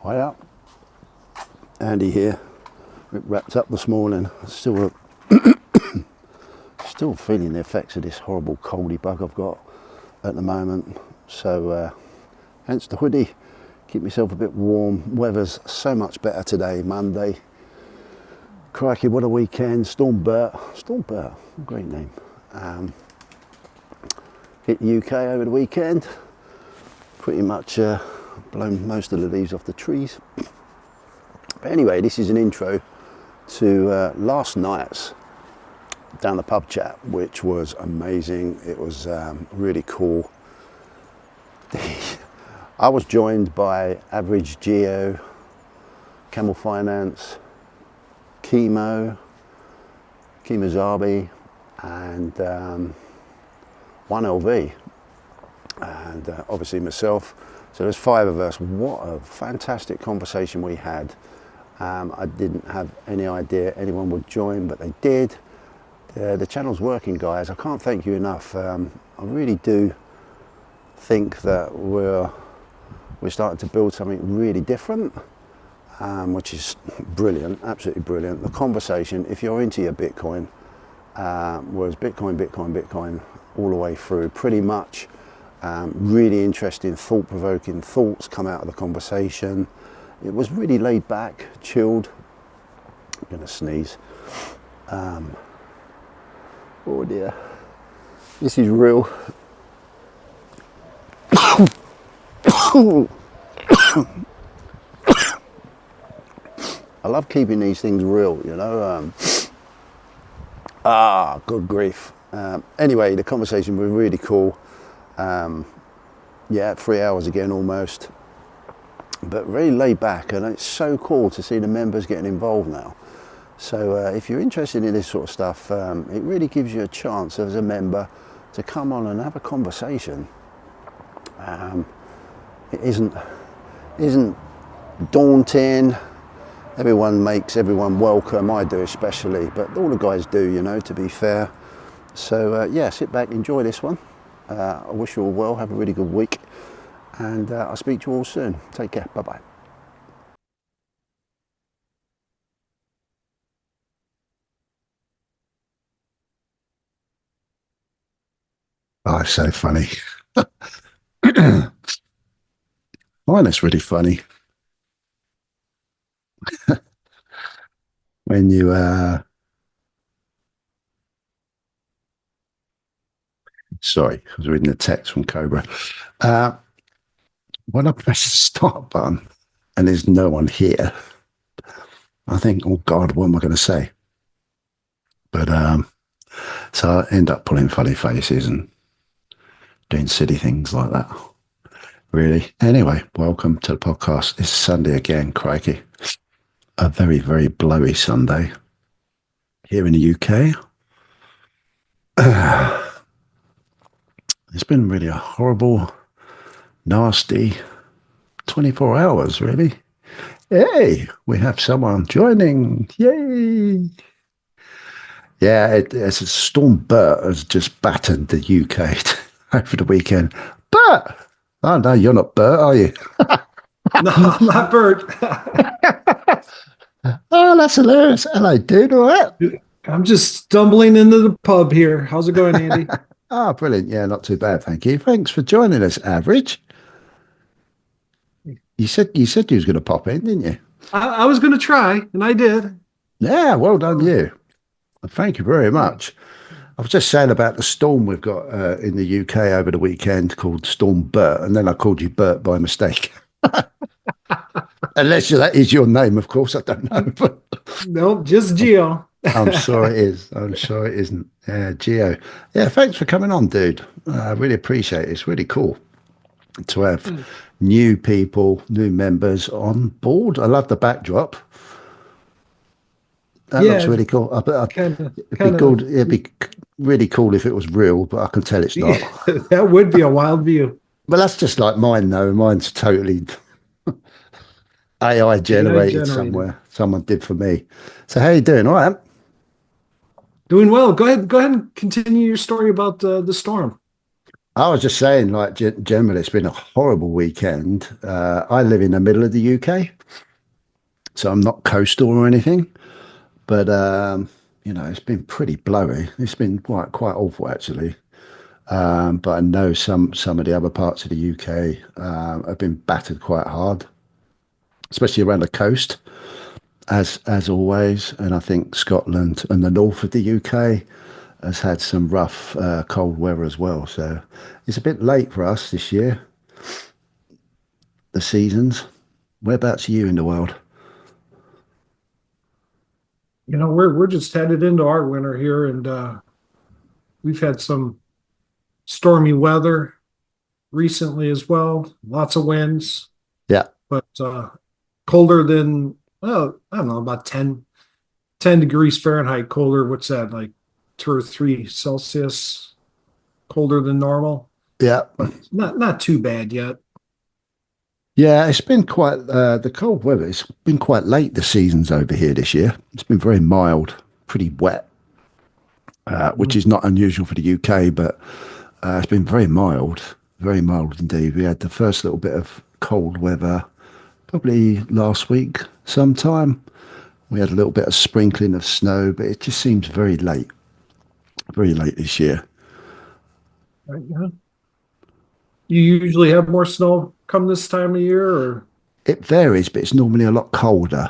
Hiya, Andy here. Wrapped up this morning. Still feeling the effects of this horrible coldy bug I've got at the moment. So hence the hoodie. Keep myself a bit warm. Weather's so much better today, Monday. Crikey, what a weekend. Storm Bert, great name. Hit the UK over the weekend. Pretty much blown most of the leaves off the trees. But anyway, this is an intro to last night's down the pub chat, which was amazing. It was really cool. I was joined by Average Geo, Camel Finance, Chemo Zabi, and 1LV, and obviously myself. So there's 5 of us. What a fantastic conversation we had. I didn't have any idea anyone would join, but they did. The channel's working, guys. I can't thank you enough. I really do think that we're starting to build something really different, which is brilliant, absolutely brilliant. The conversation, if you're into your Bitcoin, was Bitcoin all the way through, pretty much. Really interesting, thought-provoking thoughts come out of the conversation. It was really laid back, chilled. I'm gonna sneeze. Oh dear, this is real. I love keeping these things real, you know. Good grief. Anyway, the conversation was really cool. Yeah, 3 hours again almost, but really laid back, and it's so cool to see the members getting involved now. So if you're interested in this sort of stuff, it really gives you a chance as a member to come on and have a conversation. It isn't daunting. Everyone makes everyone welcome. I do especially, but all the guys do, you know, to be fair. So yeah, sit back, enjoy this one. I wish you all well, have a really good week, and I'll speak to you all soon. Take care, bye-bye. Oh, it's so funny. I find it's really funny when you, sorry, I was reading a text from Cobra. When I press the start button and there's no one here, I think, oh God, what am I going to say? But so I end up pulling funny faces and doing silly things like that. Really. Anyway, welcome to the podcast. It's Sunday again, crikey. A very, very blowy Sunday here in the UK. It's been really a horrible, nasty 24 hours, really. Hey, we have someone joining. Yay. Yeah, it's a Storm Bert has just battered the UK over the weekend. Bert! Oh, no, you're not Bert, are you? No, I'm not Bert. Oh, that's hilarious. Hello, dude. All right. I'm just stumbling into the pub here. How's it going, Andy? Oh, brilliant. Yeah, not too bad. Thank you. Thanks for joining us, Average. You said you was going to pop in, didn't you? I was going to try, and I did. Yeah, well done, you. Thank you very Yeah. much. I was just saying about the storm we've got in the UK over the weekend called Storm Bert, and then I called you Bert by mistake. Unless that is your name, of course, I don't know. But No, just Geo. I'm sure it is. I'm sure it isn't. Yeah, Geo. Yeah, thanks for coming on, dude. I really appreciate it. It's really cool to have new people, new members on board. I love the backdrop. That looks Yeah, really cool. kind It'd be of. good. It'd be really cool if it was real, but I can tell it's not. That would be a wild view. But that's just like mine, though. Mine's totally AI AI generated generated. somewhere. Someone did for me. So how you doing? All right. Doing well. Go ahead. Go ahead and continue your story about the storm. I was just saying, like, generally, it's been a horrible weekend. I live in the middle of the UK, so I'm not coastal or anything, but it's been pretty blowy. It's been quite awful actually. But I know some of the other parts of the UK have been battered quite hard, especially around the coast, as always. And I think Scotland and the north of the UK has had some rough cold weather as well. So it's a bit late for us this year, the seasons. Whereabouts are you in the world? We're just headed into our winter here, and we've had some stormy weather recently as well. Lots of winds, Yeah, but colder than, well, I don't know, about 10 degrees Fahrenheit colder. What's that, like 2 or 3 Celsius colder than normal? yeah, But not too bad yet. yeah. It's been quite the cold weather. It's been quite late the seasons over here this year. It's been very mild, pretty wet, which is not unusual for the UK, but it's been very mild indeed. We had the first little bit of cold weather probably last week sometime. We had a little bit of sprinkling of snow, but it just seems very late this year. Yeah. You usually have more snow come this time of year, or It varies, but it's normally a lot colder.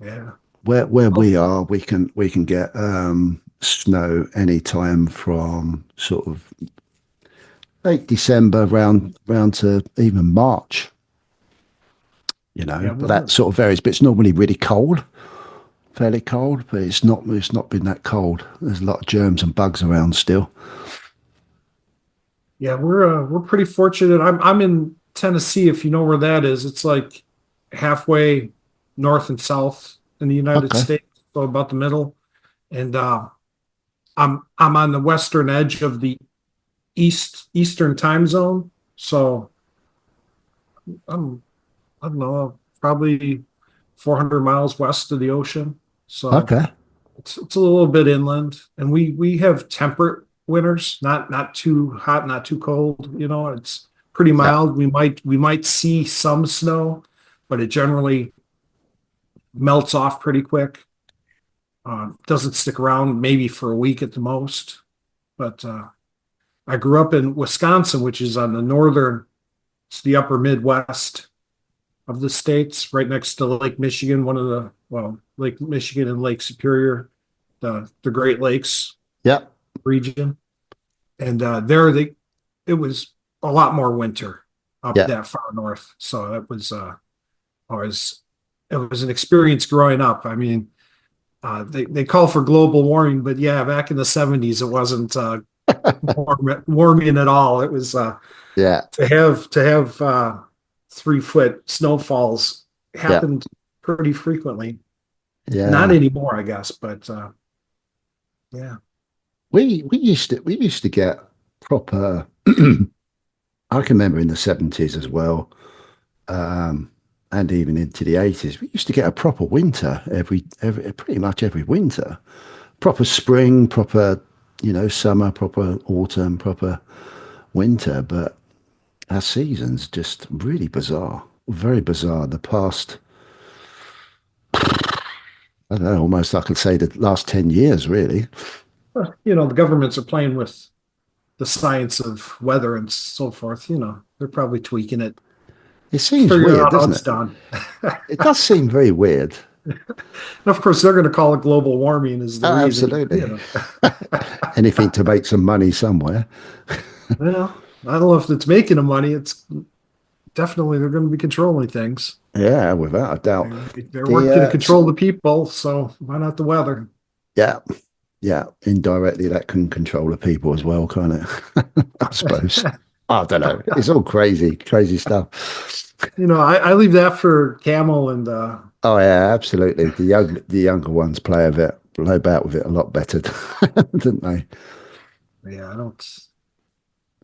yeah. Where Oh, we are, we can get snow anytime from sort of late December round to even March. yeah, But that sort of varies. But it's normally really cold, fairly cold. But it's not been that cold. There's a lot of germs and bugs around still. yeah, we're pretty fortunate. I'm in Tennessee, if you know where that is. It's like halfway north and south in the United Okay. States, so about the middle. And I'm on the western edge of the eastern time zone. So I'm I don't know, probably 400 miles west of the ocean. So Okay. it's a little bit inland, and we have temperate winters, not too hot, not too cold. It's pretty Yeah. mild. We might see some snow, but it generally melts off pretty quick. Doesn't stick around, maybe for a week at the most. But I grew up in Wisconsin, which is on the northern, it's the upper Midwest of the states, right next to Lake Michigan, Lake Michigan and Lake Superior, the Great Lakes Yeah. region. And there it was a lot more winter up Yeah. that far north. So always it was an experience growing up. I mean, they call for global warming, but yeah, back in the 70s, it wasn't warming at all. It was Yeah. to have 3 foot snowfalls Yeah. happened pretty frequently. Not Yeah. anymore, I guess, but yeah. We used to get proper. I can remember in the 70s as well, um, and even into the 80s. We used to get a proper winter every pretty much every winter. Proper spring, proper summer, proper autumn, proper winter. But our seasons just really bizarre, very bizarre. The past, I don't know, almost I could say the last 10 years, really. The governments are playing with the science of weather and so forth. They're probably tweaking it, It seems figuring weird, out how doesn't it's it? done. It does seem very weird. And of course, they're going to call it global warming is the Oh, reason. absolutely. Anything to make some money somewhere. Well, I don't know if it's making them money. It's definitely they're going to be controlling things. Yeah, without a doubt. They're The working to control the people, so why not the weather? Yeah, yeah. Indirectly, that can control the people as well, can't it? I suppose. I don't know. It's all crazy, crazy stuff. I leave that for Camel and Oh yeah, absolutely. The younger ones play about with it a lot better, don't they? yeah, I don't.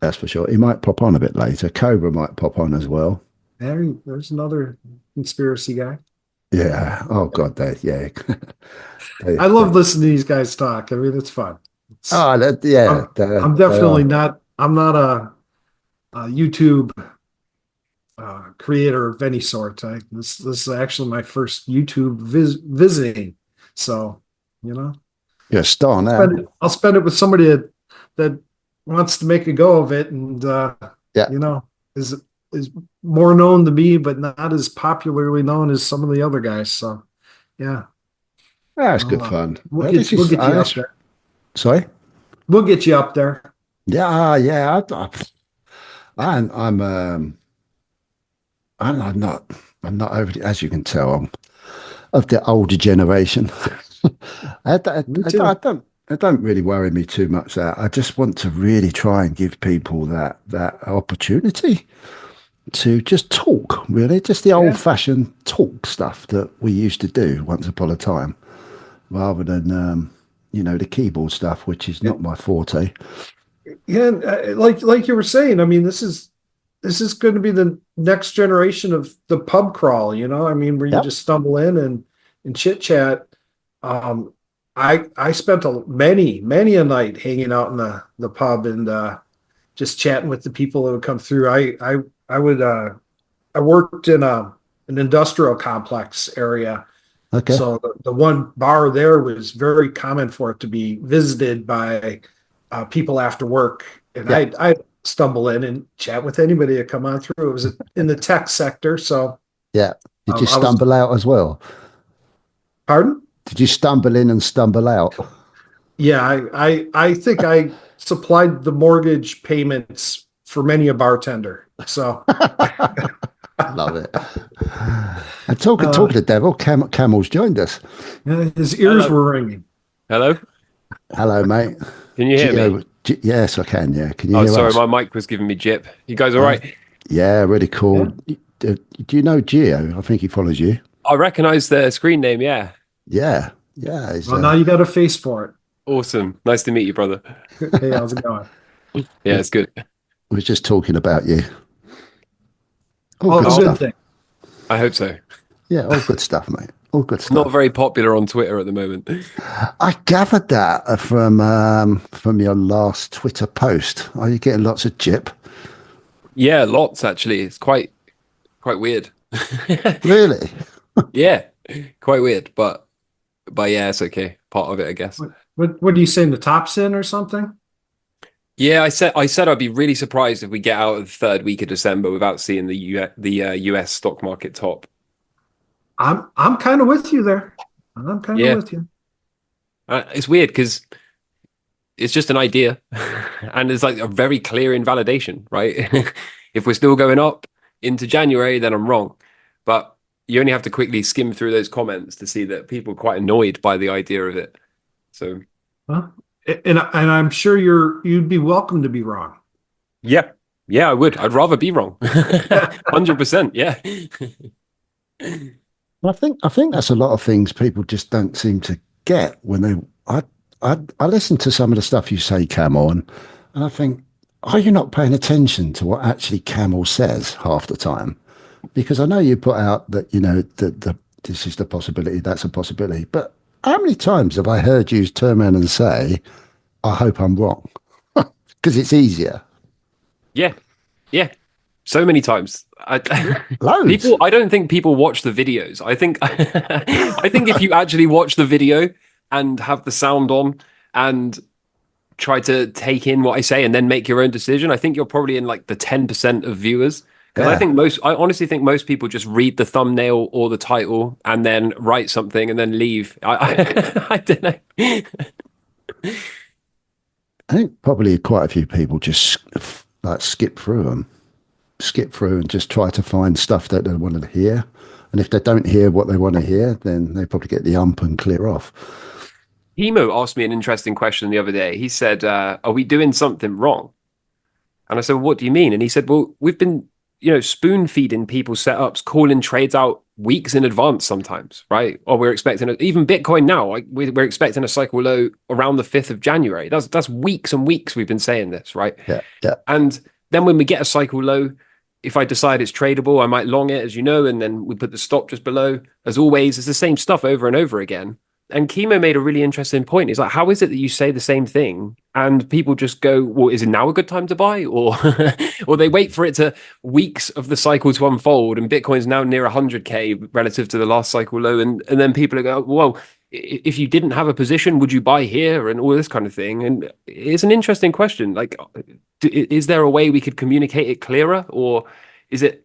That's for sure. He might pop on a bit later. Cobra might pop on as well. There's another conspiracy guy. Yeah. Oh God, yeah. I They. love listening to these guys talk. I mean, it's fun. It's Oh, yeah. I'm definitely not. I'm not a YouTube creator of any sort. This is actually my first YouTube visiting. So, you know, You're a star now. I'll spend it with somebody that wants to make a go of it, and Yeah. you know, is more known to me, but not as popularly known as some of the other guys. So, yeah, That's good fun. we'll get you up there. Sorry? We'll get you up there. Yeah, yeah. I'm not. I'm not over. As you can tell, I'm of the older generation. Me too. It don't really worry me too much. That I just want to really try and give people that opportunity to just talk. Really, just the old-fashioned talk stuff that we used to do once upon a time, rather than the keyboard stuff, which is not my forte. Yeah, and, like you were saying, I mean, this is going to be the next generation of the pub crawl, you know? I mean, where you Yep. just stumble in and chit chat. I spent many a night hanging out in the pub and just chatting with the people that would come through. I worked in an industrial complex area. Okay. So the one bar there was very common for it to be visited by people after work. And Yeah. I stumble in and chat with anybody that come on through. It was in the tech sector. So Yeah. Did you I was, stumble out as well? pardon? Did you stumble in and stumble out? Yeah, I think I supplied the mortgage payments for many a bartender. So Love it. And talking to Devil, Camel's joined us. his ears Hello. were ringing. Hello? Hello, mate. Can you hear me? Yes, I can. Yeah, can you Oh, hear sorry, us? my mic was giving me jip. You guys all right? Yeah, really cool. Do you know Gio? I think he follows you. I recognize the screen name, yeah. Yeah, yeah. Well, now you got a face for it. Awesome. Nice to meet you, brother. Hey, how's it going? Yeah, it's good. we was just talking about you. All Oh, good good stuff. thing. I hope so. Yeah, all good stuff, mate. All good I'm not stuff. very popular on Twitter at the moment. I gathered that from your last Twitter post. Are you getting lots of jip? Yeah, lots actually. It's quite weird. Really? Yeah, quite weird, but yeah, it's okay. Part of it, I guess. What are you saying? The top's in or something? Yeah, I said I'd be really surprised if we get out of the third week of December without seeing the US stock market top. I'm kind of with you there. I'm kind of Yeah. with you. It's weird because it's just an idea and it's like a very clear invalidation, right? If we're still going up into January, then I'm wrong. But you only have to quickly skim through those comments to see that people are quite annoyed by the idea of it. So, Huh? And I'm sure you'd be welcome to be wrong. yeah, I would. I'd rather be wrong. 100%. Yeah. I think that's a lot of things people just don't seem to get when they. I listen to some of the stuff you say, Camel, and I think, are you not paying attention to what actually Camel says half the time? Because I know you put out that that this is the possibility, that's a possibility, but how many times have I heard you turn around and say, "I hope I'm wrong," because it's easier. Yeah. Yeah. So many times. Loads. I don't think people watch the videos. I think I think if you actually watch the video and have the sound on and try to take in what I say and then make your own decision, I think you're probably in like the 10% of viewers. Because I honestly think most people just read the thumbnail or the title and then write something and then leave. I don't know. I think probably quite a few people just skip through and just try to find stuff that they want to hear. And if they don't hear what they want to hear, then they probably get the ump and clear off. Hemo asked me an interesting question the other day. He said, are we doing something wrong? And I said, well, what do you mean? And he said, well, we've been, spoon feeding people's setups, calling trades out weeks in advance sometimes, right? Or we're expecting even Bitcoin now, we're expecting a cycle low around the 5th of January. That's weeks and weeks we've been saying this, right? Yeah, yeah. And then when we get a cycle low, if I decide it's tradable, I might long it, as you know, and then we put the stop just below. As always, it's the same stuff over and over again. and Chemo made a really interesting point. It's like, how is it that you say the same thing and people just go, well, is it now a good time to buy? Or or they wait for it to weeks of the cycle to unfold, and Bitcoin's now near 100K relative to the last cycle low. And then people are going, well, if you didn't have a position, would you buy here, and all this kind of thing? And it's an interesting question. Like, is there a way we could communicate it clearer, or is it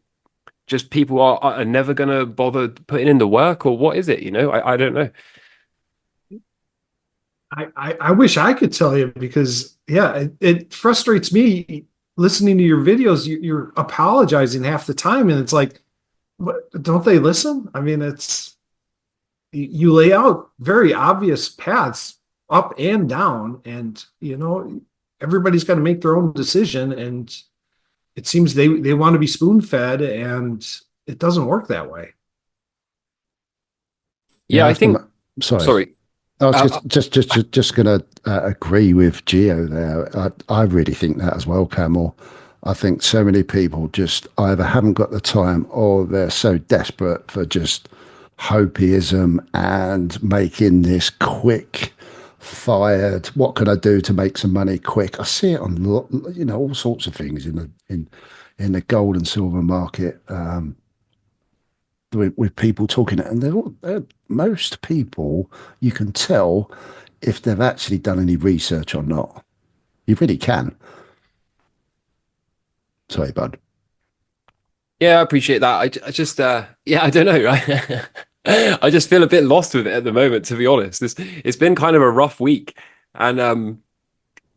just people are never going to bother putting in the work, or what is it? I don't know. I wish I could tell you, because yeah, it frustrates me listening to your videos. You're apologizing half the time, and it's like, what, don't they listen? I mean, you lay out very obvious paths up and down, and everybody's got to make their own decision, and it seems they want to be spoon fed, and it doesn't work that way. Yeah, I think. Sorry. I was just going to agree with Geo there. I really think that as well, Camel. I think so many people just either haven't got the time, or they're so desperate for just hopeism and making this quick fired. What can I do to make some money quick? I see it on all sorts of things in the gold and silver market. With people talking, and most people, you can tell if they've actually done any research or not. You really can. Sorry, bud. Yeah, I appreciate that. I just, yeah, I don't know. I just feel a bit lost with it at the moment, to be honest. It's been kind of a rough week, and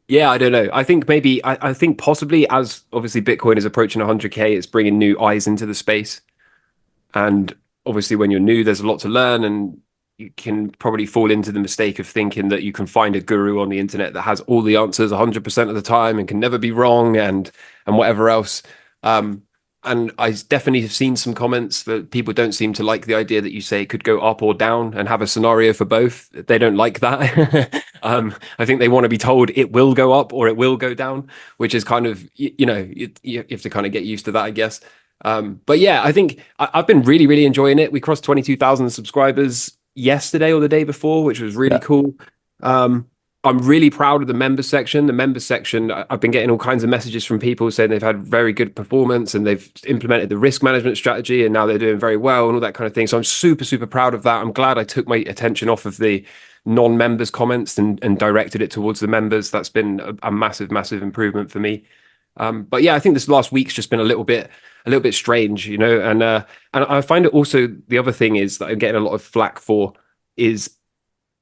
yeah, I don't know. I think maybe, I think possibly, as obviously Bitcoin is approaching 100K, it's bringing new eyes into the space. And obviously, when you're new, there's a lot to learn, and you can probably fall into the mistake of thinking that you can find a guru on the internet that has all the answers 100% of the time and can never be wrong, and whatever else. And I definitely have seen some comments that people don't seem to like the idea that you say it could go up or down and have a scenario for both. They don't like that. I think they want to be told it will go up or it will go down, which is kind of, you have to kind of get used to that, I guess. But yeah, I think I've been really, really enjoying it. We crossed 22,000 subscribers yesterday or the day before, which was really cool. I'm really proud of the members section. The members section, I've been getting all kinds of messages from people saying they've had very good performance and they've implemented the risk management strategy and now they're doing very well and all that kind of thing. So I'm super, super proud of that. I'm glad I took my attention off of the non-members comments and directed it towards the members. That's been a massive, massive improvement for me. But yeah, I think this last week's just been a little bit strange, and I find it also, the other thing is that I'm getting a lot of flack for is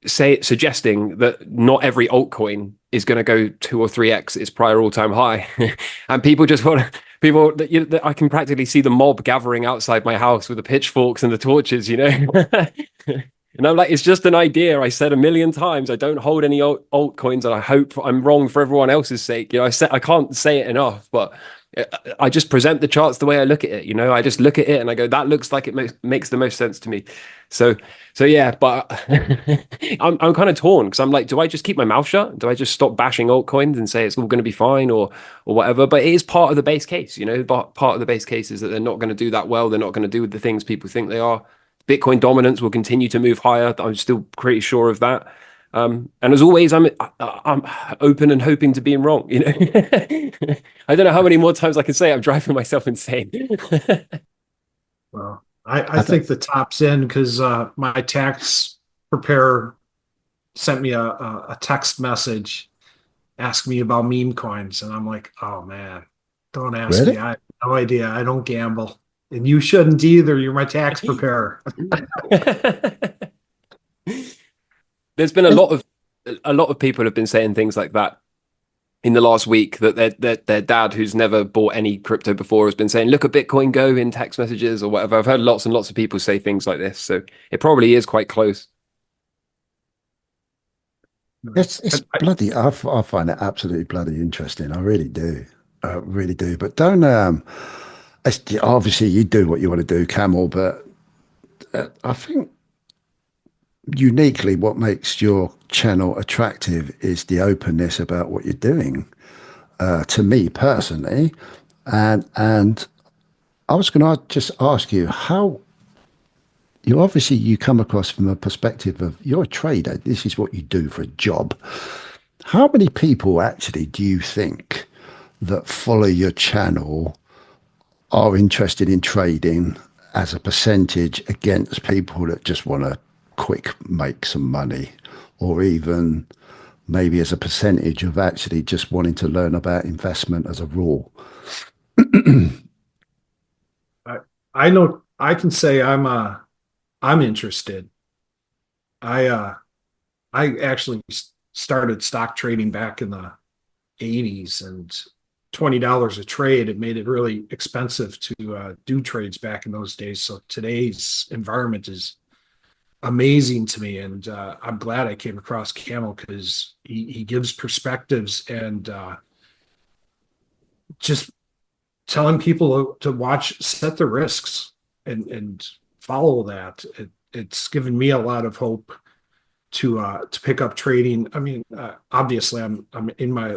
suggesting that not every altcoin is going to go 2 or 3x its prior all-time high. And people just want to, I can practically see the mob gathering outside my house with the pitchforks and the torches, And I'm like, it's just an idea. I said a million times, I don't hold any altcoins, and I hope I'm wrong for everyone else's sake. I can't say it enough, but I just present the charts the way I look at it. I just look at it and I go, that looks like it makes the most sense to me. So yeah, but I'm kind of torn, because I'm like, do I just keep my mouth shut? Do I just stop bashing altcoins and say it's all going to be fine or whatever? But it is part of the base case, But part of the base case is that they're not going to do that well. They're not going to do the things people think they are. Bitcoin dominance will continue to move higher. I'm still pretty sure of that. And as always, I'm open and hoping to being wrong. I don't know how many more times I can say I'm driving myself insane. Well, I think the top's in, because my tax preparer sent me a text message asking me about meme coins, and I'm like, oh man, don't ask me. I have no idea. I don't gamble. And you shouldn't either. You're my tax preparer. There's been a lot of people have been saying things like that in the last week, that their dad, who's never bought any crypto before, has been saying, look at Bitcoin go, in text messages or whatever. I've heard lots and lots of people say things like this. So it probably is quite close. It's bloody, I find it absolutely bloody interesting. I really do. I really do. But don't, obviously you do what you want to do, Camel, but I think uniquely what makes your channel attractive is the openness about what you're doing, to me personally. And I was going to just ask you, how you come across from a perspective of you're a trader. This is what you do for a job. How many people actually do you think that follow your channel are interested in trading as a percentage against people that just want to quick make some money, or even maybe as a percentage of actually just wanting to learn about investment as a rule? I, I know I can say I'm interested. I I actually started stock trading back in the 80s, and $20 a trade, it made it really expensive to do trades back in those days. So today's environment is amazing to me, and I'm glad I came across Camel because he gives perspectives, and just telling people to watch, set the risks, and follow that. It's given me a lot of hope to pick up trading. I mean, obviously, I'm in my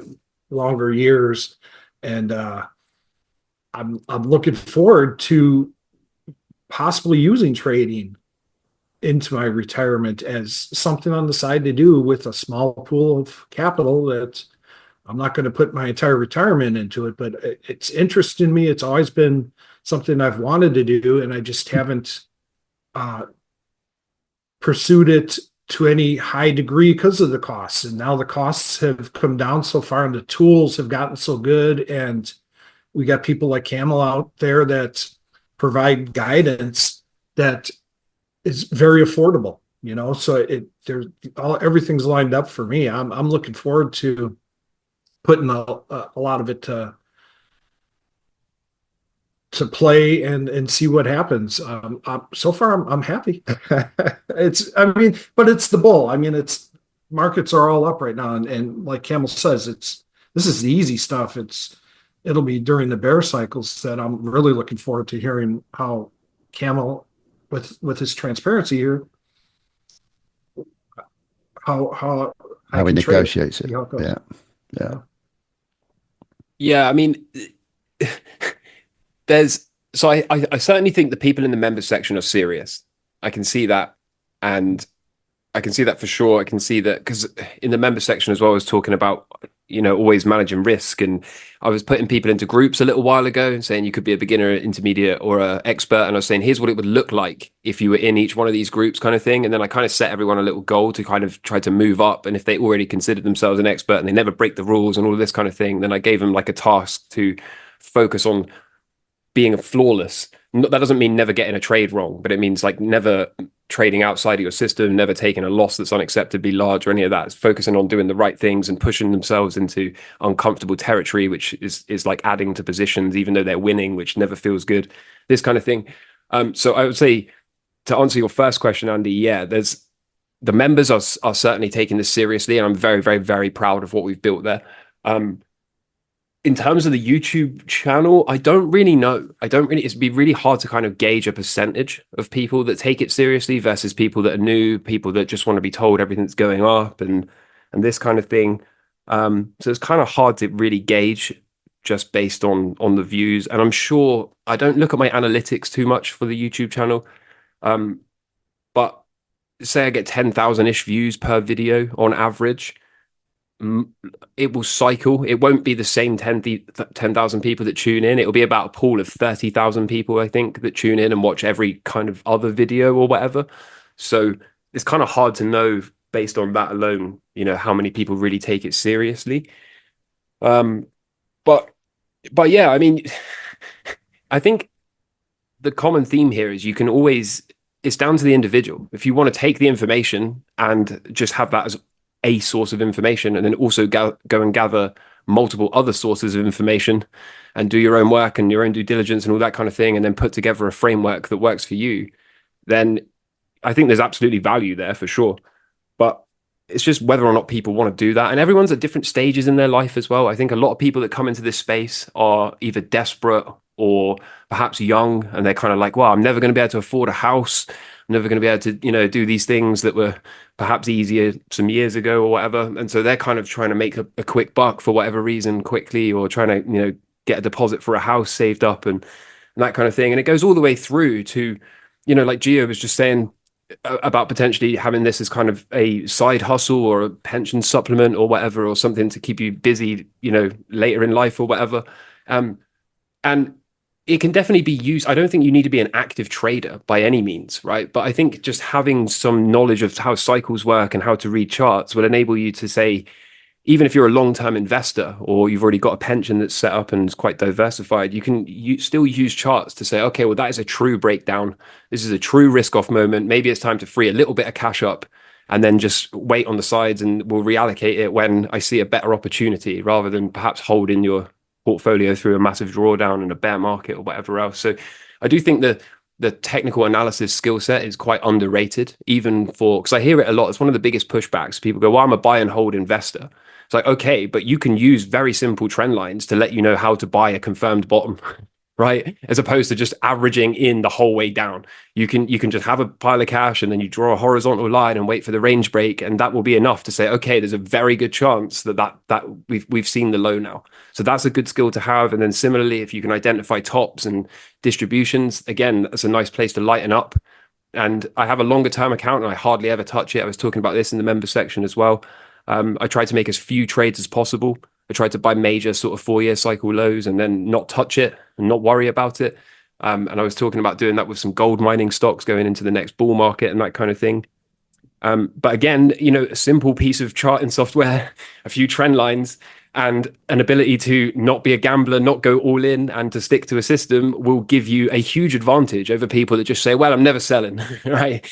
longer years, and I'm looking forward to possibly using trading into my retirement as something on the side to do with a small pool of capital that I'm not going to put my entire retirement into it, but it's interesting me. It's always been something I've wanted to do, and I just haven't uh, pursued it to any high degree because of the costs. And now the costs have come down so far, and the tools have gotten so good, and we got people like Camel out there that provide guidance that is very affordable. So there's everything's lined up for me. I'm looking forward to putting a lot of it to play and see what happens. So far, I'm happy. But it's the bull. I mean, it's markets are all up right now, and like Camel says, this is the easy stuff. It'll be during the bear cycles that I'm really looking forward to hearing how Camel, with his transparency here, how I How he can trade, negotiates it. see how it goes. Yeah. Yeah. Yeah, I mean, there's so I certainly think the people in the members section are serious. I can see that, and I can see that for sure. I can see that because in the member section as well, I was talking about, always managing risk. And I was putting people into groups a little while ago and saying you could be a beginner, intermediate, or an expert. And I was saying, here's what it would look like if you were in each one of these groups, kind of thing. And then I kind of set everyone a little goal to kind of try to move up. And if they already considered themselves an expert and they never break the rules and all of this kind of thing, then I gave them like a task to focus on being flawless. That doesn't mean never getting a trade wrong, but it means like never trading outside of your system, never taking a loss that's unacceptably large or any of that. It's focusing on doing the right things and pushing themselves into uncomfortable territory, which is like adding to positions, even though they're winning, which never feels good, this kind of thing. So I would say, to answer your first question, Andy, yeah, the members are certainly taking this seriously, and I'm very, very, very proud of what we've built there. In terms of the YouTube channel, I don't really know. It'd be really hard to kind of gauge a percentage of people that take it seriously versus people that are new, people that just want to be told everything's going up and this kind of thing. So it's kind of hard to really gauge just based on the views. And I'm sure I don't look at my analytics too much for the YouTube channel. But say I get 10,000-ish views per video on average. It will cycle. It won't be the same 10,000 people that tune in. It'll be about a pool of 30,000 people, I think, that tune in and watch every kind of other video or whatever. So it's kind of hard to know based on that alone, how many people really take it seriously. But yeah, I mean, I think the common theme here is it's down to the individual. If you want to take the information and just have that as a source of information, and then also go and gather multiple other sources of information and do your own work and your own due diligence and all that kind of thing, and then put together a framework that works for you, then I think there's absolutely value there for sure. But it's just whether or not people want to do that. And everyone's at different stages in their life as well. I think a lot of people that come into this space are either desperate or perhaps young, and they're kind of like, well, I'm never going to be able to afford a house. I'm never going to be able to, do these things that were perhaps easier some years ago or whatever. And so they're kind of trying to make a quick buck for whatever reason quickly, or trying to, get a deposit for a house saved up and that kind of thing. And it goes all the way through to you know, like Gio was just saying about potentially having this as kind of a side hustle or a pension supplement or whatever, or something to keep you busy, you know, later in life or whatever. And it can definitely be used. I don't think you need to be an active trader by any means, right? But I think just having some knowledge of how cycles work and how to read charts will enable you to say, even if you're a long-term investor or you've already got a pension that's set up and is quite diversified, you still use charts to say, okay, well, that is a true breakdown. This is a true risk-off moment. Maybe it's time to free a little bit of cash up and then just wait on the sides, and we'll reallocate it when I see a better opportunity, rather than perhaps hold in your portfolio through a massive drawdown in a bear market or whatever else. So I do think that the technical analysis skill set is quite underrated, even for, because I hear it a lot. It's one of the biggest pushbacks. People go, well, I'm a buy and hold investor. It's like, okay, but you can use very simple trend lines to let you know how to buy a confirmed bottom, right? As opposed to just averaging in the whole way down. You can just have a pile of cash and then you draw a horizontal line and wait for the range break, and that will be enough to say, okay, there's a very good chance that we've seen the low now. So that's a good skill to have. And then similarly, if you can identify tops and distributions, again, that's a nice place to lighten up. And I have a longer term account and I hardly ever touch it. I was talking about this in the member section as well. I try to make as few trades as possible. I try to buy major sort of 4-year cycle lows and then not touch it and not worry about it. And I was talking about doing that with some gold mining stocks going into the next bull market and that kind of thing. But again, you know, a simple piece of charting software, a few trend lines, and an ability to not be a gambler, not go all in, and to stick to a system will give you a huge advantage over people that just say, well, I'm never selling, right?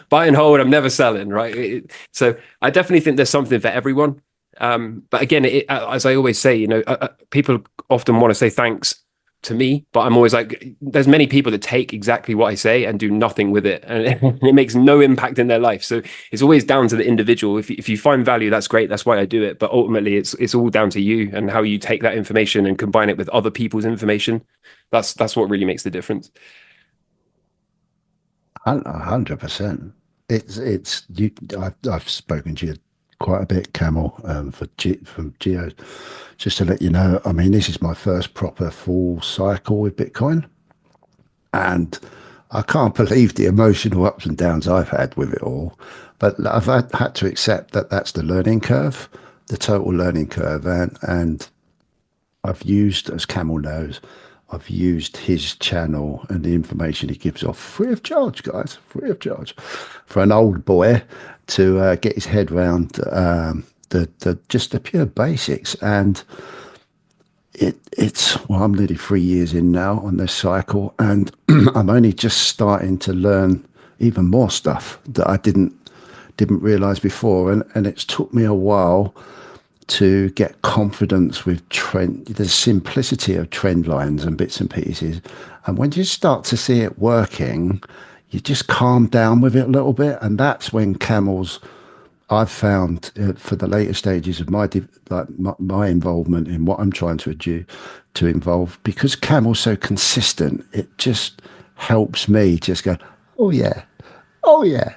Buy and hold, I'm never selling, right? So I definitely think there's something for everyone. But again, as I always say, you know, people often want to say thanks to me, but I'm always like, there's many people that take exactly what I say and do nothing with it, and it makes no impact in their life. So it's always down to the individual. If you find value, that's great, that's why I do it. But ultimately, it's all down to you and how you take that information and combine it with other people's information. That's what really makes the difference. 100%. It's you. I've spoken to you quite a bit, Camel, from Geo. Just to let you know, I mean, this is my first proper full cycle with Bitcoin, and I can't believe the emotional ups and downs I've had with it all. But I've had to accept that that's the learning curve, the total learning curve, and I've used, as Camel knows, I've used his channel and the information he gives off free of charge, guys, free of charge, for an old boy to get his head around just the pure basics. And it's well, I'm nearly 3 years in now on this cycle, and I'm only just starting to learn even more stuff that I didn't realize before, and it's took me a while to get confidence with the simplicity of trend lines and bits and pieces. And when you start to see it working, you just calm down with it a little bit. And that's when Camels, I've found, for the later stages of my involvement in what I'm trying to involve, because Camel's so consistent, it just helps me just go, oh yeah, oh yeah,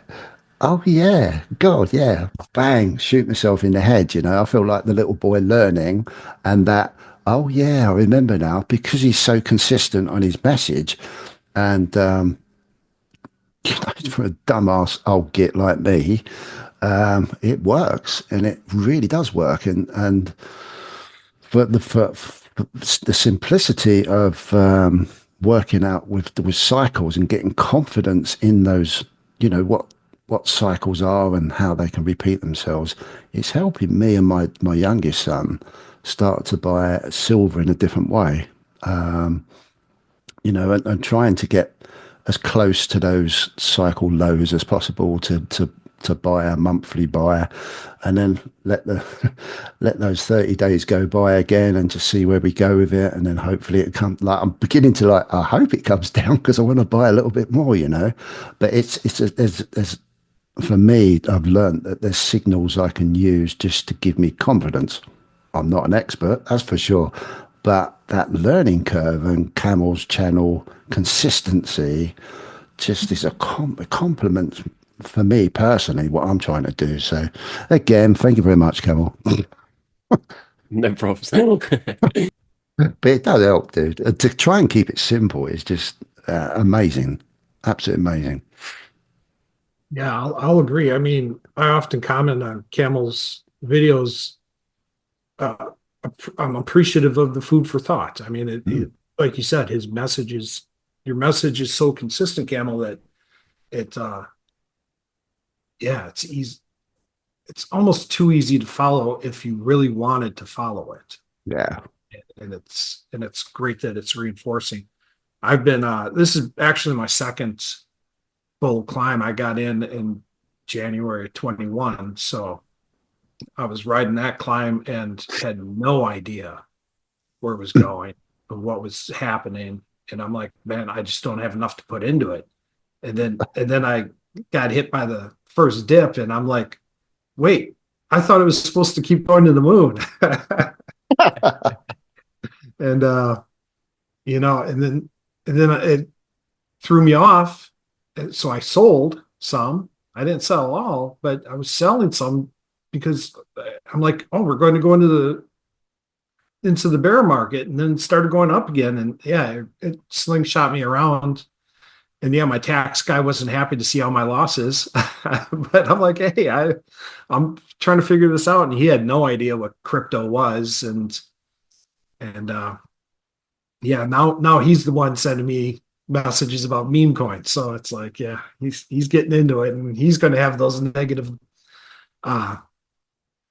oh yeah, God, yeah, bang, shoot myself in the head. You know, I feel like the little boy learning, and that, oh yeah, I remember now, because he's so consistent on his message. And you know, for a dumbass old git like me, it works, and it really does work. And for the simplicity of working out with cycles and getting confidence in those, you know, what cycles are and how they can repeat themselves, it's helping me and my youngest son start to buy silver in a different way. You know, and trying to get as close to those cycle lows as possible to buy a monthly buy, and then let those 30 days go by again and just see where we go with it. And then hopefully it comes, like, I'm beginning to, like, I hope it comes down, because I want to buy a little bit more, you know. But there's for me, I've learned that there's signals I can use just to give me confidence. I'm not an expert, that's for sure, but that learning curve and Camel's channel consistency just is a compliment for me personally, what I'm trying to do. So again, thank you very much, Camel. No problems. But it does help, dude. To try and keep it simple is just amazing. Absolutely amazing. Yeah, I'll agree. I mean, I often comment on Camel's videos. Uh, I'm appreciative of the food for thought. I mean, like you said, your message is so consistent, Camel, that it, yeah, it's easy. It's almost too easy to follow if you really wanted to follow it. Yeah. And it's great that it's reinforcing. I've been, this is actually my second full climb. I got in January 21. So I was riding that climb and had no idea where it was going or what was happening. And I'm like, man, I just don't have enough to put into it. And then I got hit by the first dip, and I'm like, wait, I thought it was supposed to keep going to the moon. And and then it threw me off. And so I sold some. I didn't sell all, but I was selling some because I'm like, oh, we're going to go into the bear market, and then started going up again. And yeah, it slingshot me around. And yeah, my tax guy wasn't happy to see all my losses, but I'm like, hey, I'm trying to figure this out, and he had no idea what crypto was, and yeah, now he's the one sending me messages about meme coins. So it's like, yeah, he's getting into it, and he's going to have those negative,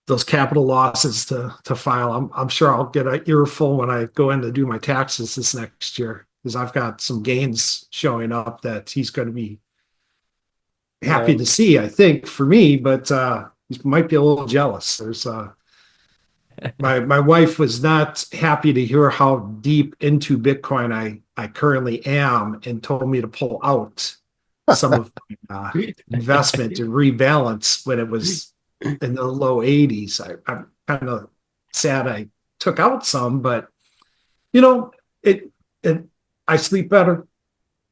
those capital losses to file. I'm sure I'll get an earful when I go in to do my taxes this next year, because I've got some gains showing up that he's going to be happy to see, I think, for me, but he might be a little jealous. There's my wife was not happy to hear how deep into Bitcoin I currently am, and told me to pull out some of my investment to rebalance when it was in the low 80s. I'm kind of sad I took out some, but it I sleep better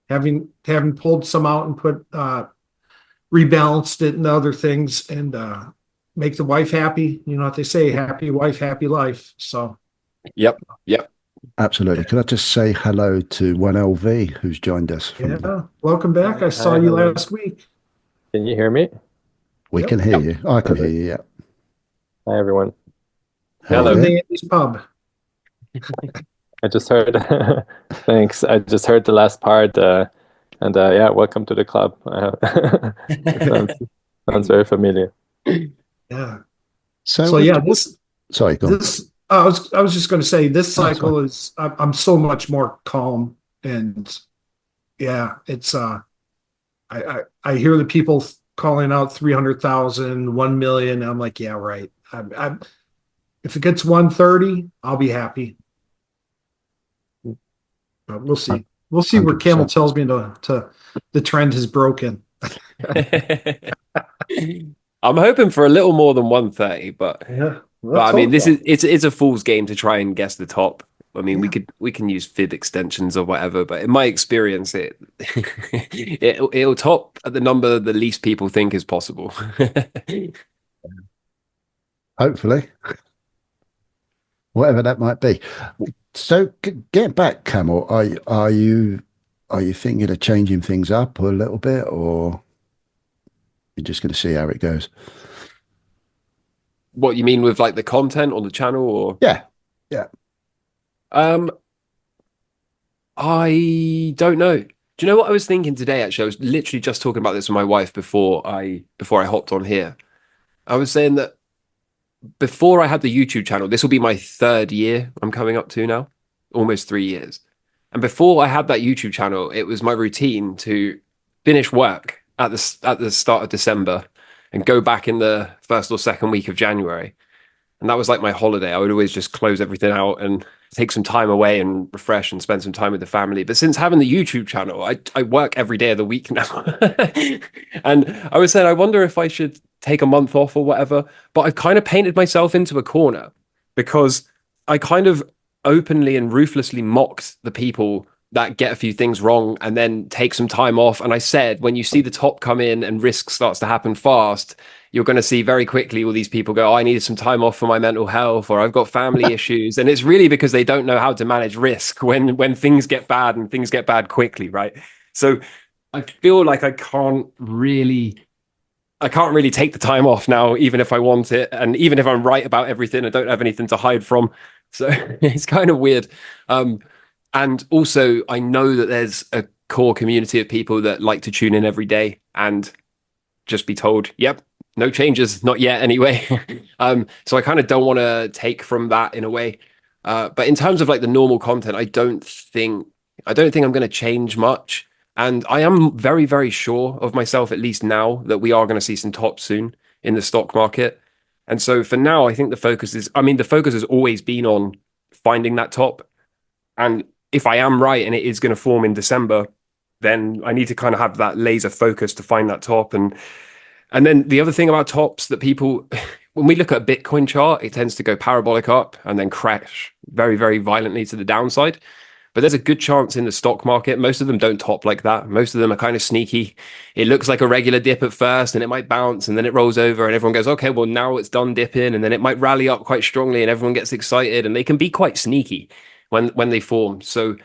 having pulled some out and put rebalanced it and other things, and make the wife happy. You know what they say, happy wife, happy life. So Yep. Absolutely. Can I just say hello to 1LV who's joined us? Yeah, welcome back. I saw you last week. Can you hear me? We can hear you. I can hear you, yeah. Hi, everyone. Hello. Welcome to Andy's Pub. I just heard, thanks. I just heard the last part, and yeah, welcome to the club. Sounds very familiar. Yeah. So So yeah, sorry, go on. this I was just going to say, this Oh, that's cycle is I'm so much more calm, and yeah, it's I hear the people calling out 300,000, 1 million. I'm like, yeah, right. I'm if it gets 130, I'll be happy. But we'll see. We'll see where 100%. Camel tells me to the trend has broken. I'm hoping for a little more than 130, but Yeah. I mean, it's a fool's game to try and guess the top. I mean, we can use fib extensions or whatever, but in my experience, it'll top at the number the least people think is possible. Hopefully. Whatever that might be. So get back, Camel. Are you thinking of changing things up a little bit, or you're just going to see how it goes? What you mean with like the content on the channel, or Yeah. I don't know. Do you know what I was thinking today? Actually, I was literally just talking about this with my wife before I hopped on here. I was saying that before I had the YouTube channel, this will be my third year I'm coming up to now, almost 3 years. And before I had that YouTube channel, it was my routine to finish work at the start of December and go back in the first or second week of January. And that was like my holiday. I would always just close everything out and take some time away and refresh and spend some time with the family. But since having the YouTube channel, I work every day of the week now. And I was saying, I wonder if I should take a month off or whatever. But I've kind of painted myself into a corner, because I kind of openly and ruthlessly mocked the people that get a few things wrong and then take some time off. And I said, when you see the top come in and risk starts to happen fast, you're going to see very quickly all these people go, oh, I needed some time off for my mental health, or I've got family issues. And it's really because they don't know how to manage risk when things get bad, and things get bad quickly, right? So I feel like I can't really take the time off now, even if I want it. And even if I'm right about everything, I don't have anything to hide from. So it's kind of weird. And also, I know that there's a core community of people that like to tune in every day and just be told, yep, no changes, not yet anyway. So I kind of don't want to take from that in a way. But in terms of like the normal content, I don't think I'm going to change much. And I am very, very sure of myself, at least now, that we are going to see some tops soon in the stock market. And so for now, I think the focus has always been on finding that top. And if I am right and it is going to form in December, then I need to kind of have that laser focus to find that top. And then the other thing about tops that people, when we look at a Bitcoin chart, it tends to go parabolic up and then crash very, very violently to the downside. But there's a good chance in the stock market, most of them don't top like that. Most of them are kind of sneaky. It looks like a regular dip at first and it might bounce and then it rolls over and everyone goes, okay, well, now it's done dipping. And then it might rally up quite strongly and everyone gets excited, and they can be quite sneaky when they form. So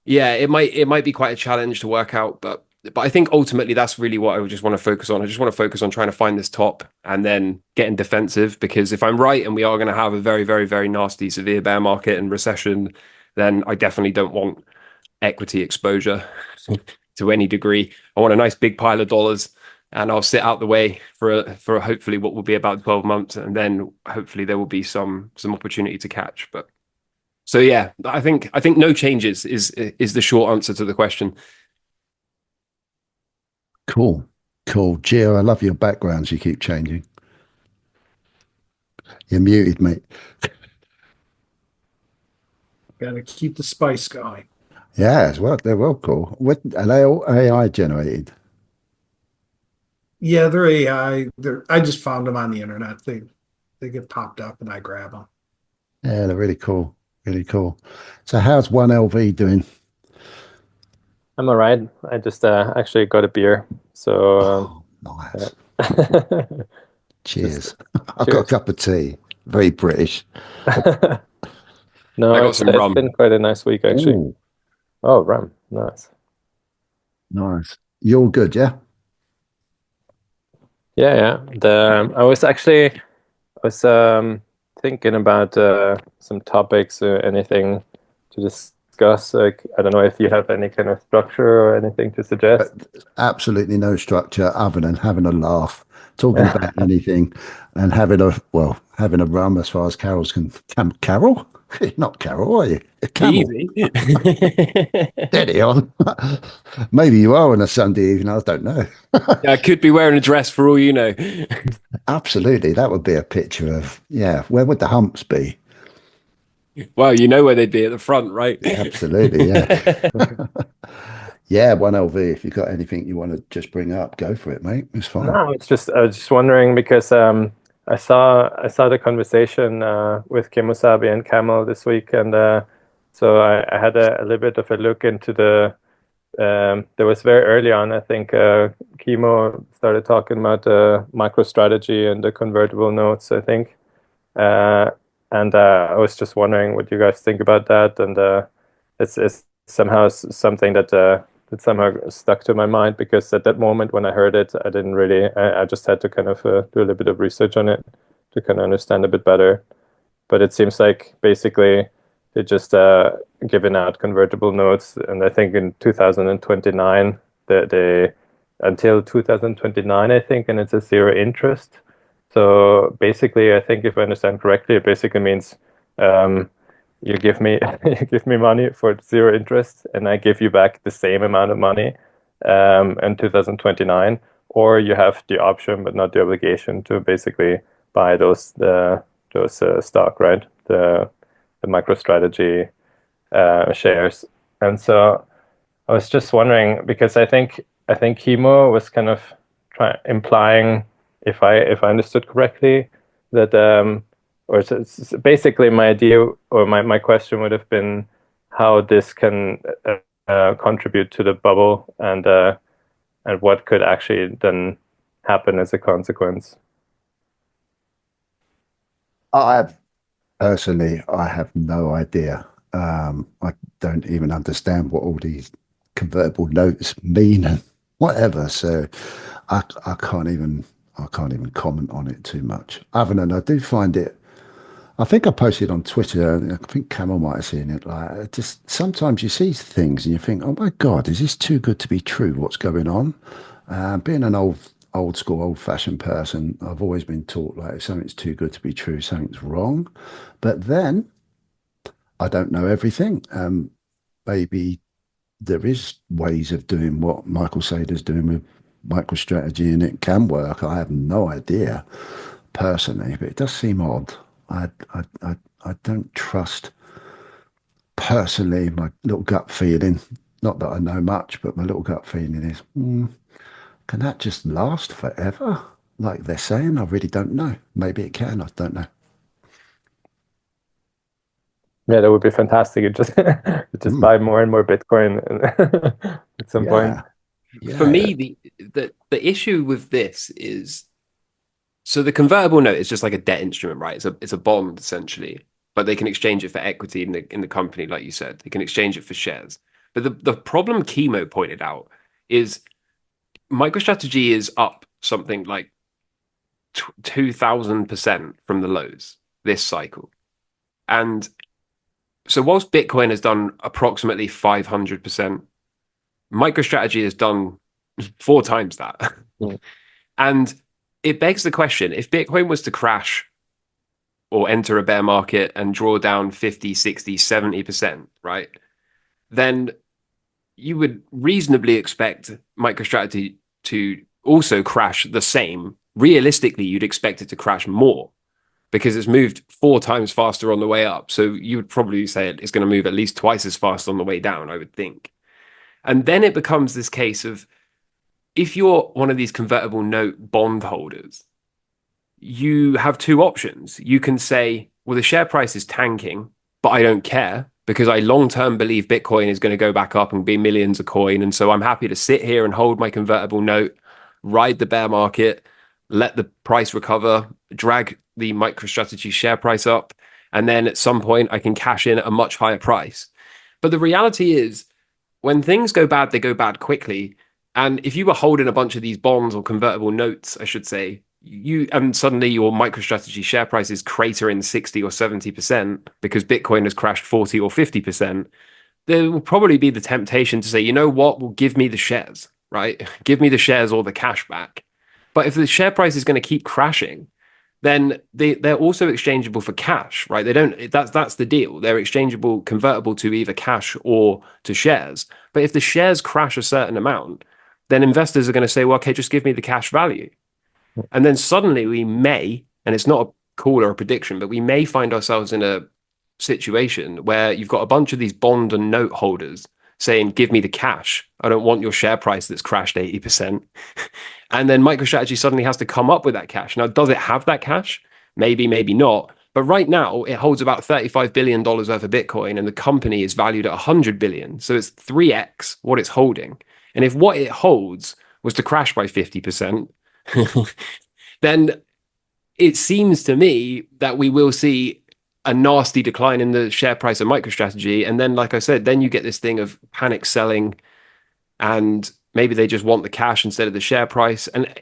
yeah, it might be quite a challenge to work out, but I think ultimately that's really what I would just want to focus on. I just want to focus on trying to find this top and then getting defensive, because if I'm right and we are going to have a very, very, very nasty, severe bear market and recession, then I definitely don't want equity exposure to any degree. I want a nice big pile of dollars, and I'll sit out the way for hopefully what will be about 12 months, and then hopefully there will be some opportunity to catch. But so yeah, I think no changes is the short answer to the question. Cool. Gio, I love your backgrounds. You keep changing. You're muted, mate. Got to keep the spice going. Yeah, as well. They're well cool. What are they all AI generated? Yeah, they're AI. I just found them on the internet. They get popped up and I grab them. Yeah, they're really cool. Really cool. So how's 1LV doing? I'm all right. I just actually got a beer. So Oh, nice. Cheers. I've got a cheers. cup of tea. Very British. No, I got it's, some it's rum. been quite a nice week actually. Ooh, Oh, rum. Nice. nice. You're good, yeah? Yeah. I was thinking about some topics or anything to discuss. Like, I don't know if you have any kind of structure or anything to suggest. Absolutely no structure other than having a laugh, talking about anything, and having a rum as far as Carol's Carol? Not Carol, are you? A camel. Easy. Steady on. Maybe you are on a Sunday evening. I don't know. Yeah, I could be wearing a dress for all you know. Absolutely. That would be a picture of, yeah, where would the humps be? Well, you know where they'd be at the front, right? Absolutely, yeah. Yeah, 1LV, if you've got anything you want to just bring up, go for it, mate. It's fine. No, I was just wondering because I saw the conversation with Kemosabe and Camel this week, and so I had a little bit of a look into the. There was very early on, I think, Kimo started talking about MicroStrategy and the convertible notes, I think, and I was just wondering what you guys think about that, and it's somehow something that somehow stuck to my mind, because at that moment when I heard it, I didn't really. I just had to kind of do a little bit of research on it to kind of understand a bit better. But it seems like basically they're just giving out convertible notes, and I think in 2029 they until 2029, I think, and it's a zero interest. So basically, I think if I understand correctly, it basically means you give me you give me money for zero interest, and I give you back the same amount of money in 2029, or you have the option but not the obligation to basically buy those stock, right? The MicroStrategy shares. And so I was just wondering, because I think Hemo was kind of implying, if I understood correctly, that or basically my idea or my question would have been how this can contribute to the bubble, and what could actually then happen as a consequence. Personally, I have no idea. I don't even understand what all these convertible notes mean and whatever. So I can't even comment on it too much. Other than I do find it. I think I posted on Twitter. I think Camel might have seen it. Like, just sometimes you see things and you think, "Oh my God, is this too good to be true? What's going on?" Being an old school, old fashioned person, I've always been taught like if something's too good to be true, something's wrong. But then I don't know everything. Maybe there is ways of doing what Michael Saylor's doing with MicroStrategy, and it can work. I have no idea personally, but it does seem odd. I don't trust personally my little gut feeling. Not that I know much, but my little gut feeling is, can that just last forever? Like they're saying, I really don't know. Maybe it can. I don't know. Yeah, that would be fantastic. You just buy more and more Bitcoin at some point. Yeah. For me, the issue with this is, so the convertible note is just like a debt instrument, right? It's a bond essentially, but they can exchange it for equity in the company, like you said. They can exchange it for shares. But the problem Chemo pointed out is MicroStrategy is up something like 2,000% from the lows this cycle. And so whilst Bitcoin has done approximately 500%, MicroStrategy has done 4 times that. Mm. And it begs the question, if Bitcoin was to crash or enter a bear market and draw down 50, 60, 70%, right? Then you would reasonably expect MicroStrategy to also crash the same. Realistically, you'd expect it to crash more because it's moved 4 times faster on the way up. So you would probably say it's going to move at least twice as fast on the way down, I would think. And then it becomes this case of, if you're one of these convertible note bond holders, you have 2 options. You can say, well, the share price is tanking, but I don't care because I long-term believe Bitcoin is going to go back up and be millions a coin. And so I'm happy to sit here and hold my convertible note, ride the bear market, let the price recover, drag the MicroStrategy share price up, and then at some point I can cash in at a much higher price. But the reality is, when things go bad, they go bad quickly. And if you were holding a bunch of these bonds or convertible notes, I should say, and suddenly your MicroStrategy share price is cratering 60 or 70% because Bitcoin has crashed 40 or 50%, there will probably be the temptation to say, you know what, well, give me the shares, right? Give me the shares or the cash back. But if the share price is going to keep crashing, then they're also exchangeable for cash, right? They don't. That's the deal. They're exchangeable, convertible to either cash or to shares. But if the shares crash a certain amount, then investors are going to say, well, okay, just give me the cash value. And then suddenly we may, and it's not a call or a prediction, but we may find ourselves in a situation where you've got a bunch of these bond and note holders saying, give me the cash. I don't want your share price that's crashed 80%. And then MicroStrategy suddenly has to come up with that cash. Now, does it have that cash? Maybe, maybe not. But right now, it holds about $35 billion worth of Bitcoin, and the company is valued at 100 billion. So it's 3x what it's holding. And if what it holds was to crash by 50%, then it seems to me that we will see a nasty decline in the share price of MicroStrategy. And then, like I said, then you get this thing of panic selling, and maybe they just want the cash instead of the share price. And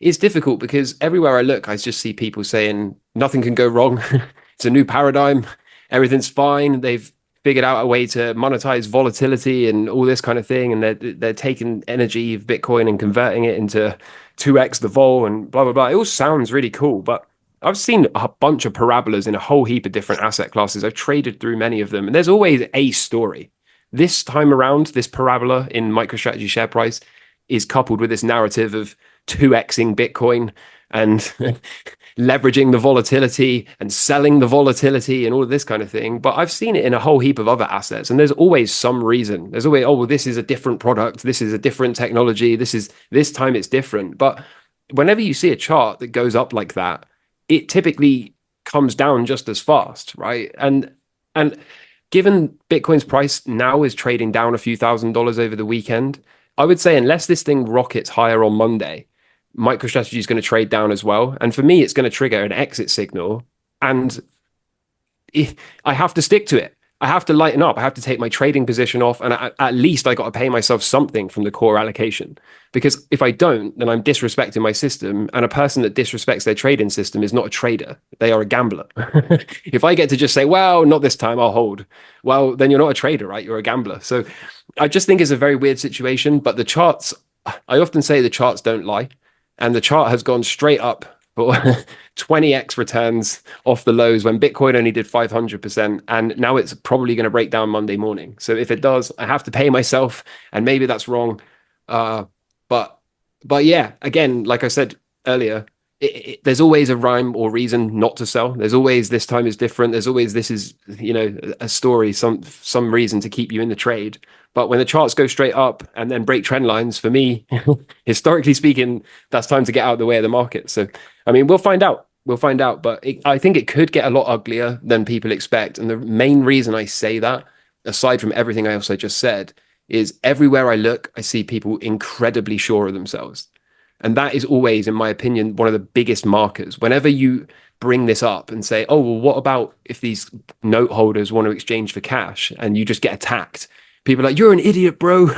it's difficult because everywhere I look, I just see people saying nothing can go wrong. It's a new paradigm. Everything's fine. They've figured out a way to monetize volatility and all this kind of thing. And they're taking energy of Bitcoin and converting it into 2x the vol and blah, blah, blah. It all sounds really cool, but I've seen a bunch of parabolas in a whole heap of different asset classes. I've traded through many of them, and there's always a story. This time around, this parabola in MicroStrategy share price is coupled with this narrative of 2xing Bitcoin and leveraging the volatility and selling the volatility and all of this kind of thing. But I've seen it in a whole heap of other assets, and there's always some reason. There's always, oh, well, this is a different product. This is a different technology. This time it's different. But whenever you see a chart that goes up like that, it typically comes down just as fast, right? And given Bitcoin's price now is trading down a few $1,000s over the weekend, I would say unless this thing rockets higher on Monday, MicroStrategy is going to trade down as well. And for me, it's going to trigger an exit signal. And I have to stick to it. I have to lighten up. I have to take my trading position off, and at least I got to pay myself something from the core allocation. Because if I don't, then I'm disrespecting my system, and a person that disrespects their trading system is not a trader. They are a gambler. If I get to just say, well, not this time, I'll hold. Well, then you're not a trader, right? You're a gambler. So I just think it's a very weird situation, but the charts, I often say the charts don't lie, and the chart has gone straight up for 20x returns off the lows when Bitcoin only did 500%. And now it's probably going to break down Monday morning. So if it does, I have to pay myself, and maybe that's wrong. But yeah, again, like I said earlier, there's always a rhyme or reason not to sell. There's always this time is different. There's always this is, a story, some reason to keep you in the trade. But when the charts go straight up and then break trend lines, for me, historically speaking, that's time to get out of the way of the market. So, I mean, we'll find out. We'll find out. But I think it could get a lot uglier than people expect. And the main reason I say that, aside from everything else I just said, is everywhere I look, I see people incredibly sure of themselves. And that is always, in my opinion, one of the biggest markers. Whenever you bring this up and say, oh, well, what about if these note holders want to exchange for cash, and you just get attacked? People are like, you're an idiot, bro.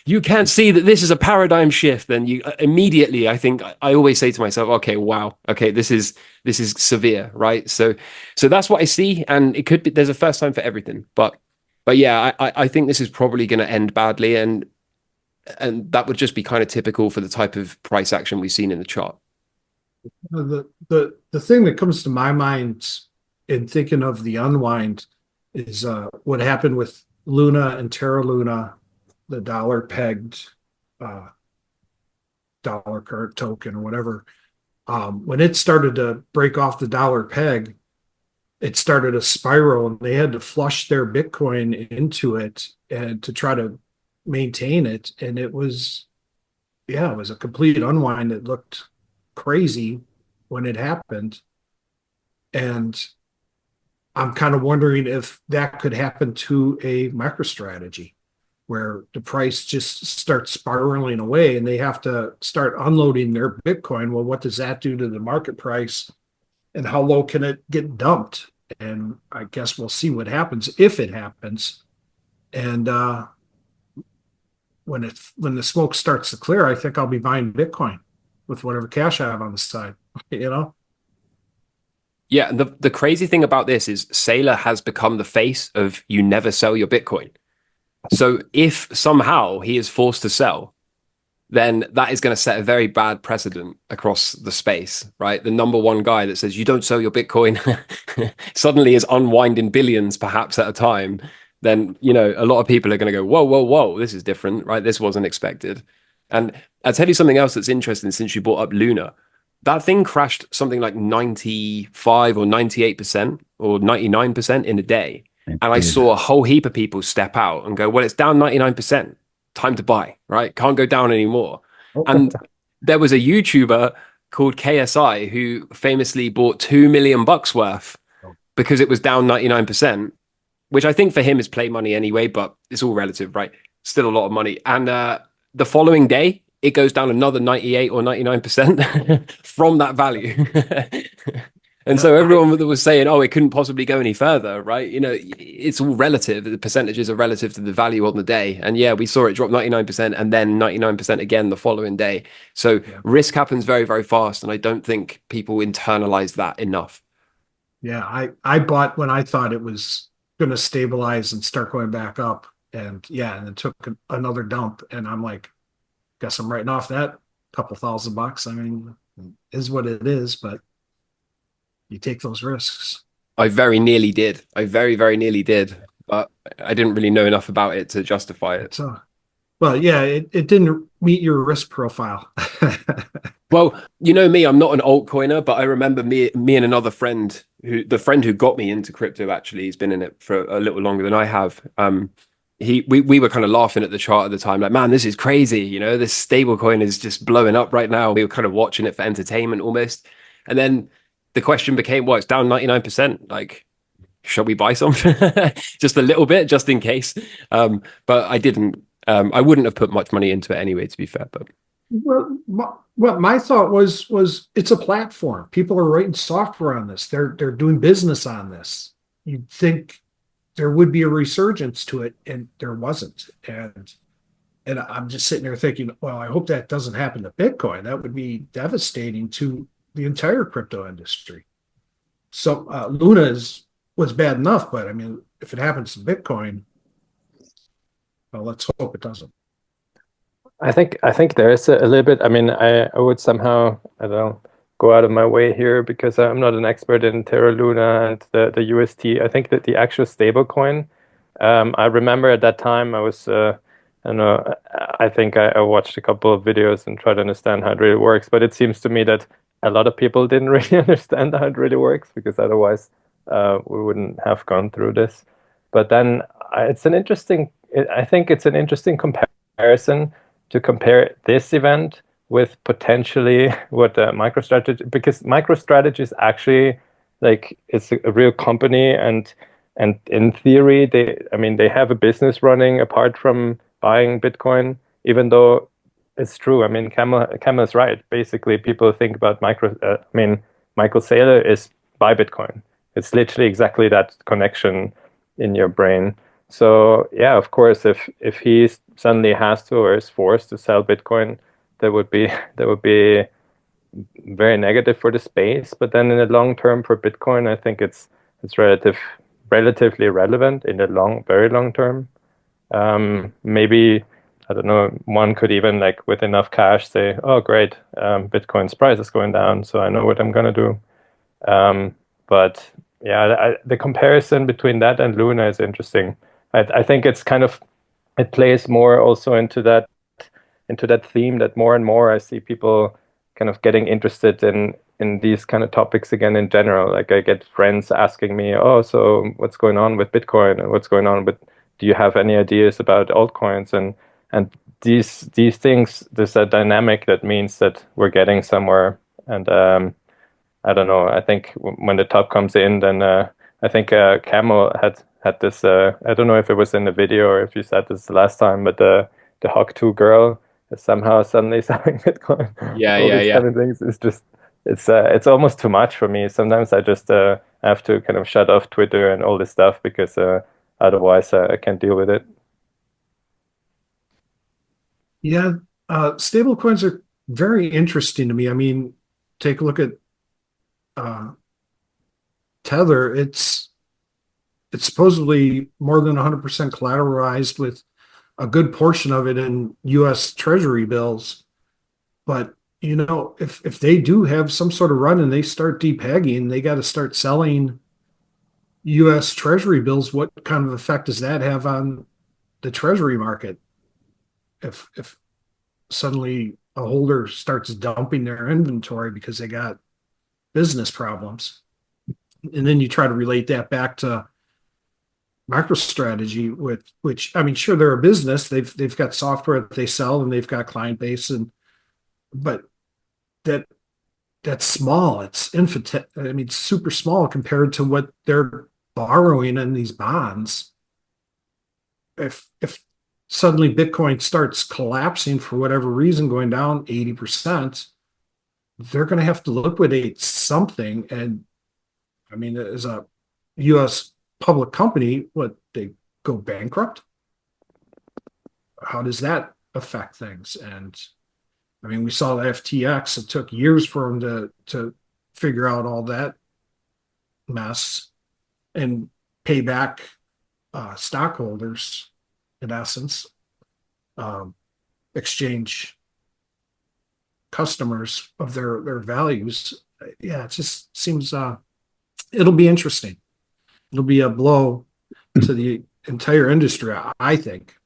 You can't see that this is a paradigm shift. Then you immediately, I think, I always say to myself, okay, wow, okay, this is severe, right? So that's what I see, and it could be there's a first time for everything, but yeah, I think this is probably going to end badly, and that would just be kind of typical for the type of price action we've seen in the chart. The thing that comes to my mind in thinking of the unwind is what happened with Luna and Terra Luna, the dollar pegged dollar card token or whatever. When it started to break off the dollar peg, it started a spiral, and they had to flush their Bitcoin into it and to try to maintain it. And it was a complete unwind. It looked crazy when it happened. And I'm kind of wondering if that could happen to a MicroStrategy, where the price just starts spiraling away and they have to start unloading their Bitcoin. Well, what does that do to the market price, and how low can it get dumped? And I guess we'll see what happens if it happens. And when the smoke starts to clear, I think I'll be buying Bitcoin with whatever cash I have on the side, Yeah, and the crazy thing about this is Saylor has become the face of you never sell your Bitcoin. So if somehow he is forced to sell, then that is going to set a very bad precedent across the space, right? The number one guy that says you don't sell your Bitcoin suddenly is unwinding billions perhaps at a time. Then, a lot of people are going to go, whoa, whoa, whoa, this is different, right? This wasn't expected. And I'll tell you something else that's interesting since you brought up Luna. That thing crashed something like 95 or 98% or 99% in a day. And I saw a whole heap of people step out and go, well, it's down 99%. Time to buy, right? Can't go down anymore. And there was a YouTuber called KSI who famously bought $2 million worth because it was down 99%, which I think for him is play money anyway, but it's all relative, right? Still a lot of money. And the following day, it goes down another 98 or 99% from that value. And so everyone that was saying, oh, it couldn't possibly go any further, right? It's all relative. The percentages are relative to the value on the day. And yeah, we saw it drop 99% and then 99% again the following day. So risk happens very, very fast. And I don't think people internalize that enough. Yeah, I bought when I thought it was going to stabilize and start going back up. And and it took another dump. And I'm like, guess I'm writing off that couple $1,000. I mean, is what it is, but you take those risks. I very nearly did. I very, very nearly did, but I didn't really know enough about it to justify it. So, well, yeah, it didn't meet your risk profile. Well, me, I'm not an altcoiner, but I remember me and another friend the friend who got me into crypto, actually, he's been in it for a little longer than I have. We were kind of laughing at the chart at the time, like, man, this is crazy. This stable coin is just blowing up right now. We were kind of watching it for entertainment almost. And then the question became, well, it's down 99%. Like, shall we buy some? Just a little bit, just in case. But I didn't. I wouldn't have put much money into it anyway, to be fair. But what my thought was it's a platform. People are writing software on this. They're doing business on this. You'd think there would be a resurgence to it, and there wasn't. And I'm just sitting there thinking, well, I hope that doesn't happen to Bitcoin. That would be devastating to the entire crypto industry. So Luna was bad enough, but I mean, if it happens to Bitcoin, well, let's hope it doesn't. I think there is a little bit. I mean, I would somehow, I don't know, go out of my way here because I'm not an expert in Terra Luna and the UST. I think that the actual stable coin, I remember at that time I was, I don't know, I think I watched a couple of videos and tried to understand how it really works. But it seems to me that a lot of people didn't really understand how it really works, because otherwise we wouldn't have gone through this. But then it's an interesting, I think it's an interesting comparison to compare this event with potentially what MicroStrategy, because MicroStrategy is actually like, it's a real company, and in theory they have a business running apart from buying Bitcoin, even though it's true. I mean, Camel is right. Basically, people think about Michael Saylor is buy Bitcoin. It's literally exactly that connection in your brain. So yeah, of course, if he suddenly has to or is forced to sell Bitcoin, that would be very negative for the space. But then in the long term for Bitcoin, I think it's relatively relevant in the very long term. Maybe, I don't know, one could even, like, with enough cash say, oh great, Bitcoin's price is going down, so I know what I'm gonna do. But yeah, the comparison between that and Luna is interesting. I think it's kind of, it plays more also into that theme that more and more I see people kind of getting interested in these kind of topics again in general. Like, I get friends asking me, oh, so what's going on with Bitcoin, and what's going on with, do you have any ideas about altcoins? And these things, there's a dynamic that means that we're getting somewhere. And I don't know, I think when the top comes in, then I think Camel had this, I don't know if it was in the video or if you said this the last time, but the Hawk 2 girl is somehow suddenly selling Bitcoin. Yeah, All yeah, these yeah. kind of things. It's just, it's almost too much for me. Sometimes I just have to kind of shut off Twitter and all this stuff, because otherwise I can't deal with it. Yeah, stable coins are very interesting to me. I mean, take a look at Tether. It's supposedly more than 100% collateralized, with a good portion of it in U.S. Treasury bills. But you know, if they do have some sort of run and they start depegging, they got to start selling U.S. Treasury bills. What kind of effect does that have on the Treasury market? If suddenly a holder starts dumping their inventory because they got business problems, and then you try to relate that back to MicroStrategy, with which, I mean, sure, they're a business. They've got software that they sell, and they've got client base, but that's small. It's infant. I mean, super small compared to what they're borrowing in these bonds. If suddenly Bitcoin starts collapsing for whatever reason, going down 80%, they're going to have to liquidate something. And I mean, as a U.S. public company, what, they go bankrupt? How does that affect things? And I mean, we saw the FTX. It took years for them to figure out all that mess and pay back stockholders, in essence, exchange customers of their values. Yeah, it just seems it'll be interesting. It'll be a blow to the entire industry, I think,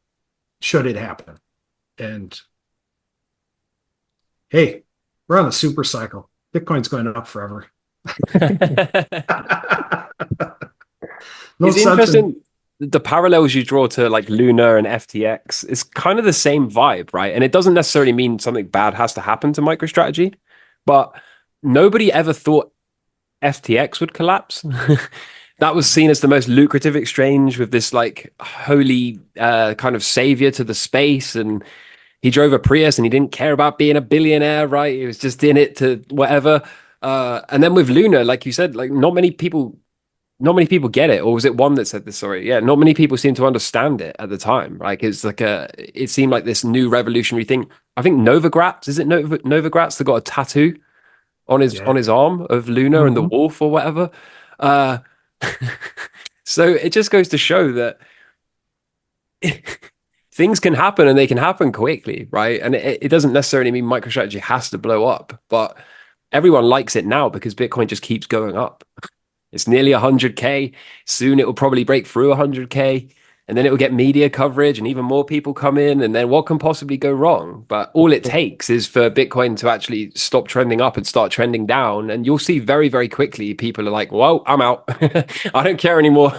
should it happen. And hey, we're on the super cycle. Bitcoin's going up forever. No It's sense interesting, the parallels you draw to like Luna and FTX is kind of the same vibe, right? And it doesn't necessarily mean something bad has to happen to MicroStrategy, but nobody ever thought FTX would collapse. That was seen as the most lucrative exchange, with this like holy kind of savior to the space, and he drove a Prius and he didn't care about being a billionaire, right? He was just in it to whatever. And then with Luna, like you said, like not many people not many people get it. Or was it one that said this? Sorry. Yeah. Not many people seem to understand it at the time. Like it's like it seemed like this new revolutionary thing. I think Novogratz, is it Novogratz that got a tattoo on his arm of Luna and the wolf or whatever? So it just goes to show that things can happen and they can happen quickly, right? And it doesn't necessarily mean MicroStrategy has to blow up, but everyone likes it now because Bitcoin just keeps going up. It's nearly 100K. Soon it will probably break through 100K, and then it will get media coverage and even more people come in. And then what can possibly go wrong? But all it takes is for Bitcoin to actually stop trending up and start trending down. And you'll see very, very quickly people are like, well, I'm out. I don't care anymore.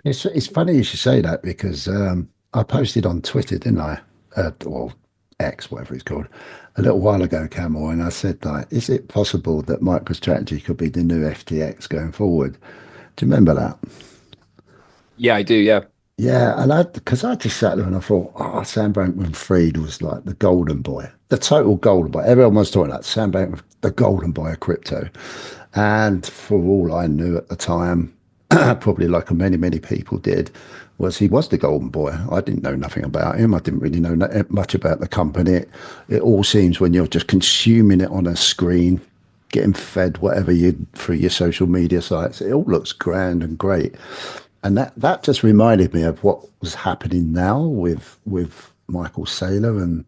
It's funny you should say that because I posted on Twitter, didn't I? Or X, whatever it's called, a little while ago, Camel, and I said, like, is it possible that MicroStrategy could be the new FTX going forward? Do you remember that? Yeah, I do. Yeah. Yeah, and because I just sat there and I thought, oh, Sam Bankman-Fried was like the golden boy, the total golden boy. Everyone was talking about Sam Bankman, the golden boy of crypto. And for all I knew at the time, probably like many, many people did, was he was the golden boy. I didn't know nothing about him. I didn't really know much about the company. It all seems when you're just consuming it on a screen, getting fed whatever you through your social media sites, it all looks grand and great. And that just reminded me of what was happening now with Michael Saylor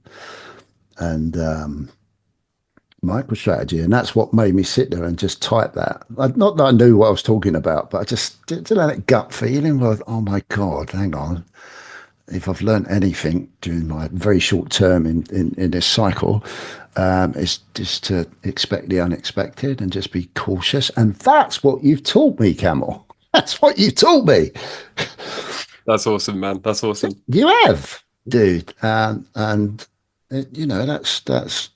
and MicroStrategy, and that's what made me sit there and just type that. Not that I knew what I was talking about, but I just did that gut feeling like, oh my God, hang on. If I've learned anything during my very short term in this cycle, it's just to expect the unexpected and just be cautious. And that's what you've taught me, Camel. That's what you taught me. That's awesome, man. That's awesome. You have, dude. And you know, that's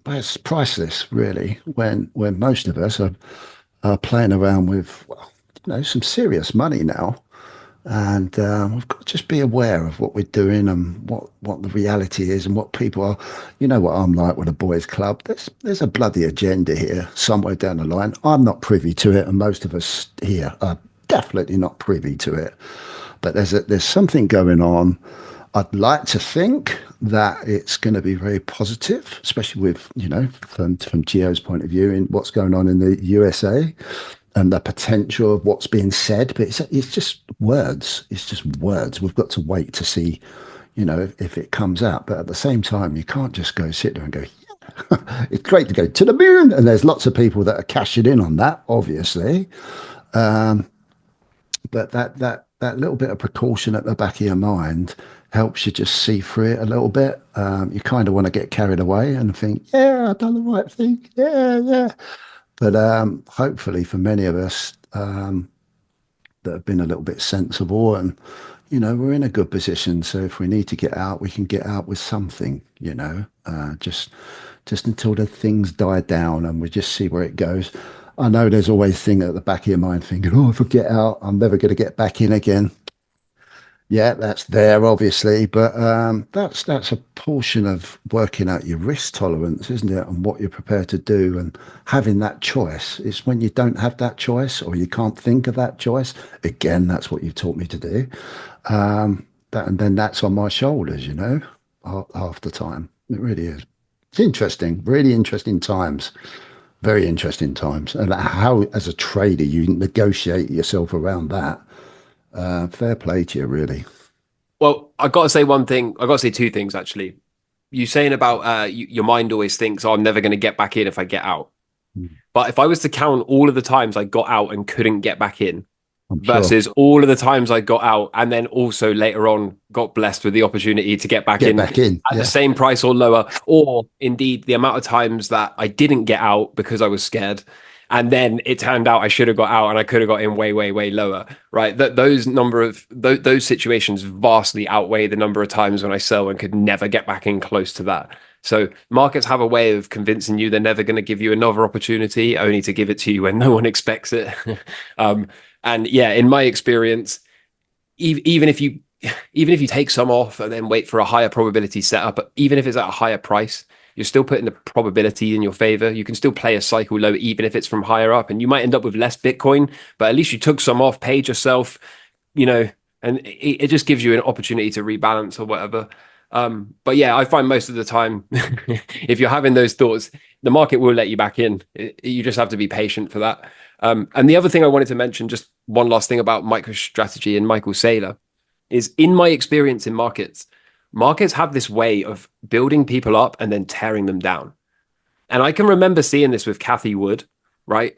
priceless, really, when most of us are playing around with, well, you know, some serious money now. And we've got to just be aware of what we're doing and what the reality is and what people are. You know what I'm like with a boys' club. There's a bloody agenda here somewhere down the line. I'm not privy to it, and most of us here are definitely not privy to it. But there's something going on. I'd like to think that it's going to be very positive, especially with, you know, from Gio's point of view in what's going on in the USA and the potential of what's being said. But it's just words. It's just words. We've got to wait to see, you know, if it comes out. But at the same time, you can't just go sit there and go, yeah, it's great to go to the moon. And there's lots of people that are cashing in on that, obviously. But that little bit of precaution at the back of your mind helps you just see through it a little bit. You kind of want to get carried away and think, yeah, I've done the right thing. Yeah. But hopefully for many of us that have been a little bit sensible and, you know, we're in a good position. So if we need to get out, we can get out with something, you know, just until the things die down and we just see where it goes. I know there's always a thing at the back of your mind thinking, oh, if I get out, I'm never going to get back in again. Yeah, that's there, obviously, but that's a portion of working out your risk tolerance, isn't it, and what you're prepared to do and having that choice. It's when you don't have that choice or you can't think of that choice. Again, that's what you've taught me to do. And then that's on my shoulders, you know, half the time. It really is. It's interesting, really interesting times. Very interesting times. And how, as a trader, you negotiate yourself around that. Fair play to you, really. Well, I got to say one thing. I got to say two things, actually. You saying about your mind always thinks, oh, I'm never going to get back in if I get out. But if I was to count all of the times I got out and couldn't get back in versus all of the times I got out and then also later on got blessed with the opportunity to get back in at the same price or lower, or indeed the amount of times that I didn't get out because I was scared. And then it turned out I should have got out and I could have got in way, way, way lower, right? Those situations vastly outweigh the number of times when I sell and could never get back in close to that. So markets have a way of convincing you they're never going to give you another opportunity, only to give it to you when no one expects it. And yeah, in my experience, even if you take some off and then wait for a higher probability setup, even if it's at a higher price, you're still putting the probability in your favor. You can still play a cycle low, even if it's from higher up, and you might end up with less Bitcoin, but at least you took some off, paid yourself, you know, and it just gives you an opportunity to rebalance or whatever. But yeah, I find most of the time, if you're having those thoughts, the market will let you back in. You just have to be patient for that. And the other thing I wanted to mention, just one last thing about MicroStrategy and Michael Saylor, is in my experience in markets, markets have this way of building people up and then tearing them down. And I can remember seeing this with Cathie Wood, right?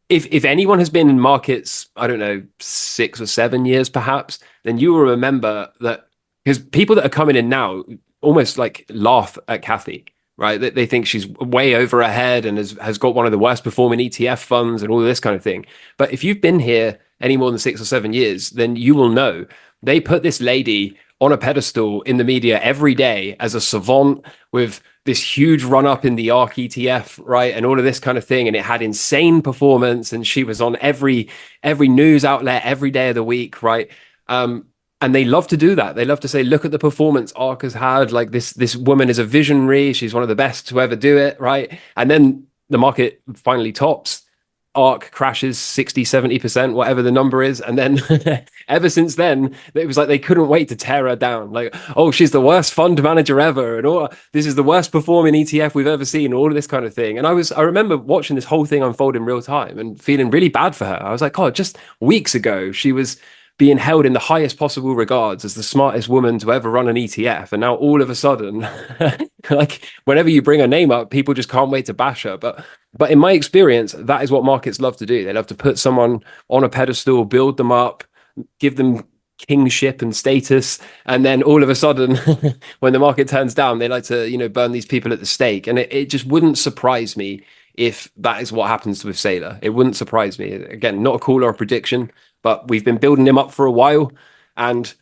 If anyone has been in markets, I don't know, 6 or 7 years perhaps, then you will remember that, because people that are coming in now almost like laugh at Cathie, right? They think she's way over her head and has got one of the worst performing ETF funds and all this kind of thing. But if you've been here any more than 6 or 7 years, then you will know they put this lady on a pedestal in the media every day as a savant with this huge run up in the ARK ETF, right? And all of this kind of thing. And it had insane performance. And she was on every news outlet every day of the week, right? And they love to do that. They love to say, look at the performance ARK has had. Like this woman is a visionary. She's one of the best to ever do it, right? And then the market finally tops. ARK crashes 60, 70%, whatever the number is. And then ever since then, it was like they couldn't wait to tear her down. Like, oh, she's the worst fund manager ever. And oh, this is the worst performing ETF we've ever seen, all of this kind of thing. And I remember watching this whole thing unfold in real time and feeling really bad for her. I was like, God, just weeks ago, she was being held in the highest possible regards as the smartest woman to ever run an ETF. And now all of a sudden, like whenever you bring her name up, people just can't wait to bash her. But in my experience, that is what markets love to do. They love to put someone on a pedestal, build them up, give them kingship and status. And then all of a sudden, when the market turns down, they like to, you know, burn these people at the stake. And it just wouldn't surprise me if that is what happens with Saylor. It wouldn't surprise me. Again, not a call or a prediction, but we've been building him up for a while, and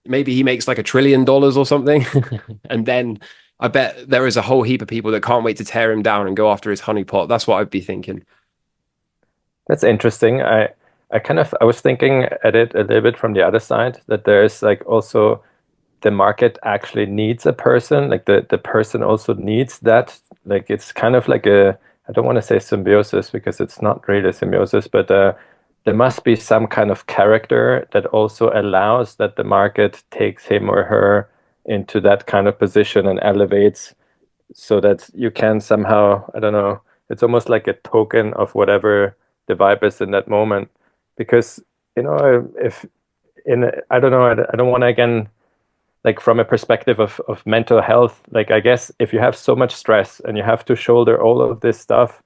maybe he makes like $1 trillion or something. And then I bet there is a whole heap of people that can't wait to tear him down and go after his honeypot. That's what I'd be thinking. That's interesting. I was thinking at it a little bit from the other side, that there's like also the market actually needs a person, like the person also needs that. Like it's kind of like I don't want to say symbiosis because it's not really a symbiosis, but there must be some kind of character that also allows that the market takes him or her into that kind of position and elevates, so that you can somehow, I don't know, it's almost like a token of whatever the vibe is in that moment. Because, you know, I don't know, I don't want to, again, like from a perspective of mental health, like I guess if you have so much stress and you have to shoulder all of this stuff,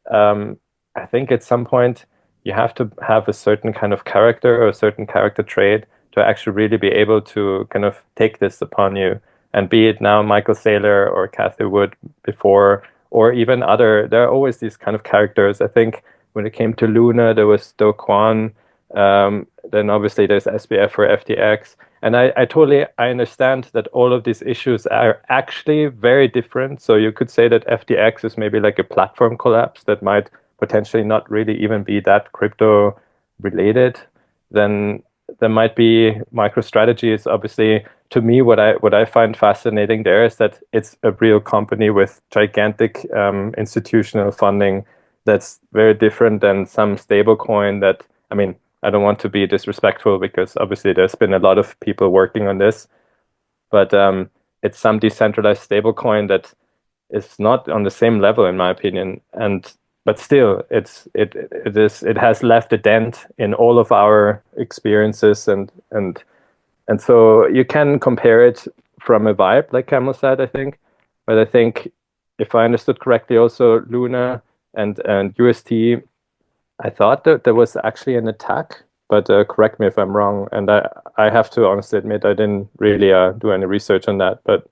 I think at some point you have to have a certain kind of character or a certain character trait to actually really be able to kind of take this upon you. And be it now Michael Saylor or Cathie Wood before, or even there are always these kind of characters. I think when it came to Luna, there was Do Kwon. Then obviously there's SBF or FTX. And I understand that all of these issues are actually very different. So you could say that FTX is maybe like a platform collapse that might potentially not really even be that crypto related. Then there might be MicroStrategy is obviously, to me, what I find fascinating there is that it's a real company with gigantic institutional funding that's very different than some stablecoin that, I mean, I don't want to be disrespectful because obviously there's been a lot of people working on this, but it's some decentralized stablecoin that is not on the same level in my opinion, but still it has left a dent in all of our experiences and so you can compare it from a vibe, like Camel said, I think. But I think if I understood correctly, also Luna and UST, I thought that there was actually an attack, but correct me if I'm wrong. And I have to honestly admit I didn't really do any research on that. But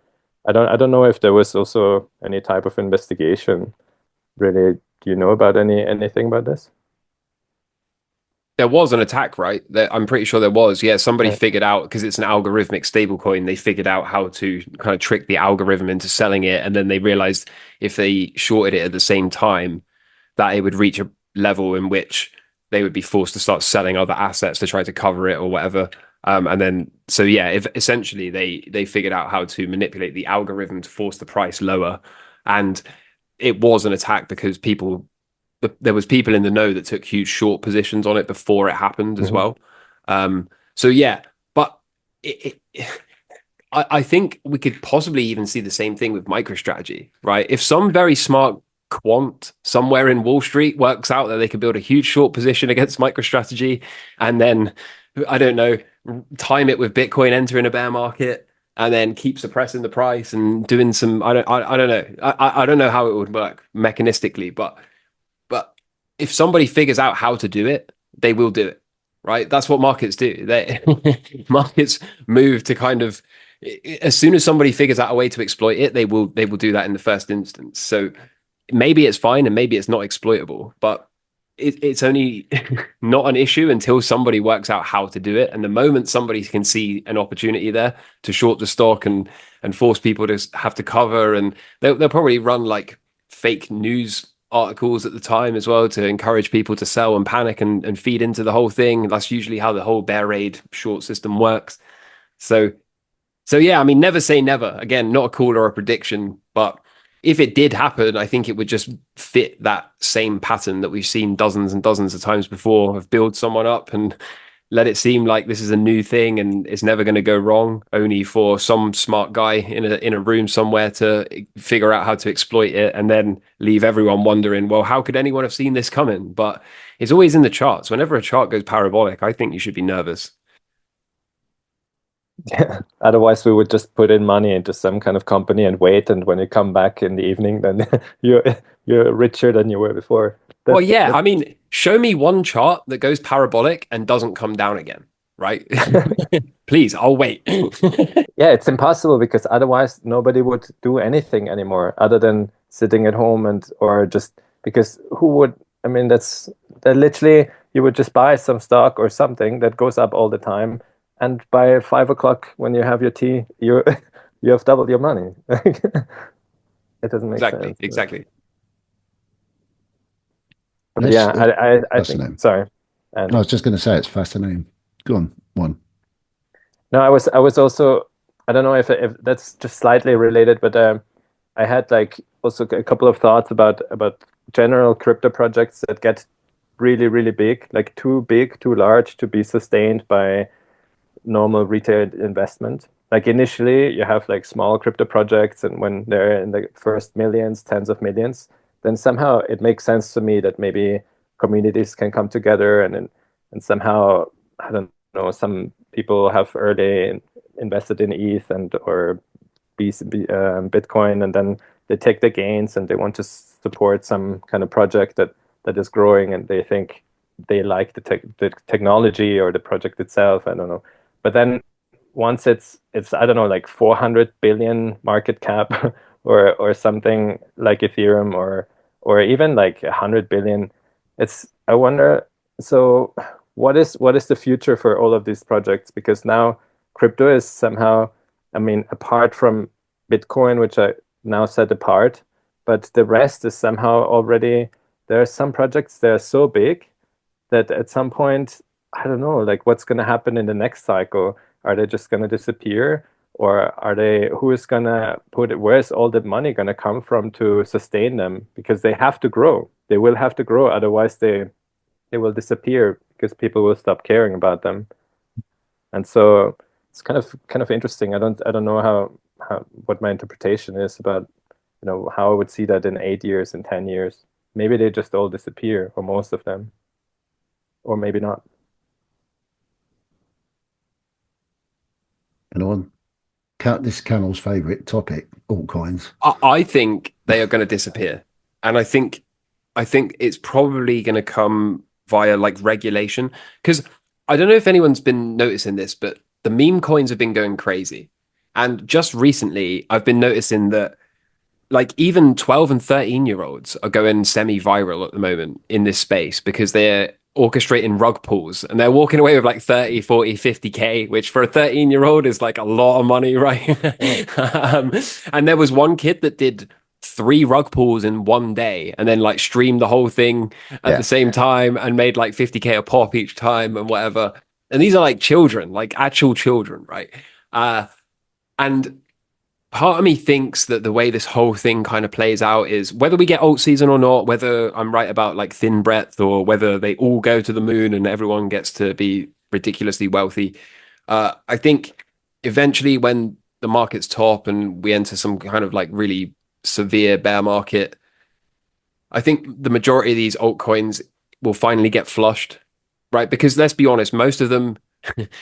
I don't know if there was also any type of investigation. Really, do you know about anything about this? There was an attack, right? I'm pretty sure there was. Yeah, somebody Right. figured out, because it's an algorithmic stablecoin, they figured out how to kind of trick the algorithm into selling it. And then they realized if they shorted it at the same time, that it would reach a level in which they would be forced to start selling other assets to try to cover it or whatever. And then, so yeah, if essentially they figured out how to manipulate the algorithm to force the price lower, and it was an attack because there was people in the know that took huge short positions on it before it happened as well. So yeah, but I think we could possibly even see the same thing with MicroStrategy, right? If some very smart quant somewhere in Wall Street works out that they could build a huge short position against MicroStrategy, and then I don't know, time it with Bitcoin entering a bear market, and then keep suppressing the price and doing some I don't know. I don't know how it would work mechanistically, but if somebody figures out how to do it, they will do it, right? That's what markets do. They markets move to kind of, as soon as somebody figures out a way to exploit it, they will do that in the first instance. So maybe it's fine and maybe it's not exploitable, but it's only not an issue until somebody works out how to do it. And the moment somebody can see an opportunity there to short the stock and force people to have to cover, and they'll probably run like fake news articles at the time as well to encourage people to sell and panic and feed into the whole thing. That's usually how the whole bear raid short system works. So yeah, I mean, never say never. Again, not a call or a prediction, but if it did happen, I think it would just fit that same pattern that we've seen dozens and dozens of times before, of build someone up and let it seem like this is a new thing and it's never going to go wrong, only for some smart guy in a room somewhere to figure out how to exploit it and then leave everyone wondering, well, how could anyone have seen this coming? But it's always in the charts. Whenever a chart goes parabolic, I think you should be nervous. Yeah. Otherwise, we would just put in money into some kind of company and wait. And when you come back in the evening, then you're richer than you were before. Well, yeah. I mean, show me one chart that goes parabolic and doesn't come down again, right? Please, I'll wait. Yeah, it's impossible because otherwise nobody would do anything anymore other than sitting at home or just because who would? I mean, that literally you would just buy some stock or something that goes up all the time. And by 5 o'clock, when you have your tea, you have doubled your money. It doesn't make sense. Exactly. But yeah, I think. Sorry. And I was just going to say it's fascinating. Go on, one. No, I was also. I don't know if that's just slightly related, but I had like also a couple of thoughts about general crypto projects that get really, really big, like too large to be sustained by normal retail investment. Like initially you have like small crypto projects, and when they're in the first millions, tens of millions, then somehow it makes sense to me that maybe communities can come together and somehow, I don't know, some people have early invested in ETH or Bitcoin, and then they take the gains and they want to support some kind of project that is growing, and they think they like the technology or the project itself. I don't know. But then once it's I don't know, like 400 billion market cap or something like Ethereum or even like 100 billion, I wonder, so what is the future for all of these projects? Because now crypto is somehow, I mean, apart from Bitcoin, which I now set apart, but the rest is somehow already, there are some projects that are so big that at some point, I don't know, like what's going to happen in the next cycle? Are they just going to disappear, or who is going to where's all the money going to come from to sustain them? Because they have to grow. They will have to grow. Otherwise they will disappear because people will stop caring about them. And so it's kind of interesting. I don't know how what my interpretation is about, how I would see that in 8 years, in 10 years. Maybe they just all disappear, or most of them, or maybe not. Anyone? This is Camel's favorite topic, altcoins. I think they are going to disappear, and I think it's probably going to come via like regulation. Because I don't know if anyone's been noticing this, but the meme coins have been going crazy, and just recently I've been noticing that like even 12 and 13-year-olds are going semi-viral at the moment in this space because they're orchestrating rug pulls and they're walking away with like 30, 40, 50K, which for a 13-year-old is like a lot of money, right? And there was one kid that did 3 rug pulls in one day and then like streamed the whole thing at the same time and made like 50K a pop each time and whatever. And these are like children, like actual children, right? And part of me thinks that the way this whole thing kind of plays out is whether we get alt season or not, whether I'm right about like thin breadth or whether they all go to the moon and everyone gets to be ridiculously wealthy. I think eventually when the market's top and we enter some kind of like really severe bear market, I think the majority of these altcoins will finally get flushed, right? Because let's be honest, most of them,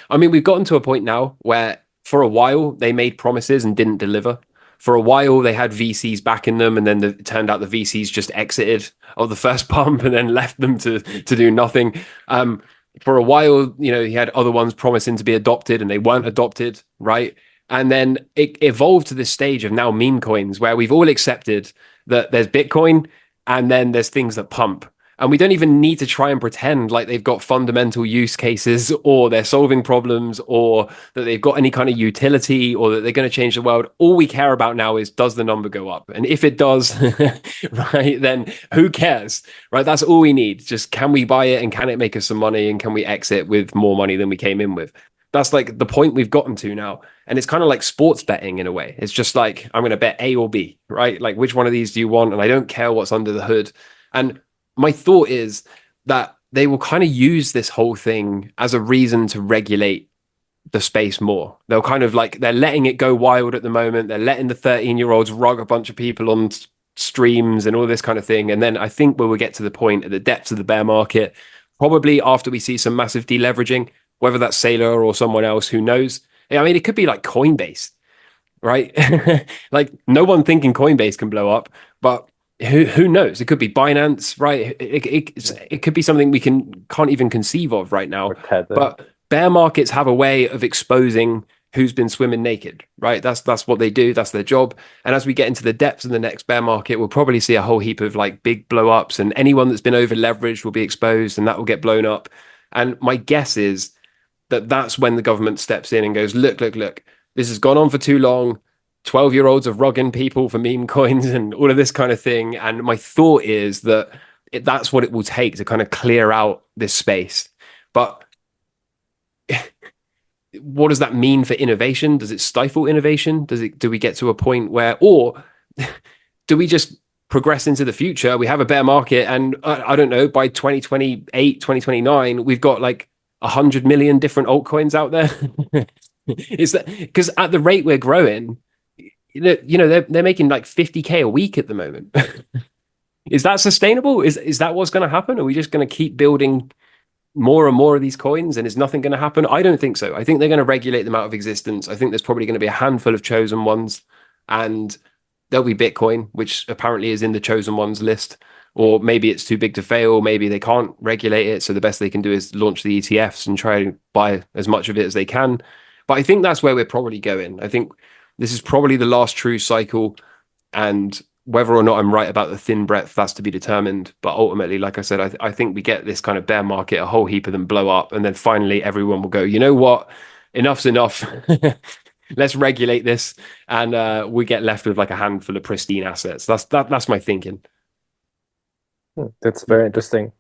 I mean, we've gotten to a point now where for a while they made promises and didn't deliver. For a while they had VCs backing them, and then it turned out the VCs just exited of the first pump and then left them to do nothing. For a while, you know, he had other ones promising to be adopted and they weren't adopted, right? And then it evolved to this stage of now meme coins where we've all accepted that there's Bitcoin and then there's things that pump. And we don't even need to try and pretend like they've got fundamental use cases or they're solving problems or that they've got any kind of utility or that they're going to change the world. All we care about now is, does the number go up? And if it does, right, then who cares, right? That's all we need. Just can we buy it and can it make us some money and can we exit with more money than we came in with? That's like the point we've gotten to now. And it's kind of like sports betting in a way. It's just like, I'm going to bet A or B, right? Like, which one of these do you want? And I don't care what's under the hood. And my thought is that they will kind of use this whole thing as a reason to regulate the space more. They'll kind of like, they're letting it go wild at the moment. They're letting the 13-year-olds rug a bunch of people on streams and all this kind of thing. And then I think when we get to the point at the depths of the bear market, probably after we see some massive deleveraging, whether that's Sailor or someone else, who knows? I mean, it could be like Coinbase, right? Like no one thinking Coinbase can blow up, but who knows? It could be Binance, right? It could be something we can't even conceive of right now. But bear markets have a way of exposing who's been swimming naked, right? That's what they do. That's their job. And as we get into the depths of the next bear market, we'll probably see a whole heap of like big blow ups, and anyone that's been over leveraged will be exposed, and that will get blown up. And my guess is that that's when the government steps in and goes, look, this has gone on for too long. 12-year-olds are rugging people for meme coins and all of this kind of thing. And my thought is that that's what it will take to kind of clear out this space. But what does that mean for innovation? Does it stifle innovation? Do we get to a point where, or do we just progress into the future? We have a bear market and I don't know, by 2028, 2029, we've got like 100 million different altcoins out there. Is that because at the rate we're growing, you know, they're making like 50K a week at the moment. Is that sustainable? Is that what's going to happen? Are we just going to keep building more and more of these coins and is nothing going to happen? I don't think so. I think they're going to regulate them out of existence. I think there's probably going to be a handful of chosen ones, and there'll be Bitcoin, which apparently is in the chosen ones list. Or maybe it's too big to fail. Maybe they can't regulate it. So the best they can do is launch the ETFs and try and buy as much of it as they can. But I think that's where we're probably going. I think this is probably the last true cycle. And whether or not I'm right about the thin breadth, that's to be determined. But ultimately, like I said, I think we get this kind of bear market, a whole heap of them blow up. And then finally, everyone will go, you know what? Enough's enough. Let's regulate this. And we get left with like a handful of pristine assets. That's my thinking. That's very interesting.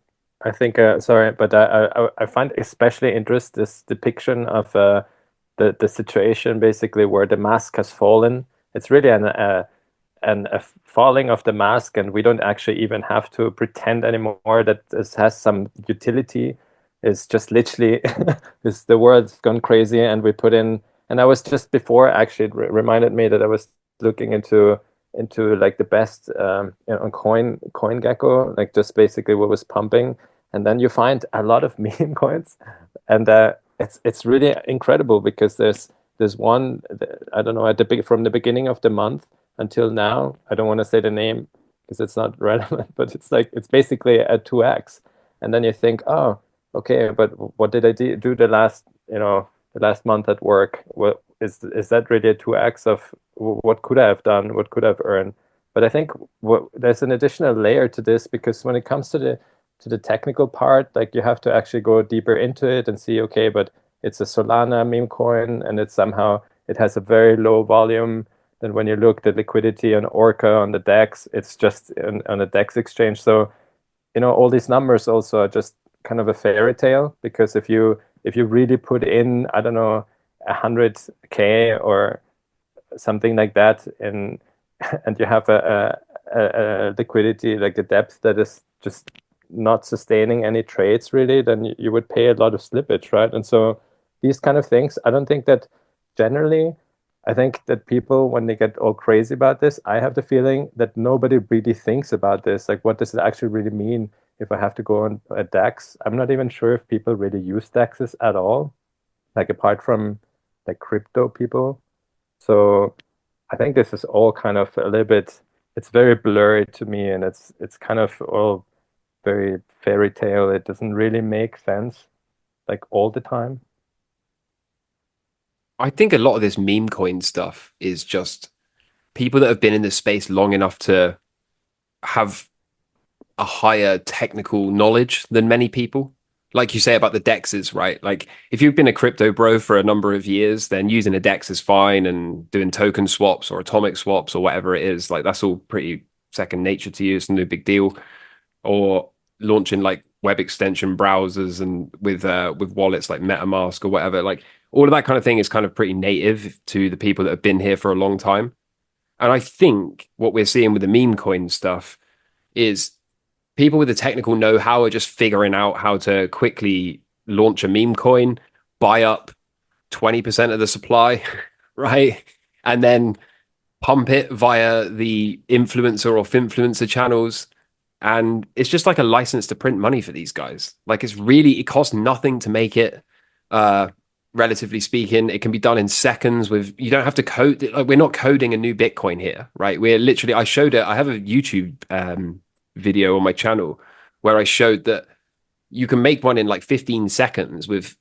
I think, sorry, but I find especially interest this depiction of the situation basically where the mask has fallen. It's really a falling of the mask, and we don't actually even have to pretend anymore that this has some utility. It's just literally the world's gone crazy, and we put in. And I was just before actually it reminded me that I was looking into like the best on CoinGecko, like just basically what was pumping, and then you find a lot of meme coins, and it's really incredible because there's one, I don't know, from the beginning of the month until now, I don't want to say the name because it's not relevant, but it's basically a 2x, and then you think, oh, okay, but what did I do the last month at work? What is that really a 2x of what could I have done? What could I have earned? But I think there's an additional layer to this, because when it comes to the technical part, like you have to actually go deeper into it and see, okay, but it's a Solana meme coin and it has a very low volume. Then when you look the liquidity on Orca on the DEX, it's just on the DEX exchange. So, all these numbers also are just kind of a fairy tale, because if you if you really put in, I don't know, 100K or something like that, and you have a liquidity, like a depth that is just not sustaining any trades really, then you would pay a lot of slippage, right? And so these kind of things, I don't think that generally, I think that people, when they get all crazy about this, I have the feeling that nobody really thinks about this. Like, what does it actually really mean if I have to go on a DEX? I'm not even sure if people really use DEXs at all, like apart from like crypto people. So I think this is all kind of a little bit, it's very blurry to me, and it's kind of all very fairy tale. It doesn't really make sense like all the time. I think a lot of this meme coin stuff is just people that have been in this space long enough to have a higher technical knowledge than many people. Like you say about the dexes, right? Like if you've been a crypto bro for a number of years, then using a dex is fine, and doing token swaps or atomic swaps or whatever it is, like that's all pretty second nature to you. It's no big deal. Or launching like web extension browsers and with wallets like MetaMask or whatever, like all of that kind of thing is kind of pretty native to the people that have been here for a long time. And I think what we're seeing with the meme coin stuff is people with the technical know-how are just figuring out how to quickly launch a meme coin, buy up 20% of the supply, right? And then pump it via the influencer or finfluencer channels. And it's just like a license to print money for these guys. Like it costs nothing to make it. Relatively speaking, it can be done in seconds. You don't have to code. Like, we're not coding a new Bitcoin here, right? We're literally, I showed it. I have a YouTube video on my channel where I showed that you can make one in like 15 seconds with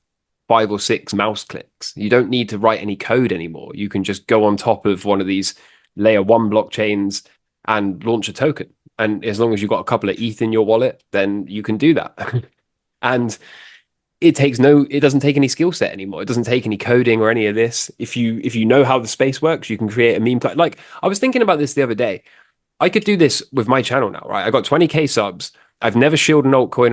5 or 6 mouse clicks. You don't need to write any code anymore. You can just go on top of one of these layer 1 blockchains and launch a token. And as long as you've got a couple of ETH in your wallet, then you can do that. And it doesn't take any skill set anymore. It doesn't take any coding or any of this. If you know how the space works, you can create a meme. Like I was thinking about this the other day. I could do this with my channel now, right? I got 20K subs. I've never shielded an altcoin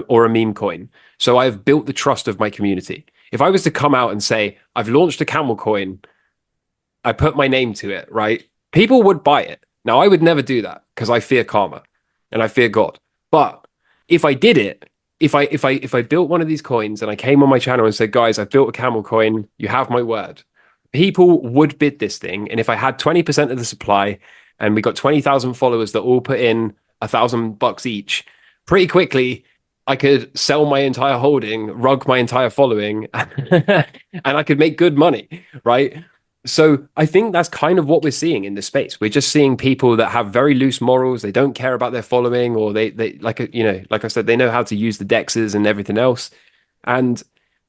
or a meme coin. So I've built the trust of my community. If I was to come out and say, I've launched a camel coin, I put my name to it, right? People would buy it. Now, I would never do that because I fear karma and I fear God. But if I did it, if I built one of these coins and I came on my channel and said, guys, I've built a camel coin, you have my word, people would bid this thing. And if I had 20% of the supply and we got 20,000 followers that all put in $1,000 each, pretty quickly, I could sell my entire holding, rug my entire following, and I could make good money, right? So I think that's kind of what we're seeing in this space. We're just seeing people that have very loose morals. They don't care about their following, or they like I said, they know how to use the dexes and everything else. And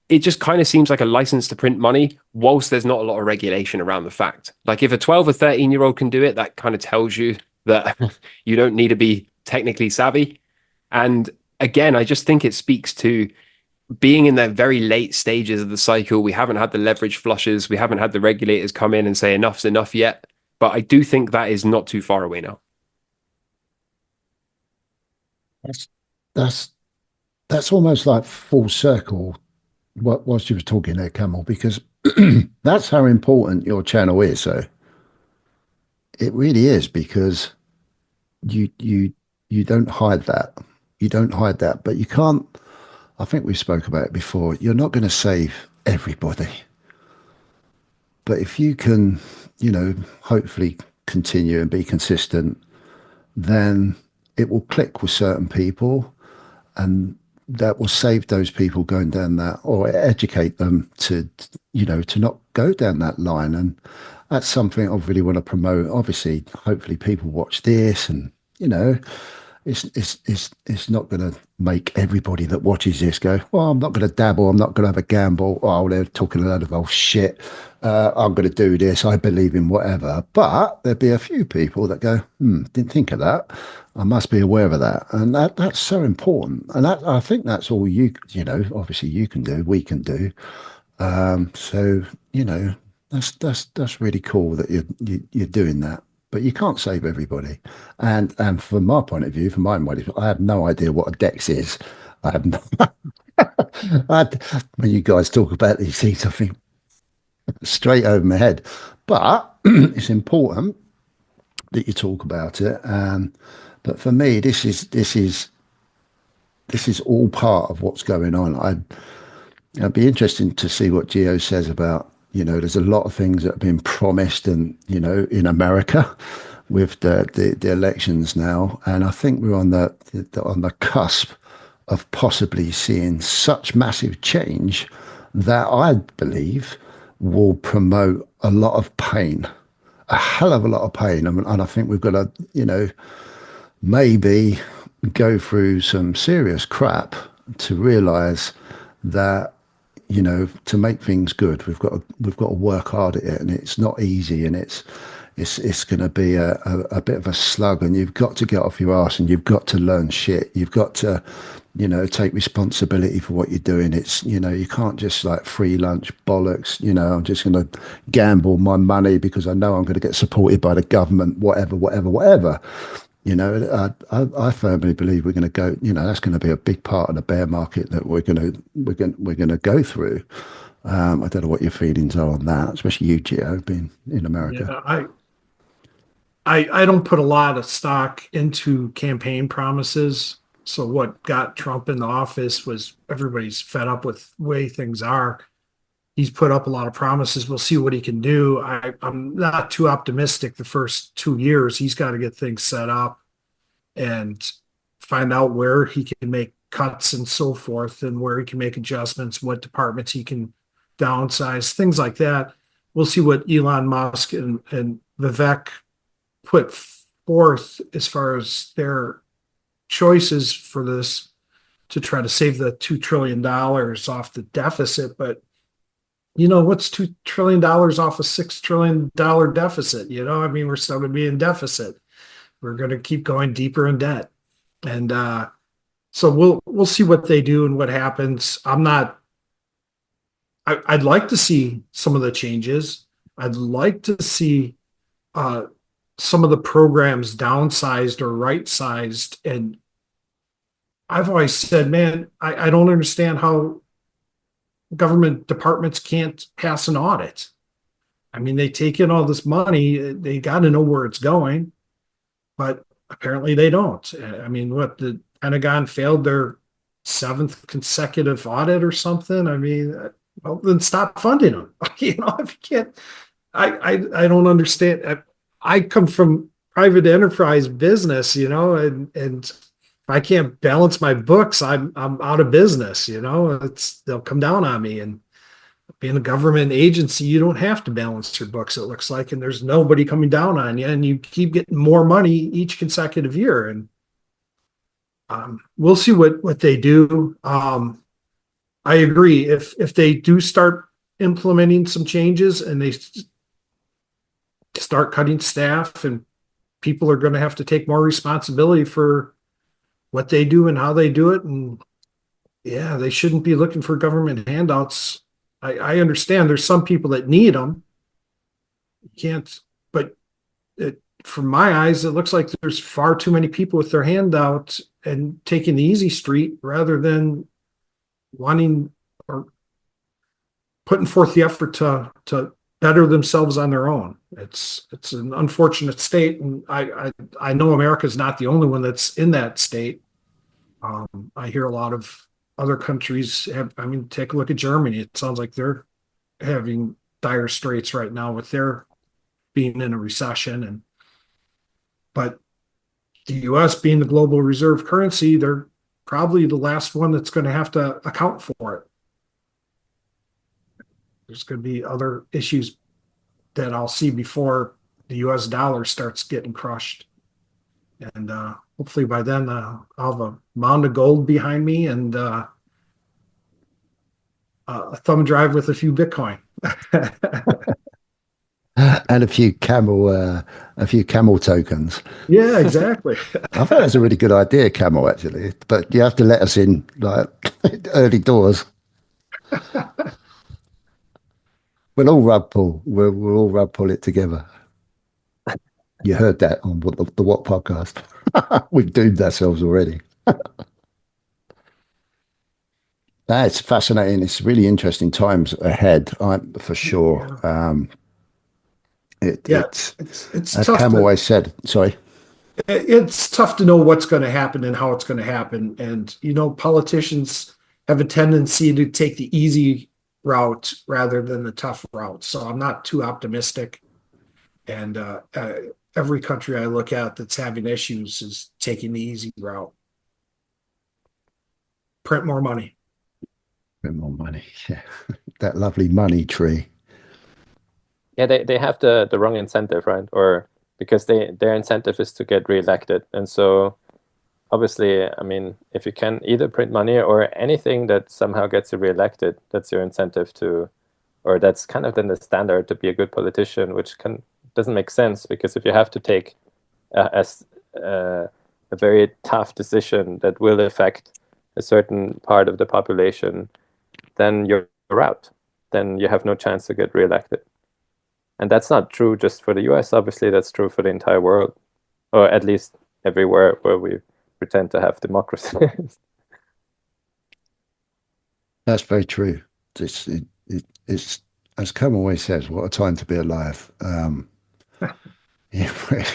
it just kind of seems like a license to print money, whilst there's not a lot of regulation around the fact. Like if a 12 or 13-year-old can do it, that kind of tells you that you don't need to be technically savvy. And again, I just think it speaks to being in the very late stages of the cycle. We haven't had the leverage flushes. We haven't had the regulators come in and say enough's enough yet. But I do think that is not too far away now. That's almost like full circle. Whilst you were talking there, Camel, because that's how important your channel is. So it really is, because you don't hide that. You don't hide that, but you can't. I think we spoke about it before. You're not going to save everybody. But if you can, hopefully continue and be consistent, then it will click with certain people, and that will save those people going down that, or educate them to not go down that line. And that's something I really want to promote. Obviously, hopefully people watch this, and, it's not going to make everybody that watches this go, well, I'm not going to dabble, I'm not going to have a gamble. Oh, they're talking a lot of old shit. I'm going to do this. I believe in whatever. But there'd be a few people that go, didn't think of that. I must be aware of that. And that's so important. And I think that's all obviously you can do, we can do. So, that's really cool that you're doing that. But you can't save everybody. And from my point of view, I have no idea what a DEX is. I have no, When you guys talk about these things, I think straight over my head. But it's important that you talk about it. But for me, this is all part of what's going on. It'd be interesting to see what Geo says about, there's a lot of things that have been promised and, in America with the elections now. And I think we're on the cusp of possibly seeing such massive change that I believe will promote a lot of pain, a hell of a lot of pain. And I think we've got to, maybe go through some serious crap to realize that, to make things good, we've got to work hard at it, and it's not easy, and it's going to be a bit of a slug, and you've got to get off your ass, and you've got to learn shit. You've got to, take responsibility for what you're doing. It's, you can't just like free lunch bollocks. I'm just going to gamble my money because I know I'm going to get supported by the government, whatever. I firmly believe we're going to go. That's going to be a big part of the bear market that we're going to go through. I don't know what your feelings are on that, especially you, Gio, being in America. Yeah, I don't put a lot of stock into campaign promises. So what got Trump in the office was everybody's fed up with the way things are. He's put up a lot of promises. We'll see what he can do. I'm not too optimistic the first 2 years. He's got to get things set up and find out where he can make cuts and so forth, and where he can make adjustments, what departments he can downsize, things like that. We'll see what Elon Musk and Vivek put forth as far as their choices for this to try to save the $2 trillion off the deficit. But what's $2 trillion off a $6 trillion deficit? We're still going to be in deficit. We're going to keep going deeper in debt. And so we'll see what they do and what happens. I'd like to see some of the changes. I'd like to see some of the programs downsized or right-sized. And I've always said, man, I don't understand how government departments can't pass an audit. They take in all this money, they got to know where it's going, but apparently they don't. What, the Pentagon failed their 7th consecutive audit or something? Well, then stop funding them. If you can't, I don't understand. I come from private enterprise business, and if I can't balance my books, I'm out of business. They'll come down on me. And being a government agency, you don't have to balance your books, it looks like, and there's nobody coming down on you, and you keep getting more money each consecutive year. And we'll see what they do. I agree. If they do start implementing some changes and they start cutting staff, and people are going to have to take more responsibility for what they do and how they do it. And yeah, they shouldn't be looking for government handouts. I understand there's some people that need them. You can't, but from my eyes, it looks like there's far too many people with their hand out and taking the easy street rather than wanting or putting forth the effort to better themselves on their own. It's an unfortunate state, and I know America's not the only one that's in that state. I hear a lot of other countries have. Take a look at Germany. It sounds like they're having dire straits right now with their being in a recession, but the U.S. being the global reserve currency, they're probably the last one that's going to have to account for it. There's going to be other issues that I'll see before the U.S. dollar starts getting crushed. And hopefully by then I'll have a mound of gold behind me and a thumb drive with a few Bitcoin. And a few camel tokens. Yeah, exactly. I think that's a really good idea, camel, actually. But you have to let us in like early doors. We'll all rug pull. We'll all rug pull it together. You heard that on the W.O.T podcast. We've doomed ourselves already. That's fascinating. It's really interesting times ahead, for sure. Yeah, It's it's as tough Cam to always said. Sorry. it's tough to know what's going to happen and how it's going to happen. And politicians have a tendency to take the easy route rather than the tough route. So I'm not too optimistic. And every country I look at that's having issues is taking the easy route. Print more money. Bit more money. Yeah, that lovely money tree. Yeah, they have the wrong incentive, right? Or because their incentive is to get reelected. And so obviously, I mean, if you can either print money or anything that somehow gets you reelected, that's your incentive to, or that's kind of then the standard to be a good politician, which doesn't make sense, because if you have to take a very tough decision that will affect a certain part of the population, then you're out. Then you have no chance to get reelected. And that's not true just for the US. Obviously, that's true for the entire world, or at least everywhere where we pretend to have democracy. That's very true. It's as Cam always says, what a time to be alive. It really,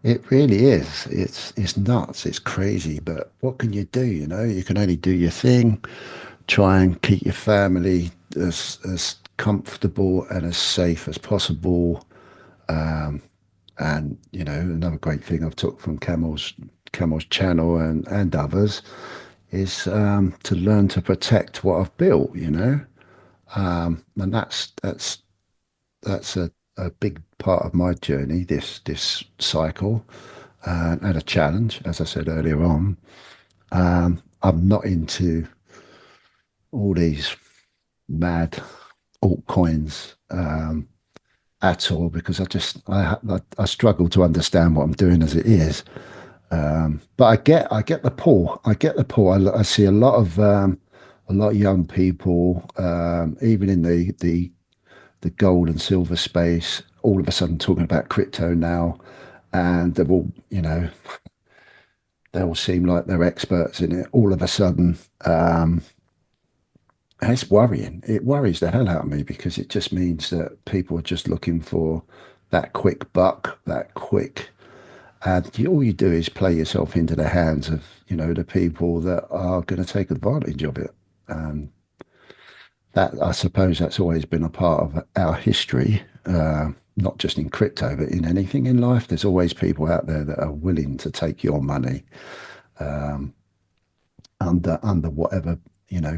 it really is. It's nuts. It's crazy. But what can you do? You can only do your thing. Try and keep your family as comfortable and as safe as possible. And another great thing I've took from Camel's channel and others is to learn to protect what I've built. And that's a big part of my journey. This cycle and a challenge, as I said earlier on. I'm not into all these mad altcoins at all, because I struggle to understand what I'm doing as it is. But I get the pull. I get the pull. I see a lot of young people, even in the gold and silver space, all of a sudden talking about crypto now, and they all seem like they're experts in it. All of a sudden, and it's worrying. It worries the hell out of me, because it just means that people are just looking for that quick buck, that quick. And all you do is play yourself into the hands of, the people that are going to take advantage of it. And that, I suppose, that's always been a part of our history, not just in crypto, but in anything in life. There's always people out there that are willing to take your money under whatever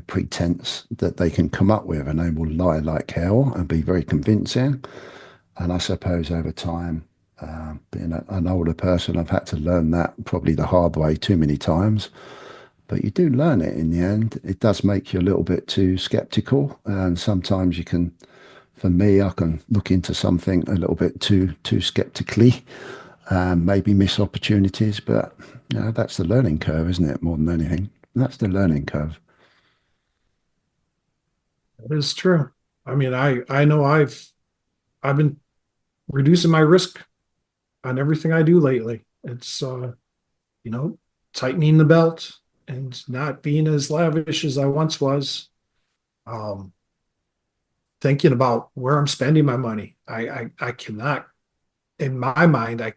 pretense that they can come up with, and they will lie like hell and be very convincing. And I suppose over time, being an older person, I've had to learn that probably the hard way too many times. But you do learn it in the end. It does make you a little bit too skeptical, and sometimes for me, I can look into something a little bit too skeptically, and maybe miss opportunities. But that's the learning curve, isn't it? More than anything, that's the learning curve. That is true. I mean, I know I've been reducing my risk on everything I do lately. It's tightening the belt and not being as lavish as I once was. Um, Thinking about where I'm spending my money. I cannot, in my mind, I'm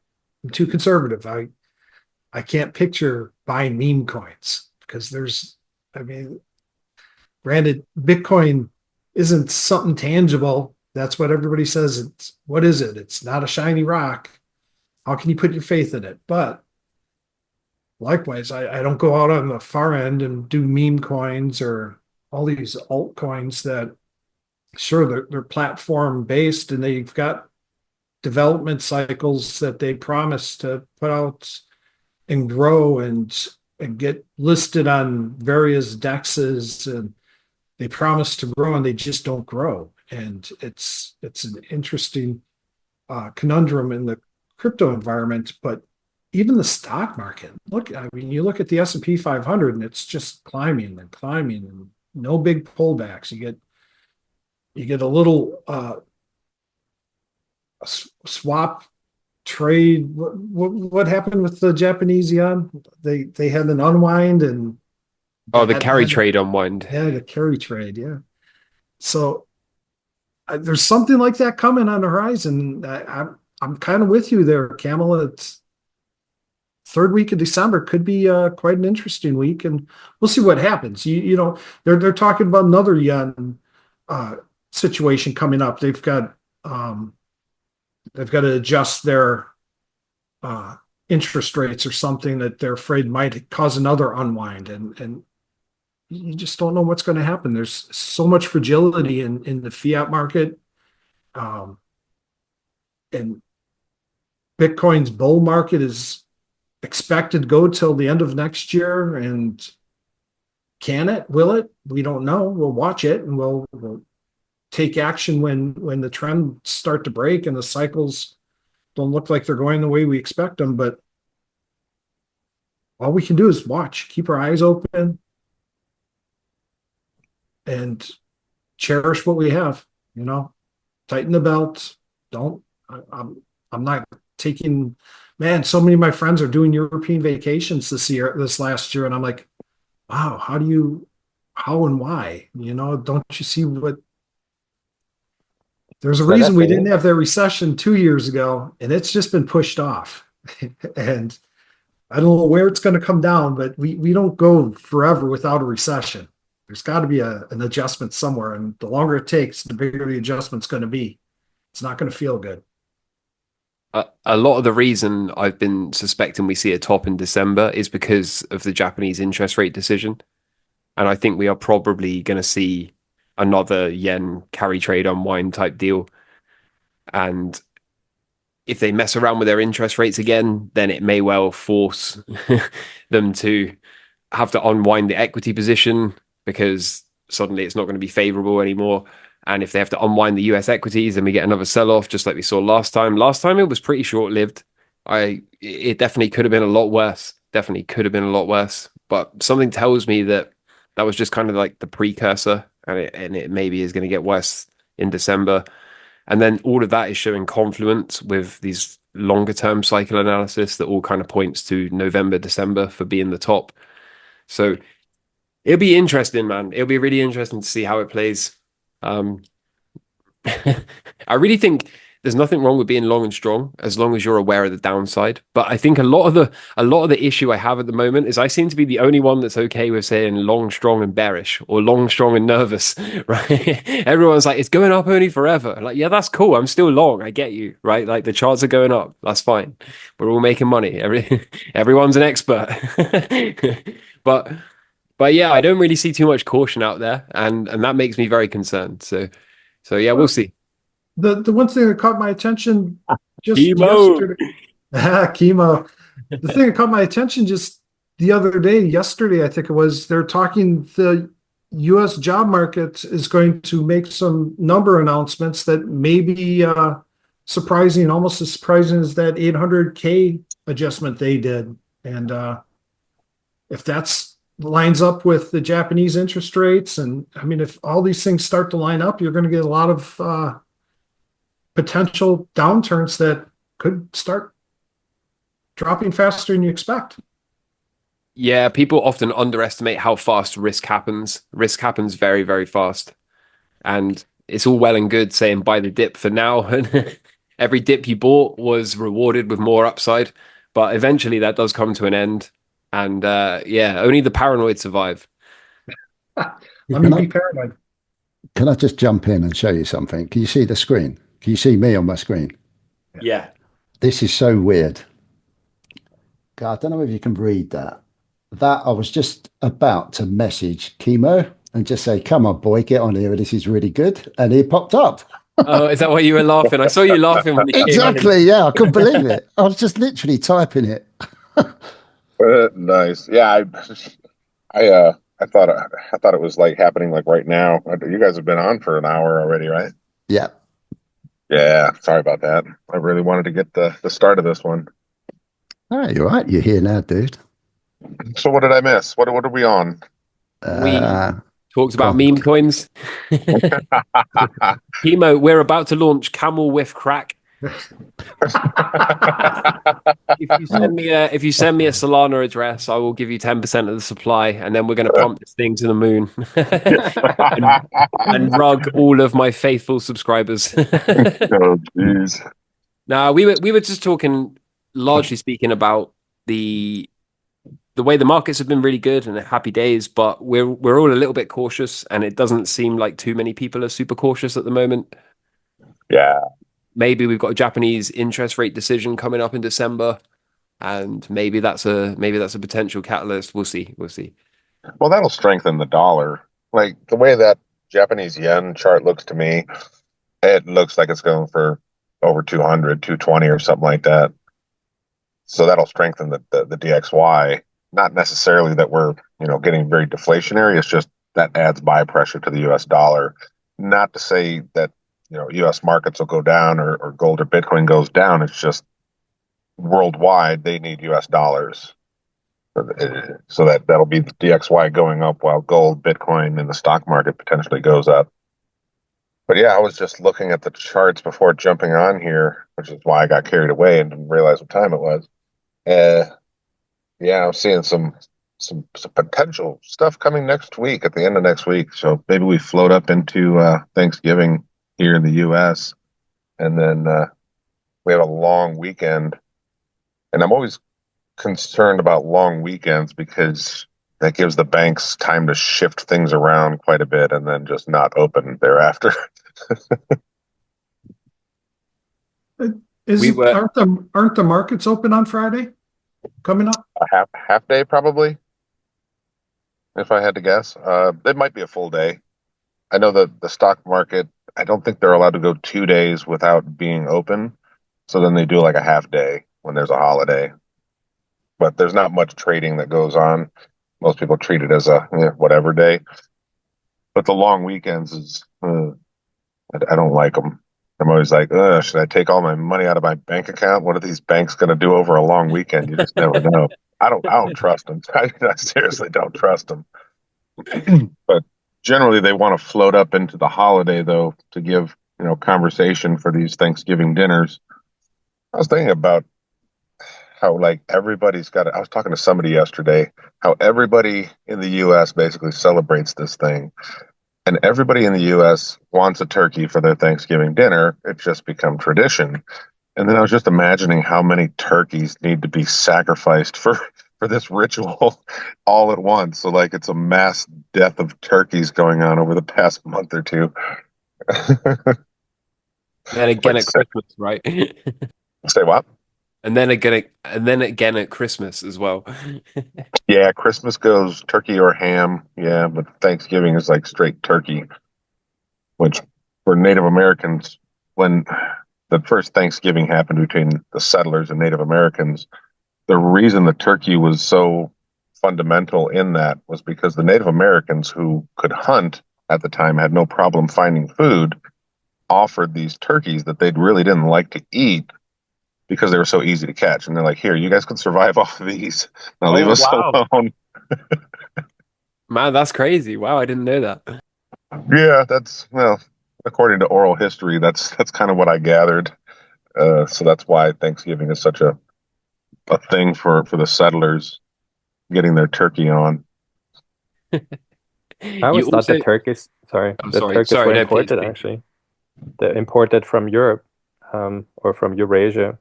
too conservative. I can't picture buying meme coins, because I mean, granted, Bitcoin isn't something tangible. That's what everybody says. What is it? It's not a shiny rock. How can you put your faith in it? But likewise, I don't go out on the far end and do meme coins or all these altcoins that, sure, they're platform based and they've got development cycles that they promise to put out and grow and get listed on various dexes, and they promise to grow and they just don't grow. And it's an interesting conundrum in the crypto environment. But even the stock market, I mean, you look at the S&P 500 and it's just climbing and climbing and no big pullbacks. You get a little swap trade. What happened with the Japanese yen? They had an unwind and Oh, the that carry had- trade unwind. Yeah, the carry trade. Yeah. So there's something like that coming on the horizon. I'm kind of with you there, Camel. It's third week of December could be quite an interesting week, and we'll see what happens. You know, they're talking about another yen situation coming up. They've got to adjust their interest rates or something that they're afraid might cause another unwind, and you just don't know what's going to happen. There's so much fragility in the fiat market, and Bitcoin's bull market is expected to go till the end of next year. And can it? Will it? We don't know. We'll watch it, and we'll take action when the trends start to break and the cycles don't look like they're going the way we expect them. But all we can do is watch, keep our eyes open, and cherish what we have. You know, tighten the belt. Don't. I'm not taking. Man, so many of my friends are doing European vacations this last year, and I'm like, wow, how and why? You know, don't you see what? There's a So reason we that's it. didn't have that recession 2 years ago, and it's just been pushed off. And I don't know where it's going to come down, but we don't go forever without a recession. There's got to be an adjustment somewhere, and the longer it takes, the bigger the adjustment's going to be. It's not going to feel good. A lot of the reason I've been suspecting we see a top in December is because of the Japanese interest rate decision. And I think we are probably going to see another yen carry trade unwind type deal. And if they mess around with their interest rates again, then it may well force them to have to unwind the equity position, because suddenly it's not going to be favorable anymore. And if they have to unwind the US equities, then we get another sell-off, just like we saw last time. Last time it was pretty short-lived. It definitely could have been a lot worse. Definitely could have been a lot worse. But something tells me that was just kind of like the precursor, and it maybe is going to get worse in December. And then all of that is showing confluence with these longer-term cycle analysis that all kind of points to November, December for being the top. So it'll be interesting, man. It'll be really interesting to see how it plays. I really think there's nothing wrong with being long and strong as long as you're aware of the downside. But I think a lot of the issue I have at the moment is I seem to be the only one that's okay with saying long, strong, and bearish, or long, strong, and nervous. Right? Everyone's like, it's going up only forever. Like, yeah, that's cool. I'm still long. I get you, right? Like the charts are going up. That's fine. We're all making money. Everyone's an expert. But yeah, I don't really see too much caution out there, and that makes me very concerned. So yeah, we'll see. The one thing that caught my attention just Chemo. yesterday, chemo. The thing that caught my attention just the other day, yesterday, I think it was, they're talking the U.S. job market is going to make some number announcements that may be surprising, almost as surprising as that 800K adjustment they did. And if that's lines up with the Japanese interest rates, and I mean, if all these things start to line up, you're going to get a lot of potential downturns that could start dropping faster than you expect. Yeah, people often underestimate how fast risk happens. Risk happens very, very fast. And it's all well and good saying buy the dip for now. And every dip you bought was rewarded with more upside. But eventually that does come to an end. And yeah, only the paranoid survive. Let me be paranoid. Can I just jump in and show you something? Can you see the screen? Can you see me on my screen? Yeah. This is so weird. God, I don't know if you can read that. That I was just about to message Chemo and just say, come on, boy, get on here. This is really good. And he popped up. Oh, is that why you were laughing? I saw you laughing when you came in. Exactly. Yeah, I couldn't believe it. I was just literally typing it. Nice. Yeah, I thought it was like happening like right now. You guys have been on for an hour already, right? Yeah. Yeah. Sorry about that. I really wanted to get the start of this one. Oh, you're right. You're here now, dude. So what did I miss? What are we on? We talked about God. meme coins. Chemo, we're about to launch Camel Whiff Crack. If you send me a Solana address, I will give you 10% of the supply, and then we're going to pump this thing to the moon and rug all of my faithful subscribers. Oh, jeez. Now we were just talking, largely speaking, about the way the markets have been really good and happy days, but we're all a little bit cautious, and it doesn't seem like too many people are super cautious at the moment. Yeah. Maybe we've got a Japanese interest rate decision coming up in December, and maybe that's a potential catalyst. We'll see. We'll see. Well, that'll strengthen the dollar. Like the way that Japanese yen chart looks to me, it looks like it's going for over 200, 220 or something like that. So that'll strengthen the DXY. Not necessarily that we're, getting very deflationary. It's just that adds buy pressure to the US dollar. Not to say that, US markets will go down or gold or Bitcoin goes down. It's just worldwide, they need US dollars. So that'll be the DXY going up while gold, Bitcoin, and the stock market potentially goes up. But yeah, I was just looking at the charts before jumping on here, which is why I got carried away and didn't realize what time it was. Yeah, I'm seeing some potential stuff coming next week at the end of next week. So maybe we float up into Thanksgiving here in the U.S. and then we have a long weekend. And I'm always concerned about long weekends because that gives the banks time to shift things around quite a bit and then just not open thereafter. Aren't the markets open on Friday coming up? A half day probably, if I had to guess. It might be a full day. I know that the stock market, I don't think they're allowed to go 2 days without being open. So then they do like a half day when there's a holiday. But there's not much trading that goes on. Most people treat it as a whatever day. But the long weekends is, I don't like them. I'm always like, should I take all my money out of my bank account? What are these banks going to do over a long weekend? You just never know. I don't trust them. I seriously don't trust them. But generally, they want to float up into the holiday, though, to give conversation for these Thanksgiving dinners. I was thinking about how everybody's got it. I was talking to somebody yesterday, how everybody in the U.S. basically celebrates this thing. And everybody in the U.S. wants a turkey for their Thanksgiving dinner. It's just become tradition. And then I was just imagining how many turkeys need to be sacrificed for this ritual all at once. So it's a mass death of turkeys going on over the past month or two. Then again at Christmas, right? Say what? And then again at Christmas as well. Yeah, Christmas goes turkey or ham. Yeah, but Thanksgiving is straight turkey, which for Native Americans, when the first Thanksgiving happened between the settlers and Native Americans, the reason the turkey was so fundamental in that was because the Native Americans who could hunt at the time had no problem finding food, offered these turkeys that they really didn't like to eat because they were so easy to catch. And they're like, here, you guys can survive off of these. Now leave us alone. Man, that's crazy. Wow, I didn't know that. Yeah, according to oral history, that's kind of what I gathered. So that's why Thanksgiving is such a thing for the settlers getting their turkey on. I always thought the turkeys, sorry, turkeys were imported, actually. They're imported from Europe or from Eurasia.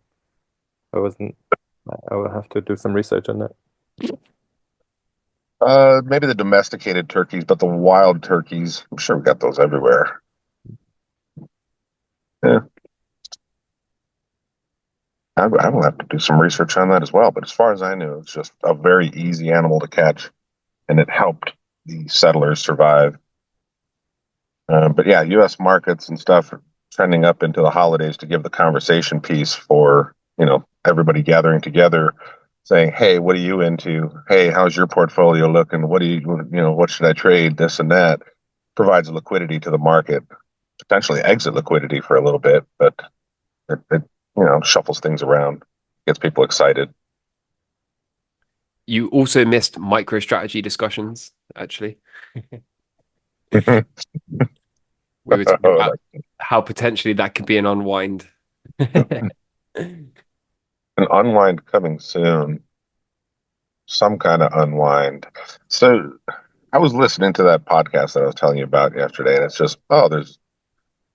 I will have to do some research on that. Maybe the domesticated turkeys, but the wild turkeys, I'm sure we got those everywhere. Yeah. I will have to do some research on that as well. But as far as I knew, it's just a very easy animal to catch, and it helped the settlers survive. But yeah, U.S. markets and stuff are trending up into the holidays to give the conversation piece for, everybody gathering together, saying, hey, what are you into? Hey, how's your portfolio looking? What what should I trade? This and that provides liquidity to the market, potentially exit liquidity for a little bit, but it shuffles things around, gets people excited. You also missed MicroStrategy discussions, actually. We were talking about how potentially that could be an unwind. unwind coming soon. Some kind of unwind. So I was listening to that podcast that I was telling you about yesterday, and it's just,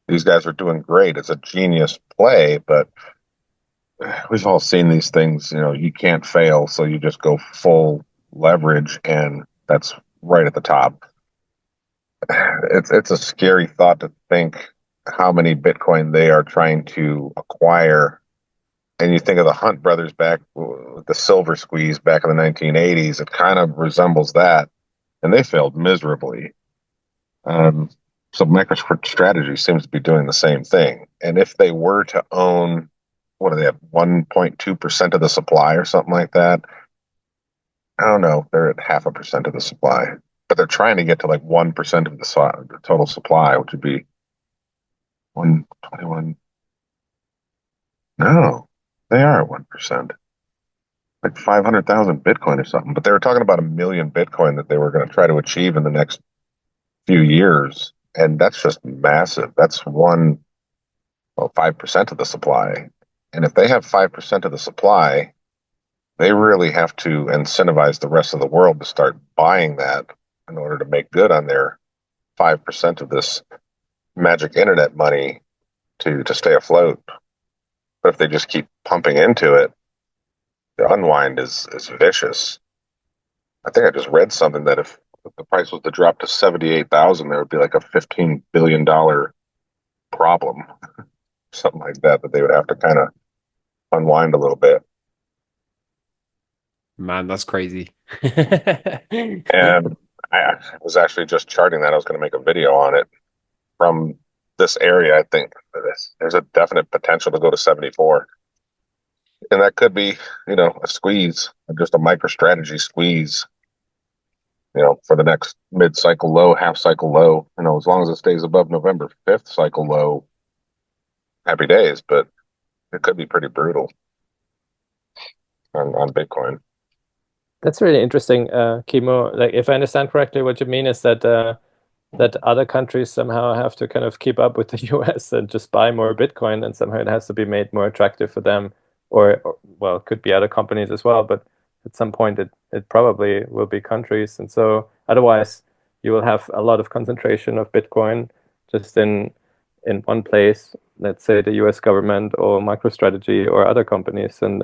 these guys are doing great. It's a genius play, but we've all seen these things. You can't fail, so you just go full leverage, and that's right at the top. It's a scary thought to think how many Bitcoin they are trying to acquire. And you think of the Hunt brothers back with the silver squeeze back in the 1980s, it kind of resembles that, and they failed miserably. So MicroStrategy seems to be doing the same thing. And if they were to own, what do they have, 1.2% of the supply or something like that? I don't know. They're at 0.5% of the supply, but they're trying to get to like 1% of the total supply, which would be 121. No, they are at 1%, like 500,000 Bitcoin or something. But they were talking about 1 million Bitcoin that they were going to try to achieve in the next few years. And that's just massive. That's 5% of the supply. And if they have 5% of the supply, they really have to incentivize the rest of the world to start buying that in order to make good on their 5% of this magic internet money to stay afloat. But if they just keep pumping into it, the unwind is vicious. I think I just read something that if the price was to drop to 78,000, there would be like a $15 billion problem, something like that they would have to kind of unwind a little bit. Man, that's crazy. And I was actually just charting that. I was going to make a video on it from this area. I think there's a definite potential to go to 74. And that could be, a squeeze, just a MicroStrategy squeeze, for the next mid-cycle low, half-cycle low. As long as it stays above November 5th cycle low, happy days. But it could be pretty brutal on Bitcoin. That's really interesting, Kimo. Like, if I understand correctly, what you mean is that that other countries somehow have to kind of keep up with the US and just buy more Bitcoin, and somehow it has to be made more attractive for them, or well, it could be other companies as well, but at some point it probably will be countries. And so otherwise you will have a lot of concentration of Bitcoin just in one place, let's say the US government or MicroStrategy or other companies. And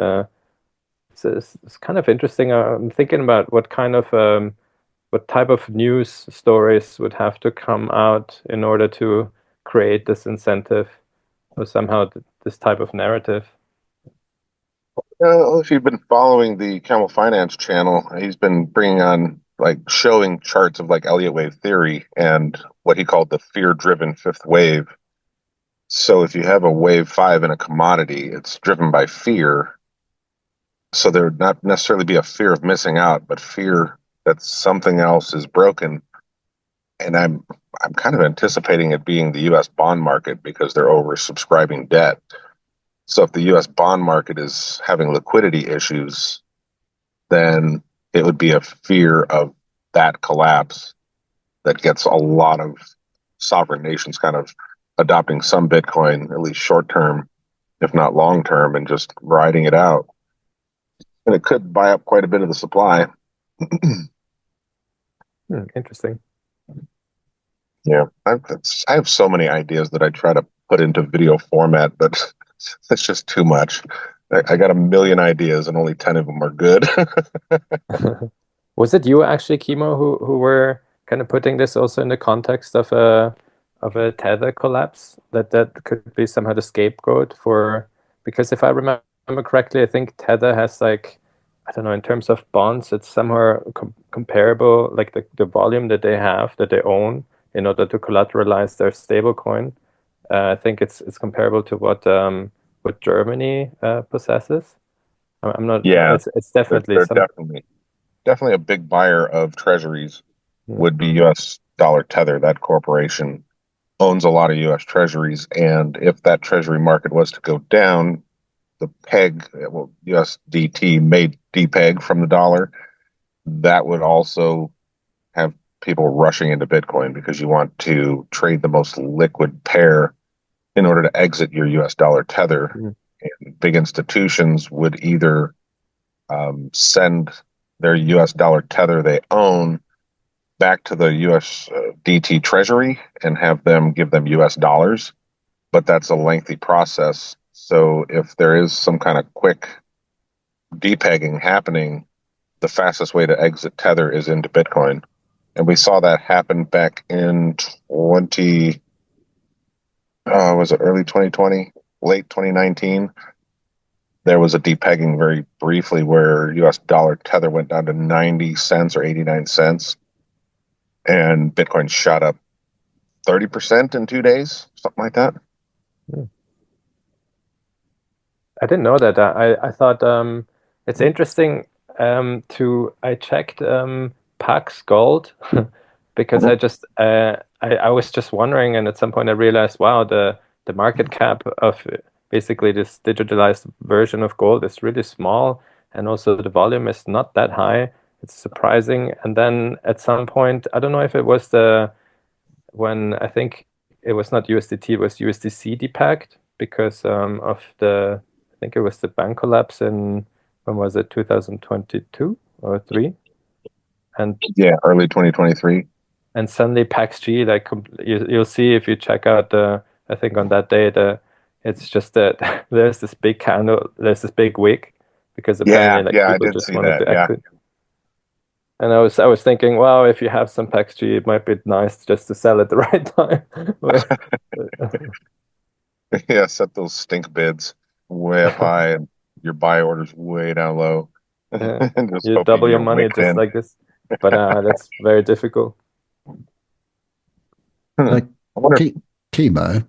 it's kind of interesting. I'm thinking about what type of news stories would have to come out in order to create this incentive or somehow this type of narrative. If you've been following the Camel Finance channel, he's been bringing on, showing charts of Elliott wave theory and what he called the fear-driven fifth wave. So if you have a wave 5 in a commodity, it's driven by fear. So there would not necessarily be a fear of missing out, but fear that something else is broken. And I'm kind of anticipating it being the U.S. bond market because they're oversubscribing debt. So if the U.S. bond market is having liquidity issues, then it would be a fear of that collapse that gets a lot of sovereign nations kind of adopting some Bitcoin, at least short term, if not long term, and just riding it out. And it could buy up quite a bit of the supply. Interesting. Yeah, I have so many ideas that I try to put into video format, but it's just too much. I got 1 million ideas and only 10 of them are good. Was it you actually, Kimo, who were kind of putting this also in the context of a Tether collapse? That could be somehow the scapegoat for, because if I remember correctly, I think Tether has I don't know, in terms of bonds, it's somehow comparable, like the volume that they have, that they own in order to collateralize their stablecoin. I think it's comparable to what Germany possesses. I'm not. Yeah, it's definitely they're definitely a big buyer of treasuries. Would be U.S. Dollar Tether. That corporation owns a lot of U.S. treasuries, and if that treasury market was to go down, the peg, USDT may depeg from the dollar. That would also have people rushing into Bitcoin because you want to trade the most liquid pair in order to exit your US dollar tether and big institutions would either send their US dollar tether they own back to the US DT Treasury and have them give them US dollars. But that's a lengthy process. So if there is some kind of quick depegging happening, the fastest way to exit Tether is into Bitcoin. And we saw that happen back in was it early 2020, late 2019? There was a depegging very briefly where US dollar Tether went down to 90 cents or 89 cents. And Bitcoin shot up 30% in 2 days, something like that. I didn't know that. I thought it's interesting I checked Pax Gold because I was just wondering, and at some point I realized, wow, the market cap of basically this digitalized version of gold is really small, and also the volume is not that high. It's surprising. And then at some point, I don't know if it was when I think it was not USDT, it was USDC depegged because of I think it was the bank collapse in, when was it, 2022 or 3? And yeah, early 2023. And suddenly PaxG, like you'll see if you check out I think on that day, it's just that there's this big candle, there's this big wick because apparently I people did just see wanted that. to exit. And I was thinking, wow, if you have some PaxG, it might be nice just to sell at the right time. Yeah, set those stink bids way up high and your buy orders way down low. Yeah. And just You hoping double your you're money wicked just in. like this, but that's very difficult. Like, I wonder Chemo,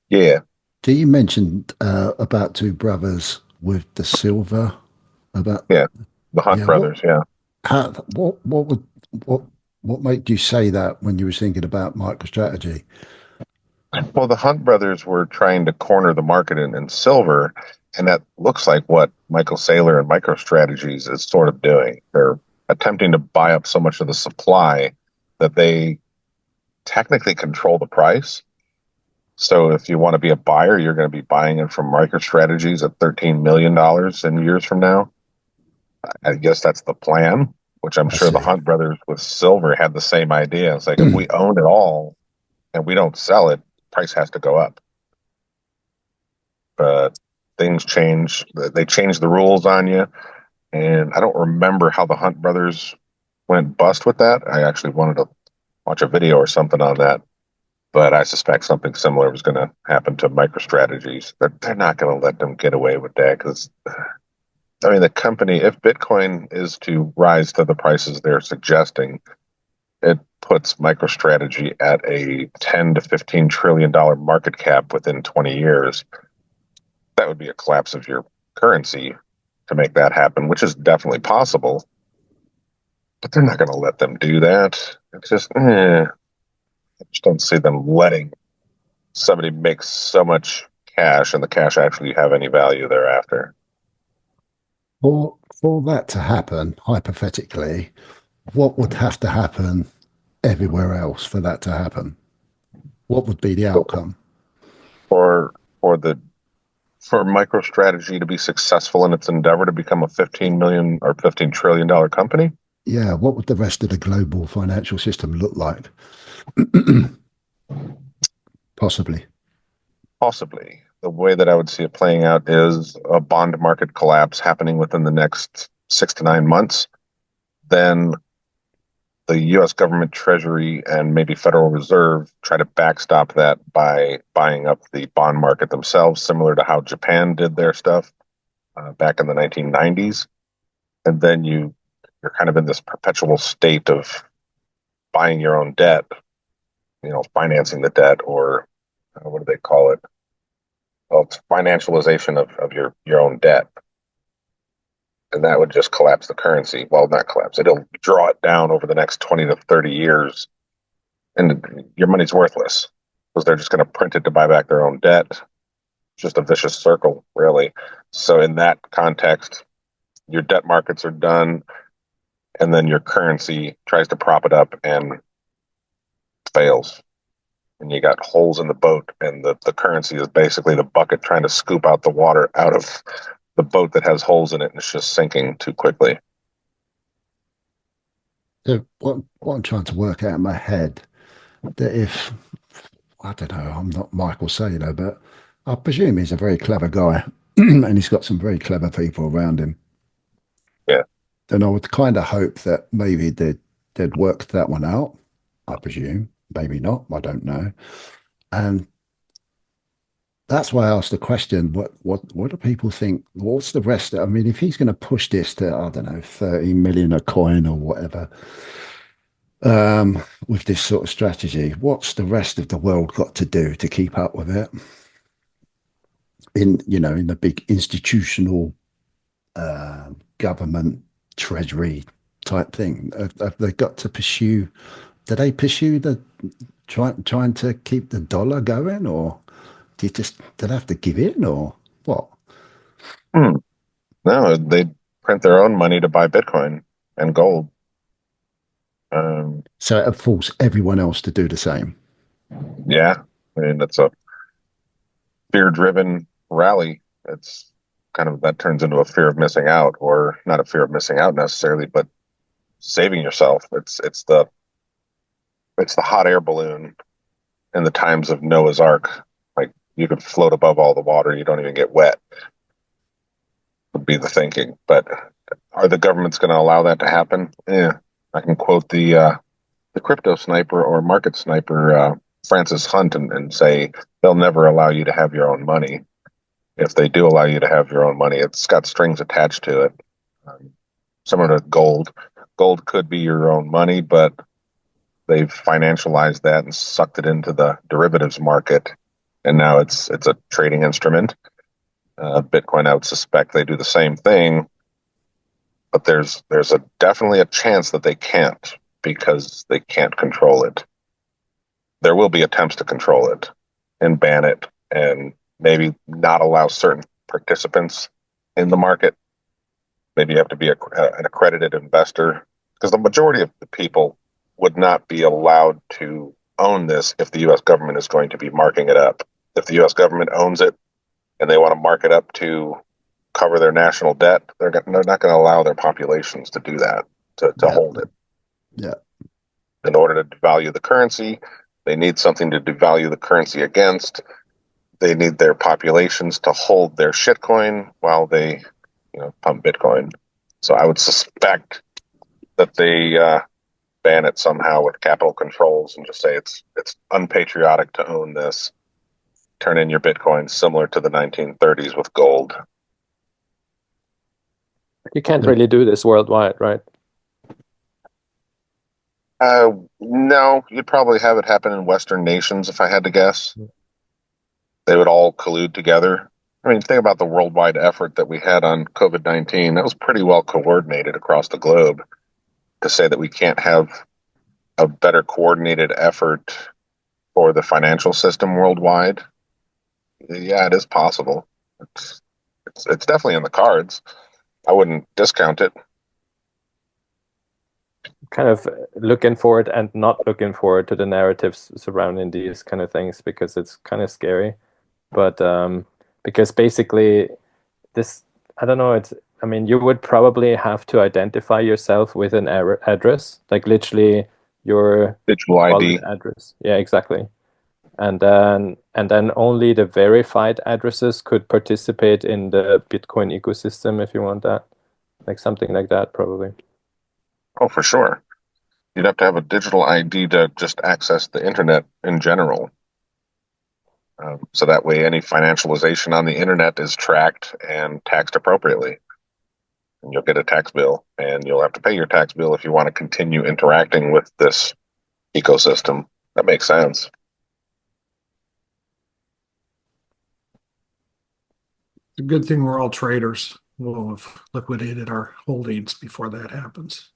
yeah. do you mentioned about two brothers with the silver? About The Hunt brothers, what what made you say that when you were thinking about MicroStrategy? Well, the Hunt brothers were trying to corner the market in silver, and that looks like what Michael Saylor and MicroStrategies is sort of doing. They're attempting to buy up so much of the supply that they technically control the price. So if you want to be a buyer, you're going to be buying it from MicroStrategies at $13 million in years from now. I guess that's the plan, which I'm sure the Hunt brothers with silver had the same idea. It's like, if we own it all and we don't sell it, price has to go up. But things change. They change the rules on you. And I don't remember how the Hunt brothers went bust with that. I actually wanted to watch a video or something on that. But I suspect something similar was going to happen to MicroStrategies. They're not going to let them get away with that because, I mean, the company, if Bitcoin is to rise to the prices they're suggesting, it puts MicroStrategy at a $10 to $15 trillion market cap within 20 years. That would be a collapse of your currency to make that happen, which is definitely possible. But they're not going to let them do that. It's just, I just don't see them letting somebody make so much cash and the cash actually have any value thereafter. For that to happen, hypothetically, what would have to happen everywhere else for that to happen? What would be the outcome? For MicroStrategy to be successful in its endeavor to become a 15 million or $15 trillion company? Yeah, what would the rest of the global financial system look like? Possibly. The way that I would see it playing out is a bond market collapse happening within the next 6 to 9 months. Then the U.S. government, Treasury, and maybe Federal Reserve try to backstop that by buying up the bond market themselves, similar to how Japan did their stuff back in the 1990s. And then you're kind of in this perpetual state of buying your own debt, financing the debt, or what do they call it? Well, it's financialization of your own debt. And that would just collapse the currency. Well, not collapse. It'll draw it down over the next 20 to 30 years. And your money's worthless because they're just going to print it to buy back their own debt. Just a vicious circle, really. So in that context, your debt markets are done, and then your currency tries to prop it up and fails. and you got holes in the boat, and the currency is basically the bucket trying to scoop out the water out of the boat that has holes in it, and it's just sinking too quickly. So what I'm trying to work out in my head, that if, I don't know, I'm not Michael Saylor, but I presume he's a very clever guy and he's got some very clever people around him. Yeah. And I would kind of hope that maybe they'd worked that one out, I presume. Maybe not, I don't know. And that's why I asked the question, what do people think? What's the rest? I mean, if he's going to push this to, I don't know, 30 million a coin or whatever, with this sort of strategy, what's the rest of the world got to do to keep up with it? In the big institutional government treasury type thing, have they got to pursue? Do they pursue the trying to keep the dollar going, or do they have to give in, or what? No, they print their own money to buy Bitcoin and gold. So it forces everyone else to do the same. Yeah, I mean, it's a fear-driven rally. It's kind of, that turns into a fear of missing out, or not a fear of missing out necessarily, but saving yourself. It's the hot air balloon in the times of Noah's Ark. Like, you could float above all the water, you don't even get wet, would be the thinking. But are the governments going to allow that to happen? Yeah, I can quote the crypto sniper or market sniper, Francis Hunt, and say they'll never allow you to have your own money. If they do allow you to have your own money, it's got strings attached to it. Similar to gold. Gold could be your own money, but they've financialized that and sucked it into the derivatives market, and now it's a trading instrument. Bitcoin, I would suspect they do the same thing, but there's definitely a chance that they can't, because they can't control it. There will be attempts to control it and ban it, and maybe not allow certain participants in the market. Maybe you have to be an accredited investor, because the majority of the people would not be allowed to own this if the U.S. government is going to be marking it up. If the U.S. government owns it and they want to mark it up to cover their national debt, they're not going to allow their populations to do that, to hold it. Yeah. In order to devalue the currency, they need something to devalue the currency against. They need their populations to hold their shitcoin while they, pump Bitcoin. So I would suspect that they ban it somehow with capital controls and just say it's unpatriotic to own this. Turn in your Bitcoin, similar to the 1930s with gold. You can't really do this worldwide, right? No, you'd probably have it happen in Western nations, if I had to guess. They would all collude together. I mean, think about the worldwide effort that we had on COVID-19. That was pretty well coordinated across the globe. To say that we can't have a better coordinated effort for the financial system worldwide, yeah, it is possible. It's definitely in the cards. I wouldn't discount it. Kind of looking forward and not looking forward to the narratives surrounding these kind of things, because it's kind of scary. But because basically this, I don't know, I mean, you would probably have to identify yourself with an address, like literally your Digital ID. wallet address. Yeah, exactly. And then only the verified addresses could participate in the Bitcoin ecosystem, if you want that. Like something like that, probably. Oh, for sure. You'd have to have a digital ID to just access the internet in general. So that way any financialization on the internet is tracked and taxed appropriately. And you'll get a tax bill, and you'll have to pay your tax bill if you want to continue interacting with this ecosystem. That makes sense. It's a good thing we're all traders. We'll have liquidated our holdings before that happens.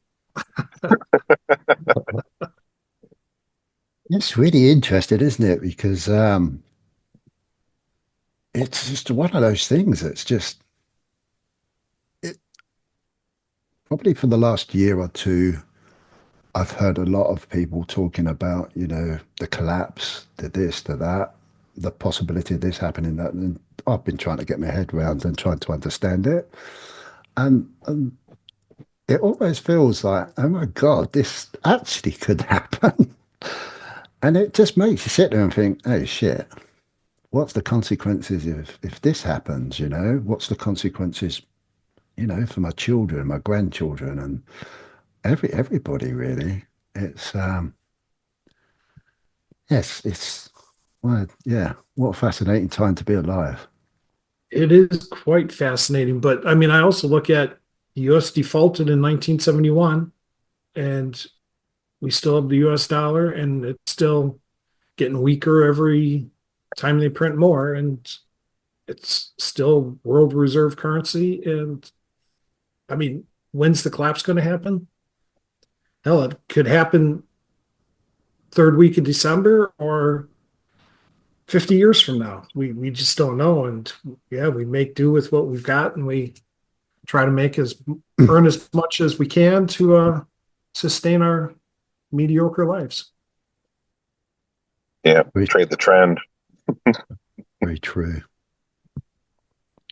It's really interesting, isn't it? Because it's just one of those things that's just it, probably for the last year or two, I've heard a lot of people talking about, the collapse, the this, the that, the possibility of this happening, that, and I've been trying to get my head around and trying to understand it. And it always feels like, oh my God, this actually could happen. And it just makes you sit there and think, oh shit, what's the consequences if this happens, What's the consequences, for my children, my grandchildren, and everybody really. It's yes, it's well, yeah, what a fascinating time to be alive. It is quite fascinating, but I mean, I also look at the US defaulted in 1971, and we still have the US dollar, and it's still getting weaker every time they print more, and it's still world reserve currency. And I mean, when's the collapse going to happen? Hell, it could happen third week of December or 50 years from now. We just don't know. And yeah, we make do with what we've got, and we try to earn as much as we can to sustain our mediocre lives. Yeah, Very, trade the trend. very true.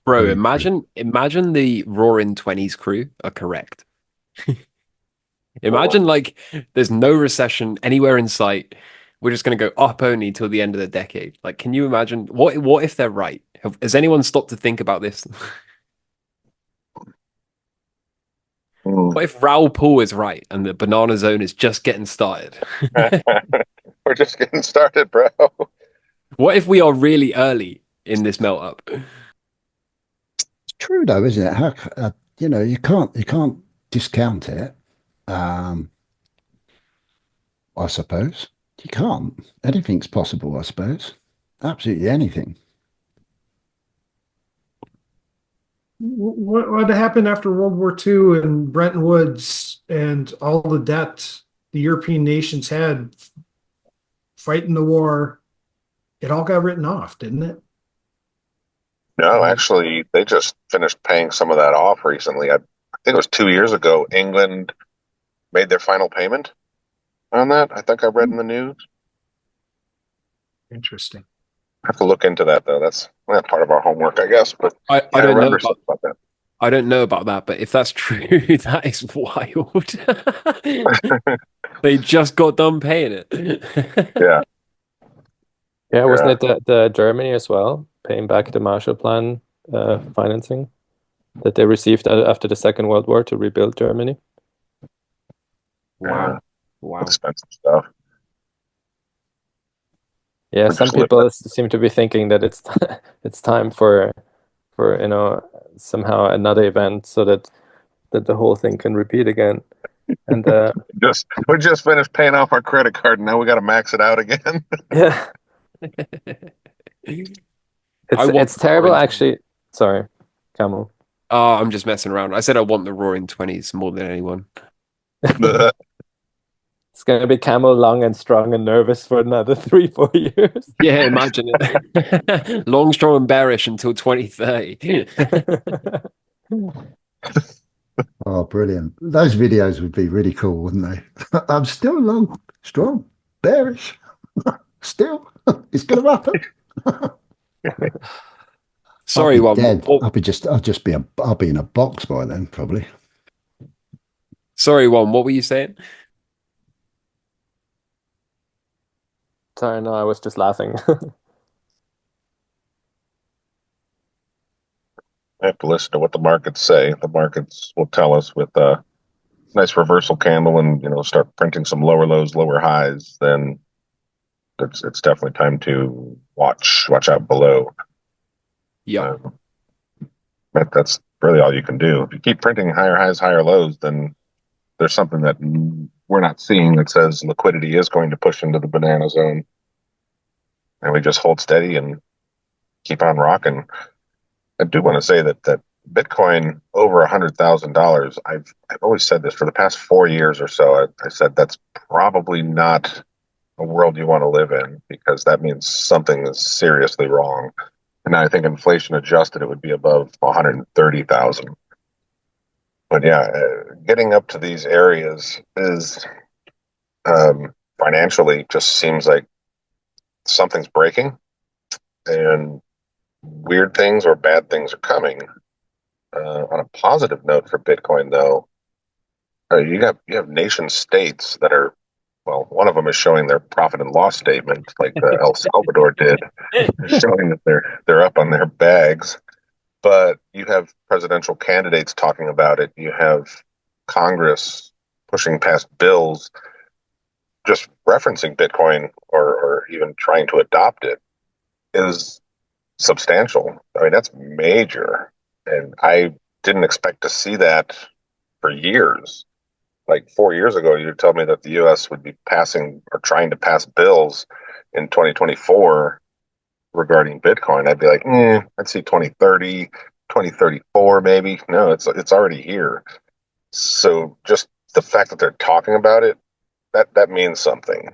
Bro, Very true. imagine the Roaring Twenties crew are correct. Well, Imagine like there's no recession anywhere in sight. We're just going to go up only till the end of the decade. Like, can you imagine what if they're right? Has anyone stopped to think about this? hmm. What if Raoul Pool is right and the banana zone is just getting started? We're just getting started, bro. What if we are really early in this melt up? It's true though, isn't it? You can't discount it. Um, I suppose you can't. Anything's possible, I suppose. Absolutely anything. What happened after World War II and Bretton Woods and all the debt the European nations had fighting the war? It all got written off, didn't it? I No, mean, actually, they just finished paying some of that off recently. I think it was 2 years ago. England made their final payment on that. I think I read in the news. interesting. I have to look into that though. That's part of our homework, I guess. But I, yeah, I I don't know remember about something about that. I don't know about that, but if that's true, that is wild. They just got done paying it. Yeah, Yeah, wasn't yeah. it the Germany as well, paying back the Marshall Plan financing that they received after the Second World War to rebuild Germany? Yeah, Wow. Wow. expensive stuff. Yeah, We're some just living people it. seem to be thinking that it's it's time for somehow another event so that the whole thing can repeat again. And Just we just finished paying off our credit card, and now we got to max it out again. yeah, I want it's the terrible roaring. actually. Sorry, Camel. Oh, I'm just messing around. I said I want the roaring 20s more than anyone. It's gonna be Camel long and strong and nervous for another 3-4 years. Yeah, imagine it. Long, strong, and bearish until 2030. Oh, brilliant. Those videos would be really cool, wouldn't they? I'm still long, strong, bearish. Still, it's going to happen. I'll Sorry, be one. dead. I'll be in a box by then, probably. Sorry, one. What were you saying? Sorry, no, I was just laughing. I have to listen to what the markets say. The markets will tell us with a nice reversal candle and start printing some lower lows, lower highs. Then it's definitely time to watch out below. Yep. That's really all you can do. If you keep printing higher highs, higher lows, then there's something that we're not seeing that says liquidity is going to push into the banana zone, and we just hold steady and keep on rocking. I do want to say that Bitcoin over $100,000. I've always said this for the past 4 years or so. I said that's probably not a world you want to live in because that means something is seriously wrong. And I think inflation adjusted, it would be above 130,000. But yeah, getting up to these areas is financially, just seems like something's breaking, and weird things or bad things are coming. On a positive note for Bitcoin, though, you have nation states that are, well, one of them is showing their profit and loss statement, like El Salvador did, showing that they're up on their bags. But you have presidential candidates talking about it. You have Congress pushing past bills just referencing Bitcoin, or even trying to adopt it, is substantial. I mean, that's major. And I didn't expect to see that for years. Like 4 years ago, you told me that the US would be passing or trying to pass bills in 2024 regarding Bitcoin. I'd be like, I'd see 2030, 2034 maybe. No, it's already here. So just the fact that they're talking about it, that means something.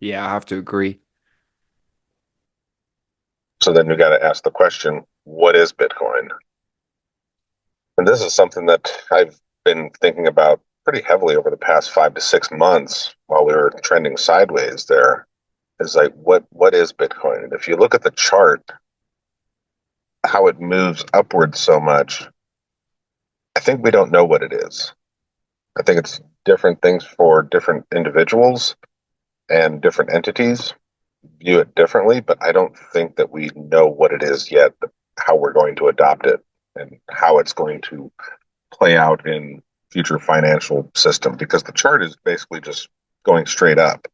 Yeah, I have to agree. So then we got to ask the question, what is Bitcoin? And this is something that I've been thinking about pretty heavily over the past 5 to 6 months while we were trending sideways there. Is like, what is Bitcoin? And if you look at the chart, how it moves upwards so much, I think we don't know what it is. I think it's different things for different individuals, and different entities view it differently, but I don't think that we know what it is yet, how we're going to adopt it, and how it's going to play out in future financial system, because the chart is basically just going straight up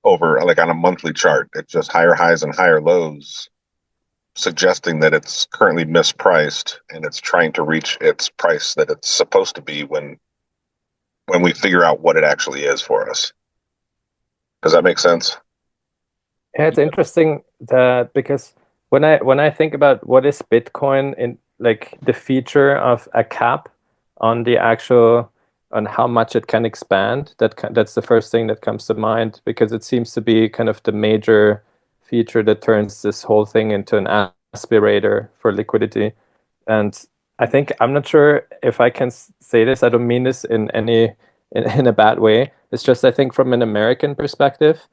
over, like on a monthly chart. It's just higher highs and higher lows, suggesting that it's currently mispriced and it's trying to reach its price that it's supposed to be when we figure out what it actually is for us. Does that make sense? Yeah, it's interesting that because when I think about what is Bitcoin, in like the feature of a cap on the actual, on how much it can expand, that's the first thing that comes to mind, because it seems to be kind of the major feature that turns this whole thing into an aspirator for liquidity. And I think, I'm not sure if I can say this, I don't mean this in in a bad way. It's just, I think from an American perspective,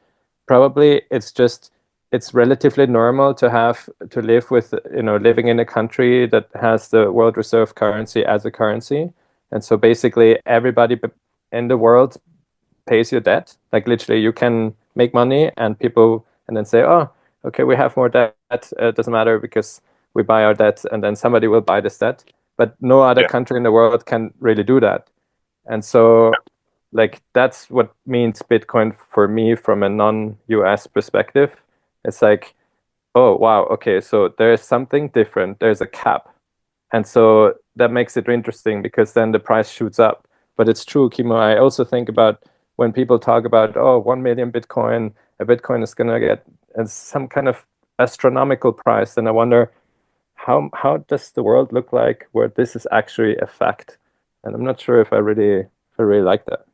probably it's relatively normal to live with, living in a country that has the world reserve currency as a currency. And so basically everybody in the world pays your debt. Like literally you can make money and people, and then say, oh, okay, we have more debt. It doesn't matter because we buy our debt, and then somebody will buy this debt. But no other Yeah. country in the world can really do that. And so like that's what means Bitcoin for me from a non-US perspective. It's like, oh wow, okay, so there's something different. There's a cap. And so that makes it interesting because then the price shoots up. But it's true, Kimo. I also think about when people talk about, oh, 1 million Bitcoin, a Bitcoin is going to get some kind of astronomical price. And I wonder, how does the world look like where this is actually a fact? And I'm not sure if I really like that.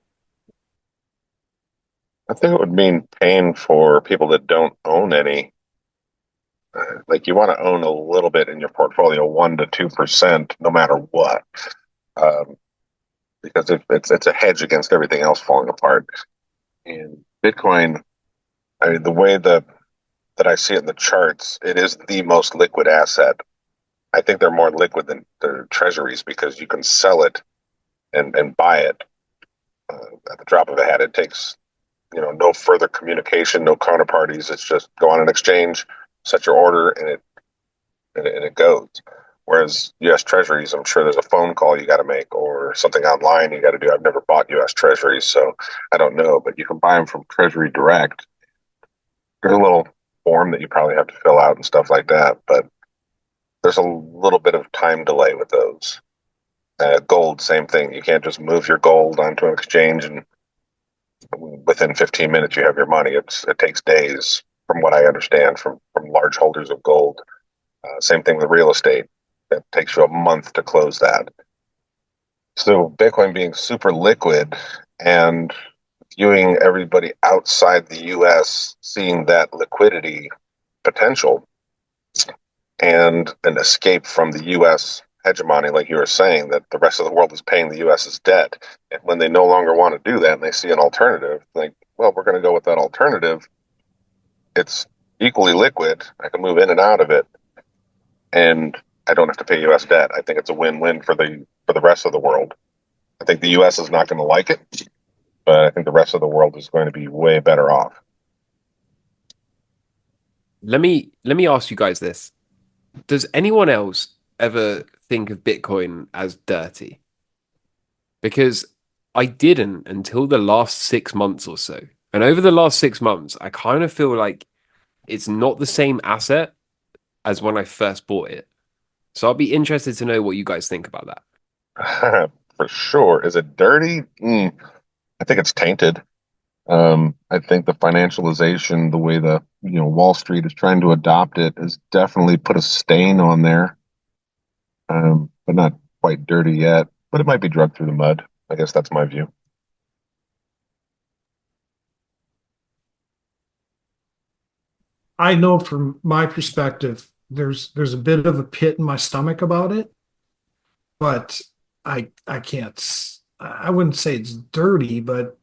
I think it would mean pain for people that don't own any. Like you want to own a little bit in your portfolio, 1 to 2%, no matter what, um, because it's a hedge against everything else falling apart. And Bitcoin, I mean, the way that I see it in the charts, it is the most liquid asset. I think they're more liquid than the treasuries because you can sell it and buy it at the drop of a hat. It takes no further communication, no counterparties. It's just go on an exchange, set your order, and it goes. Whereas U.S. Treasuries, I'm sure there's a phone call you got to make or something online you got to do. I've never bought U.S. Treasuries, so I don't know. But you can buy them from Treasury Direct. There's a little form that you probably have to fill out and stuff like that. But there's a little bit of time delay with those. Gold, same thing. You can't just move your gold onto an exchange and within 15 minutes you have your money. It takes days, from what I understand, from large holders of gold. Same thing with real estate. It takes you a month to close that. So Bitcoin being super liquid and viewing everybody outside the U.S. seeing that liquidity potential and an escape from the U.S. hegemony, like you were saying, that the rest of the world is paying the US's debt. And when they no longer want to do that and they see an alternative, like, well, we're going to go with that alternative. It's equally liquid. I can move in and out of it, and I don't have to pay US debt. I think it's a win-win for the rest of the world. I think the US is not going to like it, but I think the rest of the world is going to be way better off. Let me ask you guys this. Does anyone else ever think of Bitcoin as dirty? Because I didn't until the last 6 months or so. And over the last 6 months, I kind of feel like it's not the same asset as when I first bought it. So I'll be interested to know what you guys think about that. For sure. Is it dirty? I think it's tainted. I think the financialization, the way the Wall Street is trying to adopt it, has definitely put a stain on there. But not quite dirty yet. But it might be drugged through the mud. I guess that's my view. I know from my perspective, there's a bit of a pit in my stomach about it, but I can't. I wouldn't say it's dirty, but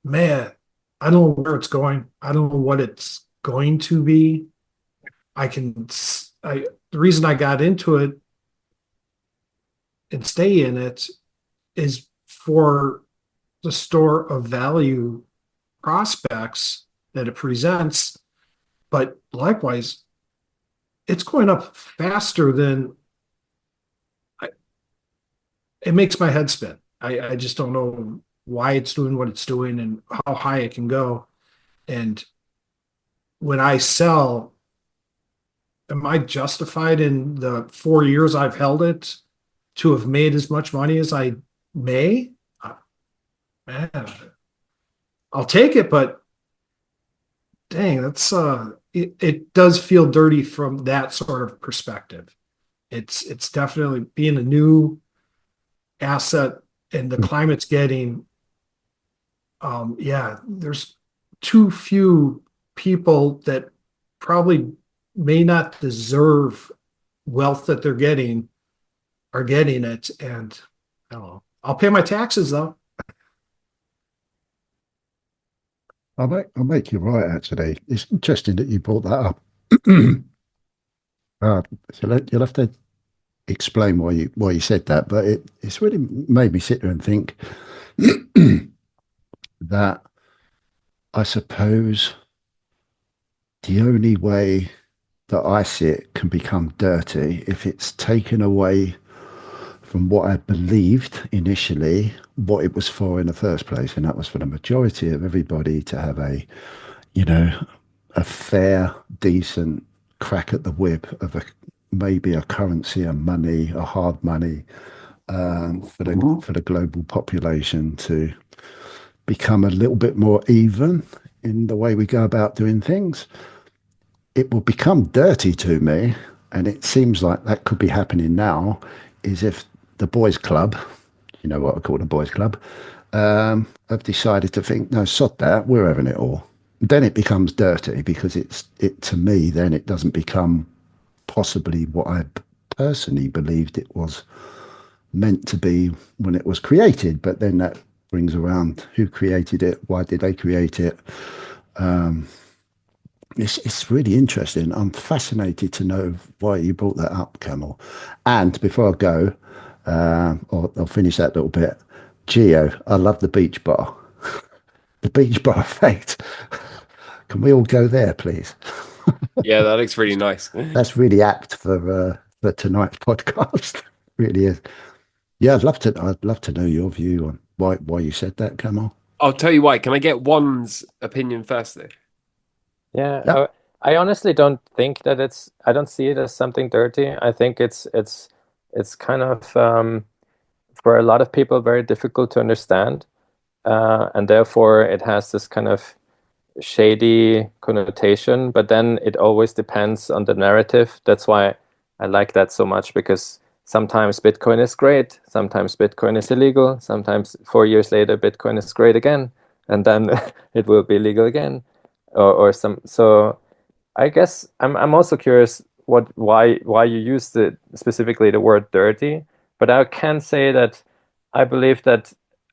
man, I don't know where it's going. I don't know what it's going to be. The reason I got into it and stay in it is for the store of value prospects that it presents, but likewise, it's going up faster than it makes my head spin. I just don't know why it's doing what it's doing and how high it can go. And when I sell, am I justified in the 4 years I've held it to have made as much money as I may? Man, I'll take it, but dang, that's it does feel dirty from that sort of perspective. It's definitely being a new asset and the climate's getting there's too few people that probably may not deserve wealth that they're getting are getting it, and I don't know. I'll pay my taxes though. I'll make you right, actually. It's interesting that you brought that up. You'll have to explain why you said that, but it's really made me sit there and think that I suppose the only way that I see it can become dirty if it's taken away from what I believed initially, what it was for in the first place, and that was for the majority of everybody to have a fair, decent crack at the whip of maybe a currency, a money, a hard money, for the global population to become a little bit more even in the way we go about doing things. It will become dirty to me, and it seems like that could be happening now, is if the boys club, you know what I call the boys club, have decided to think, no, sod that, we're having it all. Then it becomes dirty, because it to me, then it doesn't become possibly what I personally believed it was meant to be when it was created. But then that brings around who created it, why did they create it? It's really interesting. I'm fascinated to know why you brought that up, Camel. And before I go, I'll finish that little bit. Geo, I love the beach bar. The beach bar effect. Can we all go there, please? Yeah, that looks really nice. That's really apt for tonight's podcast. Really is. Yeah, I'd love to know your view on why you said that, Camel. I'll tell you why. Can I get one's opinion first, though? Yeah, Yep. I honestly don't think that I don't see it as something dirty. I think it's kind of for a lot of people very difficult to understand, and therefore it has this kind of shady connotation. But then it always depends on the narrative. That's why I like that so much, because sometimes Bitcoin is great, sometimes Bitcoin is illegal, sometimes 4 years later Bitcoin is great again, and then it will be legal again. Or some. So I guess I'm also curious why you use specifically the word dirty, but I can say that I believe that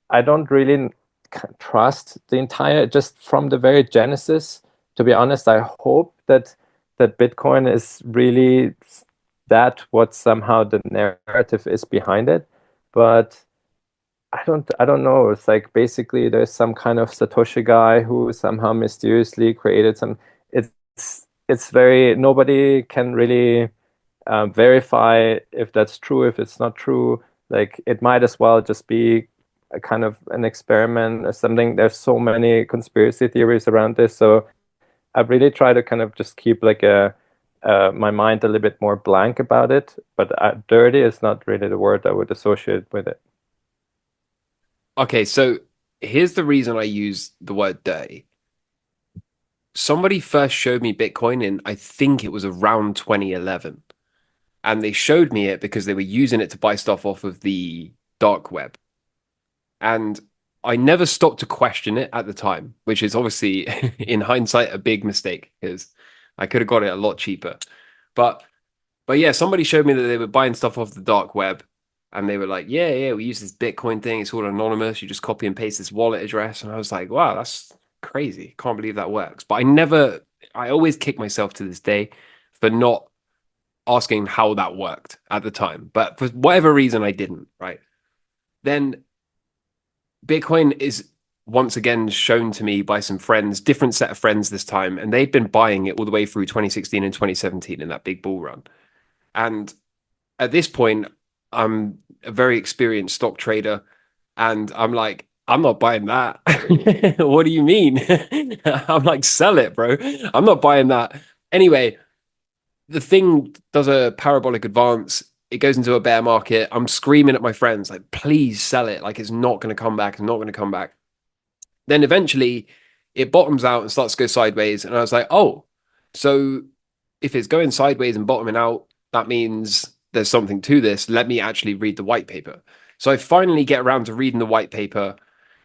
I don't really trust the entire, just from the very genesis. To be honest, I hope that Bitcoin is really that what somehow the narrative is behind it, but I don't know. It's like basically there's some kind of Satoshi guy who somehow mysteriously created some. It's very, nobody can really verify if that's true, if it's not true. Like it might as well just be a kind of an experiment or something. There's so many conspiracy theories around this, so I really try to kind of just keep like my mind a little bit more blank about it. But dirty is not really the word I would associate with it. Okay, so here's the reason I use the word dirty. Somebody first showed me Bitcoin in, I think it was around 2011. And they showed me it because they were using it to buy stuff off of the dark web. And I never stopped to question it at the time, which is obviously, in hindsight, a big mistake because I could have got it a lot cheaper. But yeah, somebody showed me that they were buying stuff off the dark web. And they were like, yeah, we use this Bitcoin thing. It's all anonymous. You just copy and paste this wallet address. And I was like, wow, that's crazy. Can't believe that works. But I always kick myself to this day for not asking how that worked at the time. But for whatever reason, I didn't, right? Then Bitcoin is once again shown to me by some friends, different set of friends this time. And they'd been buying it all the way through 2016 and 2017 in that big bull run. And at this point, I'm a very experienced stock trader, and I'm like, I'm not buying that. What do you mean? I'm like, sell it, bro. I'm not buying that. Anyway, the thing does a parabolic advance. It goes into a bear market. I'm screaming at my friends, like, please sell it. Like, it's not going to come back. It's not going to come back. Then eventually it bottoms out and starts to go sideways. And I was like, oh, so if it's going sideways and bottoming out, that means there's something to this. Let me actually read the white paper. So I finally get around to reading the white paper.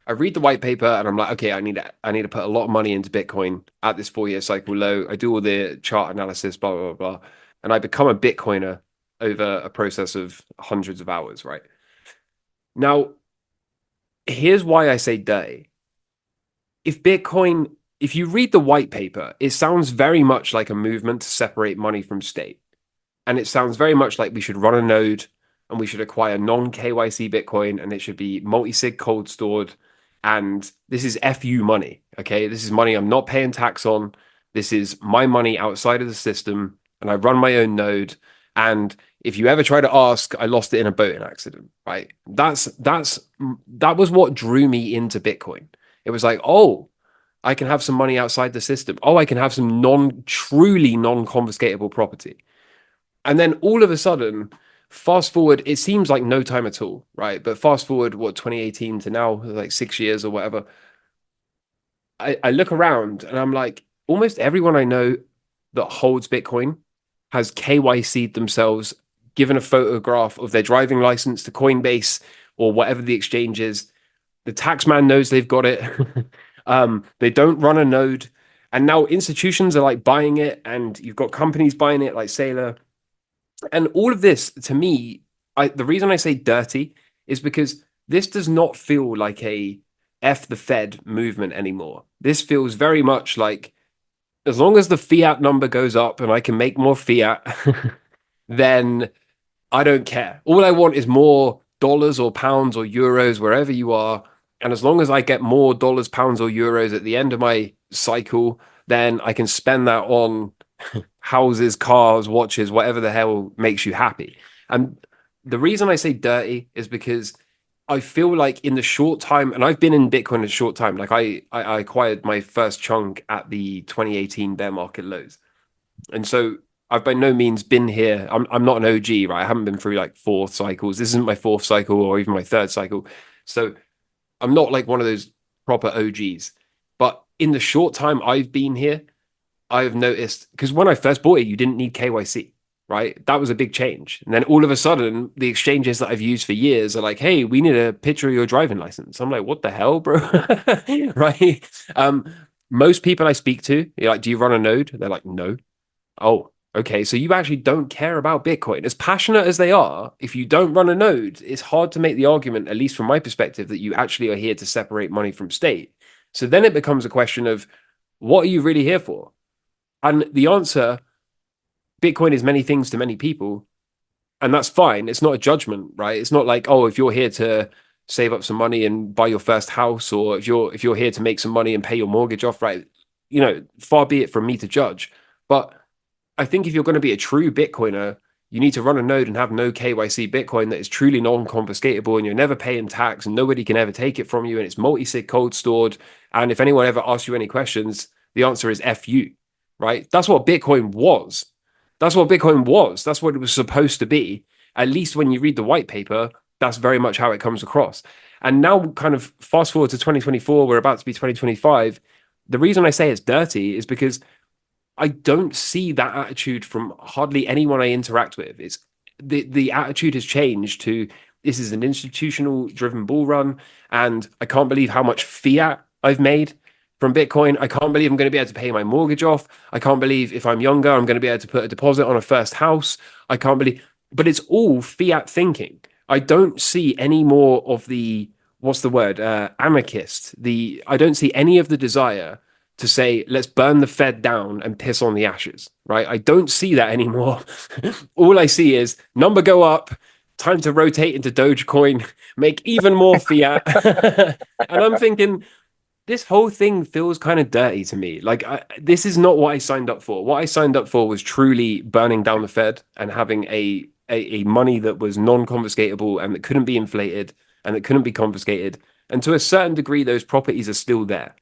I read the white paper and I'm like, okay, I need to put a lot of money into Bitcoin at this 4-year cycle low. I do all the chart analysis, blah, blah, blah. And I become a Bitcoiner over a process of hundreds of hours, right? Now, here's why I say dirty. If you read the white paper, it sounds very much like a movement to separate money from state. And it sounds very much like we should run a node and we should acquire non-KYC Bitcoin and it should be multi-sig cold stored. And this is FU money, okay? This is money I'm not paying tax on. This is my money outside of the system and I run my own node. And if you ever try to ask, I lost it in a boating accident, right? That was what drew me into Bitcoin. It was like, oh, I can have some money outside the system. Oh, I can have some truly non-confiscatable property. And then all of a sudden, fast forward, it seems like no time at all, right? But fast forward, 2018 to now, like 6 years or whatever. I look around and I'm like, almost everyone I know that holds Bitcoin has KYC'd themselves, given a photograph of their driving license to Coinbase or whatever the exchange is. The tax man knows they've got it. They don't run a node. And now institutions are like buying it, and you've got companies buying it like Sailor. And all of this, to me, the reason I say dirty is because this does not feel like a F the Fed movement anymore. This feels very much like, as long as the fiat number goes up and I can make more fiat, then I don't care. All I want is more dollars or pounds or euros, wherever you are. And as long as I get more dollars, pounds, or euros at the end of my cycle, then I can spend that on houses, cars, watches, whatever the hell makes you happy. And the reason I say dirty is because I feel like in the short time, and I've been in Bitcoin a short time, like I acquired my first chunk at the 2018 bear market lows. And so I've by no means been here. I'm not an OG, right? I haven't been through like 4 cycles. This isn't my 4th cycle or even my 3rd cycle. So I'm not like one of those proper OGs. But in the short time I've been here, I've noticed, because when I first bought it, you didn't need KYC, right? That was a big change. And then all of a sudden, the exchanges that I've used for years are like, hey, we need a picture of your driving license. I'm like, what the hell, bro? Right? Most people I speak to, you're like, do you run a node? They're like, no. Oh, Okay, so you actually don't care about Bitcoin. As passionate as they are, if you don't run a node, it's hard to make the argument, at least from my perspective, that you actually are here to separate money from state. So then it becomes a question of what are you really here for? And the answer, Bitcoin is many things to many people, and that's fine. It's not a judgment, right? It's not like, oh, if you're here to save up some money and buy your first house, or if you're here to make some money and pay your mortgage off, right? Far be it from me to judge. But I think if you're going to be a true Bitcoiner, you need to run a node and have no KYC Bitcoin that is truly non-confiscatable, and you're never paying tax and nobody can ever take it from you, and it's multi-sig cold stored. And if anyone ever asks you any questions, the answer is F you, right? That's what Bitcoin was. That's what Bitcoin was. That's what it was supposed to be. At least when you read the white paper, that's very much how it comes across. And now, kind of fast forward to 2024, we're about to be 2025. The reason I say it's dirty is because I don't see that attitude from hardly anyone I interact with. It's the attitude has changed to this is an institutional driven bull run, and I can't believe how much fiat I've made from Bitcoin. I can't believe I'm going to be able to pay my mortgage off. I can't believe if I'm younger, I'm going to be able to put a deposit on a first house. I can't believe, but it's all fiat thinking. I don't see any more of the what's the word anarchist. I don't see any of the desire to say, let's burn the Fed down and piss on the ashes, right? I don't see that anymore. All I see is number go up, time to rotate into Dogecoin, make even more fiat. And I'm thinking, this whole thing feels kind of dirty to me. Like, this is not what I signed up for. What I signed up for was truly burning down the Fed and having a money that was non-confiscatable and that couldn't be inflated and that couldn't be confiscated. And to a certain degree, those properties are still there.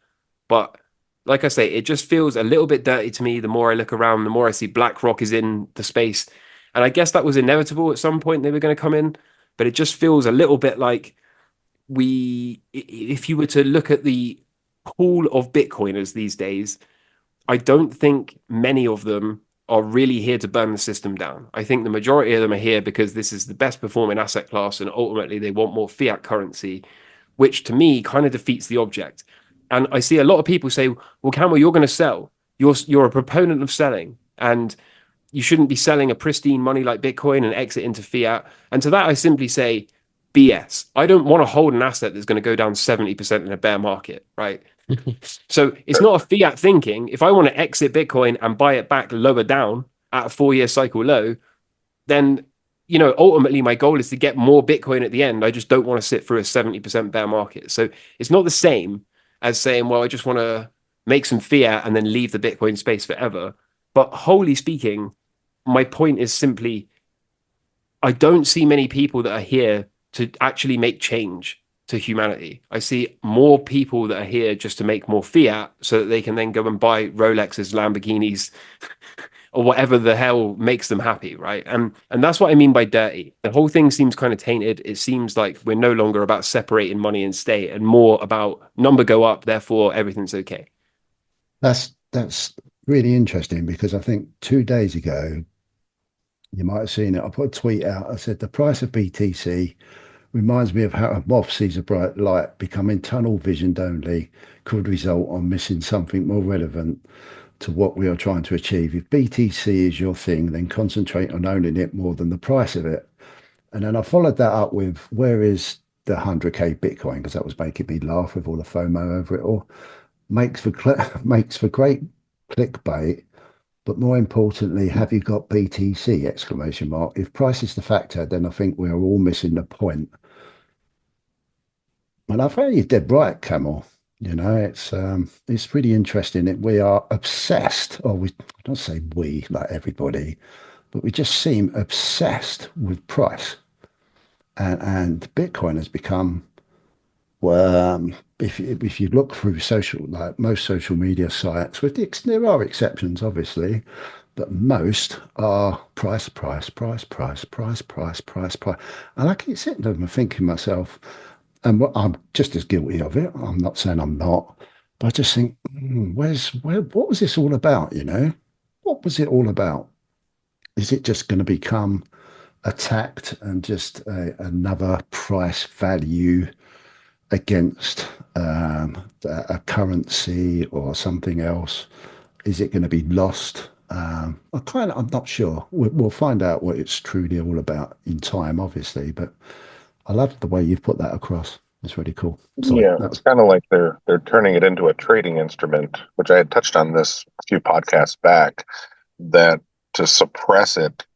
But like I say, it just feels a little bit dirty to me. The more I look around, the more I see BlackRock is in the space. And I guess that was inevitable at some point they were going to come in. But it just feels a little bit like if you were to look at the pool of Bitcoiners these days, I don't think many of them are really here to burn the system down. I think the majority of them are here because this is the best performing asset class, and ultimately they want more fiat currency, which to me kind of defeats the object. And I see a lot of people say, well, Campbell, you're going to sell. You're a proponent of selling, and you shouldn't be selling a pristine money like Bitcoin and exit into fiat. And to that, I simply say, BS. I don't want to hold an asset that's going to go down 70% in a bear market, right? So it's not a fiat thinking. If I want to exit Bitcoin and buy it back lower down at a 4-year cycle low, then ultimately my goal is to get more Bitcoin at the end. I just don't want to sit through a 70% bear market. So it's not the same as saying, well, I just want to make some fiat and then leave the Bitcoin space forever. But wholly speaking, my point is simply, I don't see many people that are here to actually make change to humanity. I see more people that are here just to make more fiat so that they can then go and buy Rolexes, Lamborghinis, or whatever the hell makes them happy, right? And that's what I mean by dirty. The whole thing seems kind of tainted. It seems like we're no longer about separating money and state and more about number go up, therefore everything's okay. That's really interesting, because I think 2 days ago, you might have seen it, I put a tweet out. I said the price of BTC reminds me of how a moth sees a bright light. Becoming tunnel visioned only could result on missing something more relevant to what we are trying to achieve. If BTC is your thing, then concentrate on owning it more than the price of it. And then I followed that up with, where is the 100k Bitcoin? Because that was making me laugh with all the FOMO over it all. Makes for great clickbait, but more importantly, have you got BTC? Exclamation mark. If price is the factor, then I think we are all missing the point. And I think you're dead right, Camel. It's really interesting. We are obsessed, or I don't say we, like everybody, but we just seem obsessed with price. And Bitcoin has become, well, if you look through like most social media sites, there are exceptions, obviously, but most are price, price, price, price, price, price, price, price. And I keep sitting there and thinking to myself, and I'm just as guilty of it. I'm not saying I'm not, but I just think, what was this all about? What was it all about? Is it just going to become attacked and just another price value against a currency or something else? Is it going to be lost I'm not sure. We'll find out what it's truly all about in time, obviously. But I love the way you've put that across. It's really cool. Sorry, Yeah, that it's was kind of like they're turning it into a trading instrument, which I had touched on this a few podcasts back, that to suppress it,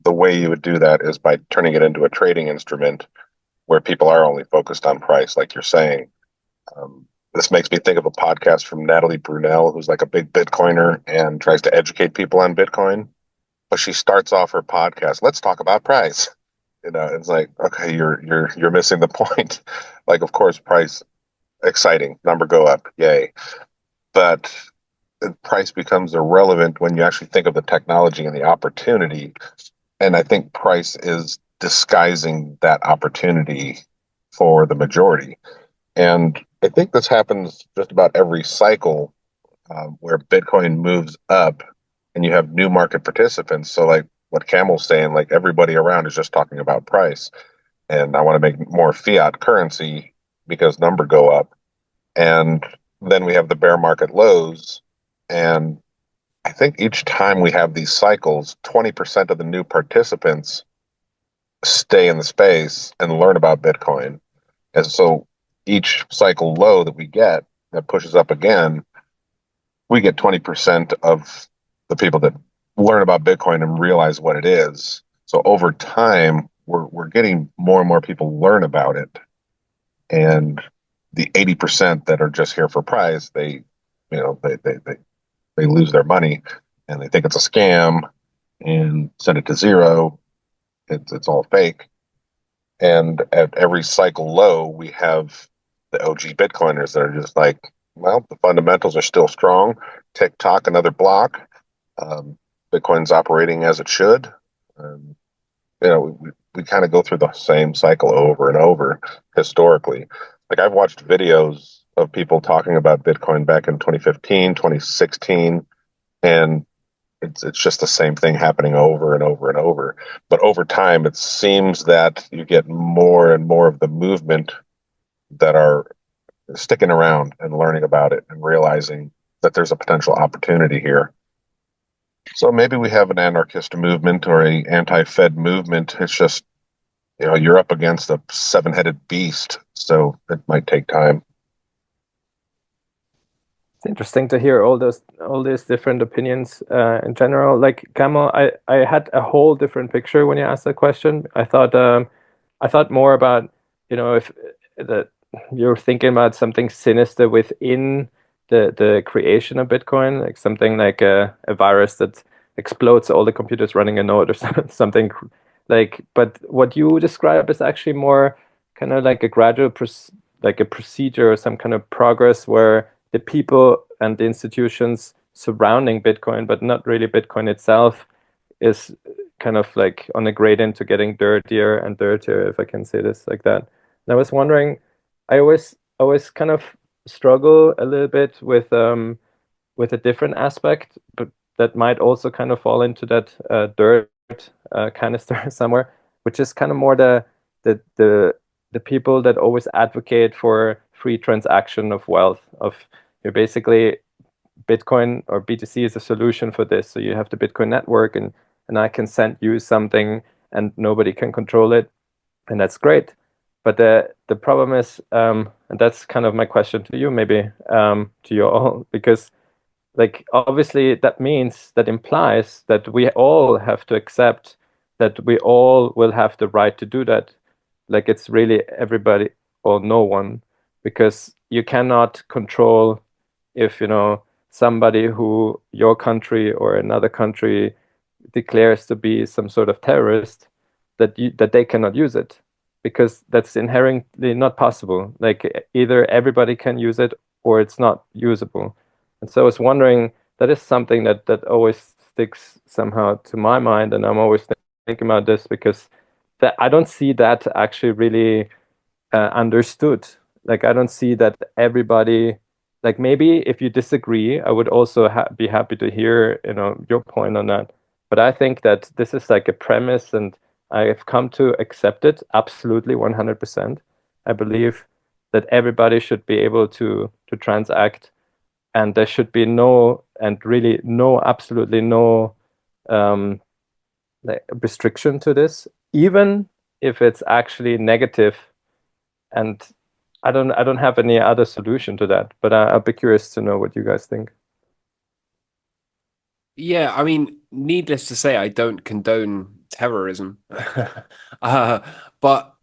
the way you would do that is by turning it into a trading instrument where people are only focused on price, like you're saying. This makes me think of a podcast from Natalie Brunell, who's like a big Bitcoiner and tries to educate people on Bitcoin. But she starts off her podcast, let's talk about price. It's like, okay, you're missing the point. Like, of course, price, exciting, number go up, yay. But the price becomes irrelevant when you actually think of the technology and the opportunity. And I think price is disguising that opportunity for the majority. And I think this happens just about every cycle, where Bitcoin moves up and you have new market participants. So, like what Camel's saying, like everybody around is just talking about price. And I want to make more fiat currency because number go up. And then we have the bear market lows. And I think each time we have these cycles, 20% of the new participants stay in the space and learn about Bitcoin. And so each cycle low that we get that pushes up again, we get 20% of the people that learn about Bitcoin and realize what it is. So over time, we're getting more and more people learn about it. And the 80% that are just here for prize, they lose their money and they think it's a scam and send it to zero. It's all fake. And at every cycle low, we have the OG Bitcoiners that are just like, well, the fundamentals are still strong. TikTok, another block. Um, Bitcoin's operating as it should. Um, we kind of go through the same cycle over and over historically. Like I've watched videos of people talking about Bitcoin back in 2015, 2016, and it's just the same thing happening over and over and over. But over time, it seems that you get more and more of the movement that are sticking around and learning about it and realizing that there's a potential opportunity here. So maybe we have an anarchist movement or a anti-Fed movement. It's just, you're up against a seven-headed beast, so it might take time. It's interesting to hear all these different opinions in general. Like Camel, I had a whole different picture when you asked that question. I thought more about, if that you're thinking about something sinister within the creation of Bitcoin, like something like a virus that explodes all the computers running a node or something like. But what you describe is actually more kind of like a gradual, like a procedure or some kind of progress where the people and the institutions surrounding Bitcoin, but not really Bitcoin itself, is kind of like on a gradient to getting dirtier and dirtier, if I can say this like that. And I was wondering, I always kind of struggle a little bit with a different aspect, but that might also kind of fall into that dirt canister somewhere, which is kind of more the the people that always advocate for free transaction of wealth. Of you're basically Bitcoin or BTC is a solution for this. So you have the Bitcoin network, and I can send you something, and nobody can control it, and that's great. But the problem is, and that's kind of my question to you, maybe to you all, because like obviously that implies that we all have to accept that we all will have the right to do that. Like it's really everybody or no one, because you cannot control if somebody who your country or another country declares to be some sort of terrorist, that they cannot use it, because that's inherently not possible. Like either everybody can use it or it's not usable. And so I was wondering, that is something that always sticks somehow to my mind, and I'm always thinking about this because that I don't see that actually really understood. Like I don't see that everybody. Like maybe if you disagree, I would also be happy to hear your point on that. But I think that this is like a premise, and I have come to accept it absolutely 100%. I believe that everybody should be able to transact and there should be absolutely no restriction to this, even if it's actually negative. And I don't have any other solution to that, but I'd be curious to know what you guys think. Yeah, I mean, needless to say, I don't condone terrorism. uh, but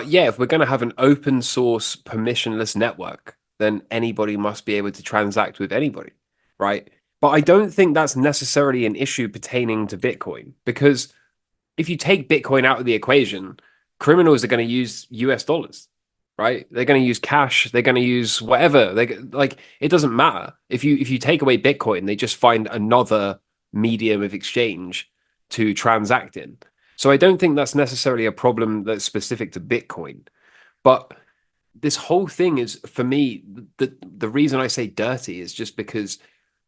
yeah, if we're going to have an open source permissionless network, then anybody must be able to transact with anybody, right? But I don't think that's necessarily an issue pertaining to Bitcoin, because if you take Bitcoin out of the equation, criminals are going to use US dollars, right? They're going to use cash. They're going to use whatever. Like, it doesn't matter. If you take away Bitcoin, they just find another medium of exchange to transact in. So I don't think that's necessarily a problem that's specific to Bitcoin. But this whole thing is, for me, the reason I say dirty is just because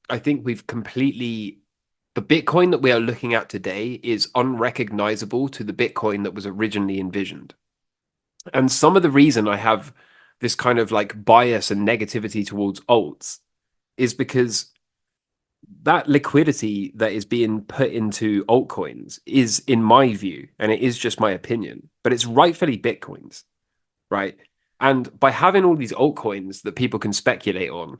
I think we've completely, the Bitcoin that we are looking at today is unrecognizable to the Bitcoin that was originally envisioned. And some of the reason I have this kind of like bias and negativity towards alts is because that liquidity that is being put into altcoins is, in my view, and it is just my opinion, but it's rightfully Bitcoin's, right? And by having all these altcoins that people can speculate on,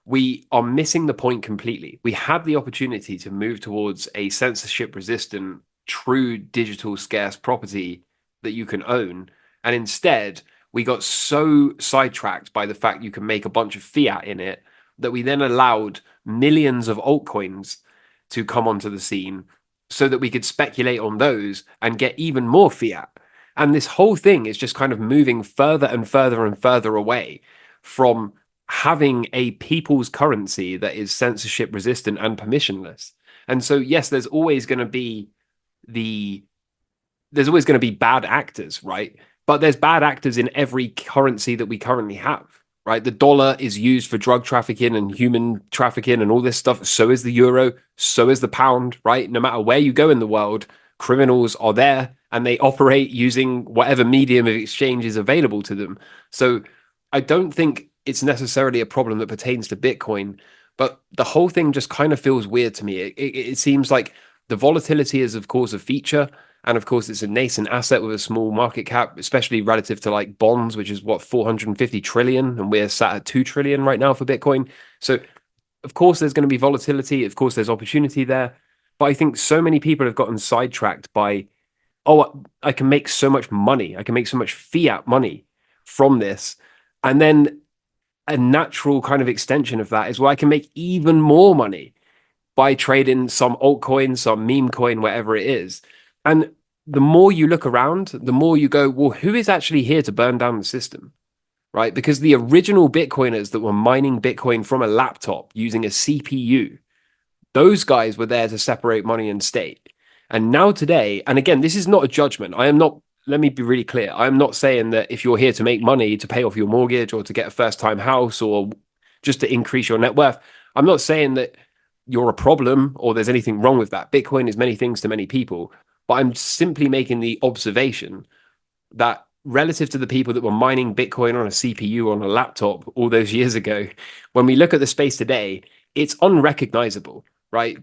we are missing the point completely. We had the opportunity to move towards a censorship resistant, true digital scarce property that you can own. And instead, we got so sidetracked by the fact you can make a bunch of fiat in it that we then allowed millions of altcoins to come onto the scene so that we could speculate on those and get even more fiat. And this whole thing is just kind of moving further and further and further away from having a people's currency that is censorship resistant and permissionless. And so, yes, there's always going to be bad actors, right? But there's bad actors in every currency that we currently have, right? The dollar is used for drug trafficking and human trafficking and all this stuff. So is the euro, so is the pound, right? No matter where you go in the world, criminals are there and they operate using whatever medium of exchange is available to them. So I don't think it's necessarily a problem that pertains to Bitcoin, but the whole thing just kind of feels weird to me. It seems like the volatility is, of course, a feature. And of course, it's a nascent asset with a small market cap, especially relative to like bonds, which is what, 450 trillion. And we're sat at 2 trillion right now for Bitcoin. So, of course, there's going to be volatility. Of course, there's opportunity there. But I think so many people have gotten sidetracked by, oh, I can make so much money. I can make so much fiat money from this. And then a natural kind of extension of that is, well, I can make even more money by trading some altcoin, some meme coin, whatever it is. And the more you look around, the more you go, well, who is actually here to burn down the system? Right? Because the original Bitcoiners that were mining Bitcoin from a laptop using a CPU, those guys were there to separate money and state. And now today, and again, this is not a judgment. I am not, let me be really clear. I'm not saying that if you're here to make money to pay off your mortgage or to get a first time house or just to increase your net worth, I'm not saying that you're a problem or there's anything wrong with that. Bitcoin is many things to many people, but I'm simply making the observation that relative to the people that were mining Bitcoin on a CPU on a laptop all those years ago, when we look at the space today, it's unrecognizable, right?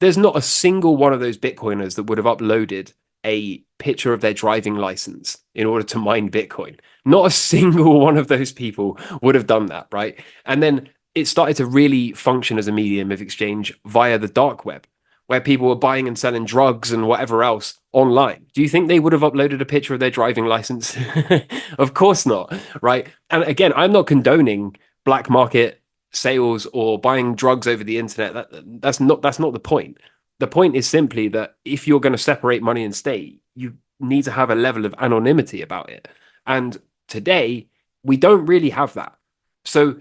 There's not a single one of those Bitcoiners that would have uploaded a picture of their driving license in order to mine Bitcoin. Not a single one of those people would have done that, right? And then it started to really function as a medium of exchange via the dark web, where people were buying and selling drugs and whatever else online. Do you think they would have uploaded a picture of their driving license? Of course not, right? And again, I'm not condoning black market sales or buying drugs over the internet. That's not the point. The point is simply that if you're going to separate money and state, you need to have a level of anonymity about it. And today, we don't really have that. So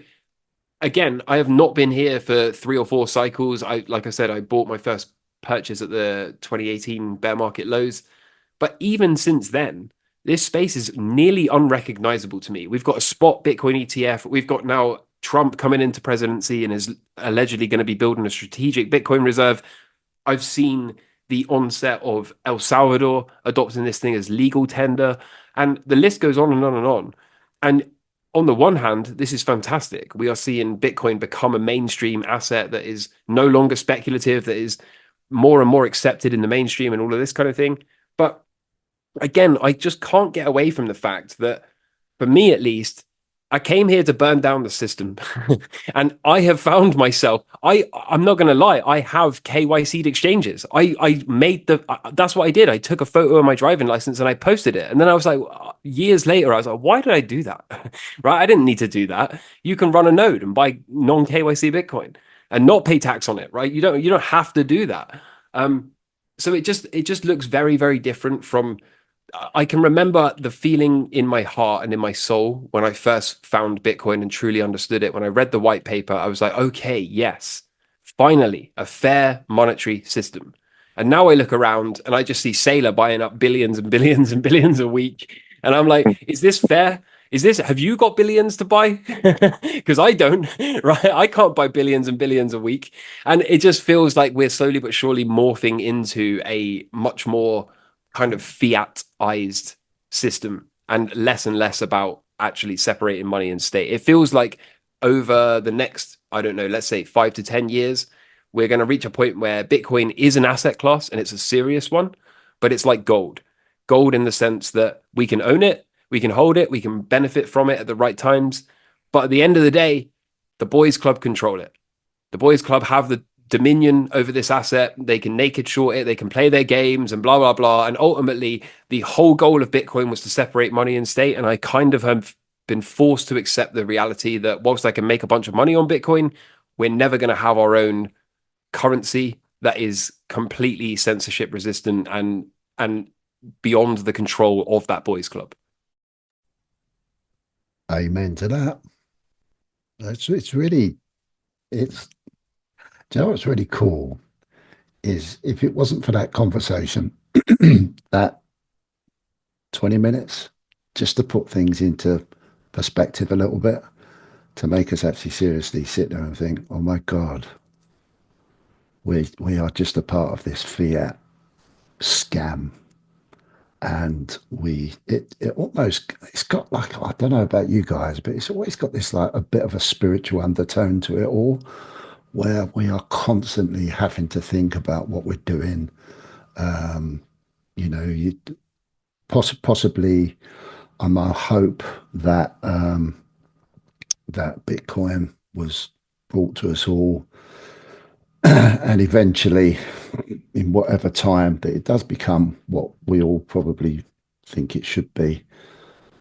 again, I have not been here for 3 or 4 cycles. Like I said, I bought my first purchase at the 2018 bear market lows. But even since then, this space is nearly unrecognizable to me. We've got a spot Bitcoin ETF. We've got now Trump coming into presidency and is allegedly going to be building a strategic Bitcoin reserve. I've seen the onset of El Salvador adopting this thing as legal tender. And the list goes on and on and on. And on the one hand, this is fantastic. We are seeing Bitcoin become a mainstream asset that is no longer speculative, that is more and more accepted in the mainstream and all of this kind of thing. But again, I just can't get away from the fact that, for me at least, I came here to burn down the system. And I have found myself, I'm not going to lie, I have KYC'd exchanges. I made that's what I did. I took a photo of my driving license and I posted it. And then I was like, years later, I was like, why did I do that? Right? I didn't need to do that. You can run a node and buy non-KYC Bitcoin and not pay tax on it, right? You don't have to do that. So it just looks very, very different from. I can remember the feeling in my heart and in my soul when I first found Bitcoin and truly understood it. When I read the white paper, I was like, okay, yes, finally, a fair monetary system. And now I look around and I just see Sailor buying up billions and billions and billions a week. And I'm like, is this fair? Have you got billions to buy? Because I don't, right? I can't buy billions and billions a week. And it just feels like we're slowly but surely morphing into a much more kind of fiatized system and less about actually separating money and state. It feels like over the next, I don't know, let's say 5 to 10 years, we're going to reach a point where Bitcoin is an asset class and it's a serious one, but it's like gold. Gold in the sense that we can own it, we can hold it, we can benefit from it at the right times. But at the end of the day, the boys club control it. The boys club have the dominion over this asset. They can naked short it, they can play their games and blah, blah, blah. And ultimately, the whole goal of Bitcoin was to separate money and state. And I kind of have been forced to accept the reality that whilst I can make a bunch of money on Bitcoin, we're never going to have our own currency that is completely censorship resistant and beyond the control of that boys club. Amen to that. It's really, do you know what's really cool is if it wasn't for that conversation, that 20 minutes, just to put things into perspective a little bit, to make us actually seriously sit there and think, oh my God, we are just a part of this fiat scam. And it's got like, I don't know about you guys, but it's always got this like a bit of a spiritual undertone to it all, where we are constantly having to think about what we're doing. You possibly, I hope that that Bitcoin was brought to us all, and eventually, in whatever time, that it does become what we all probably think it should be.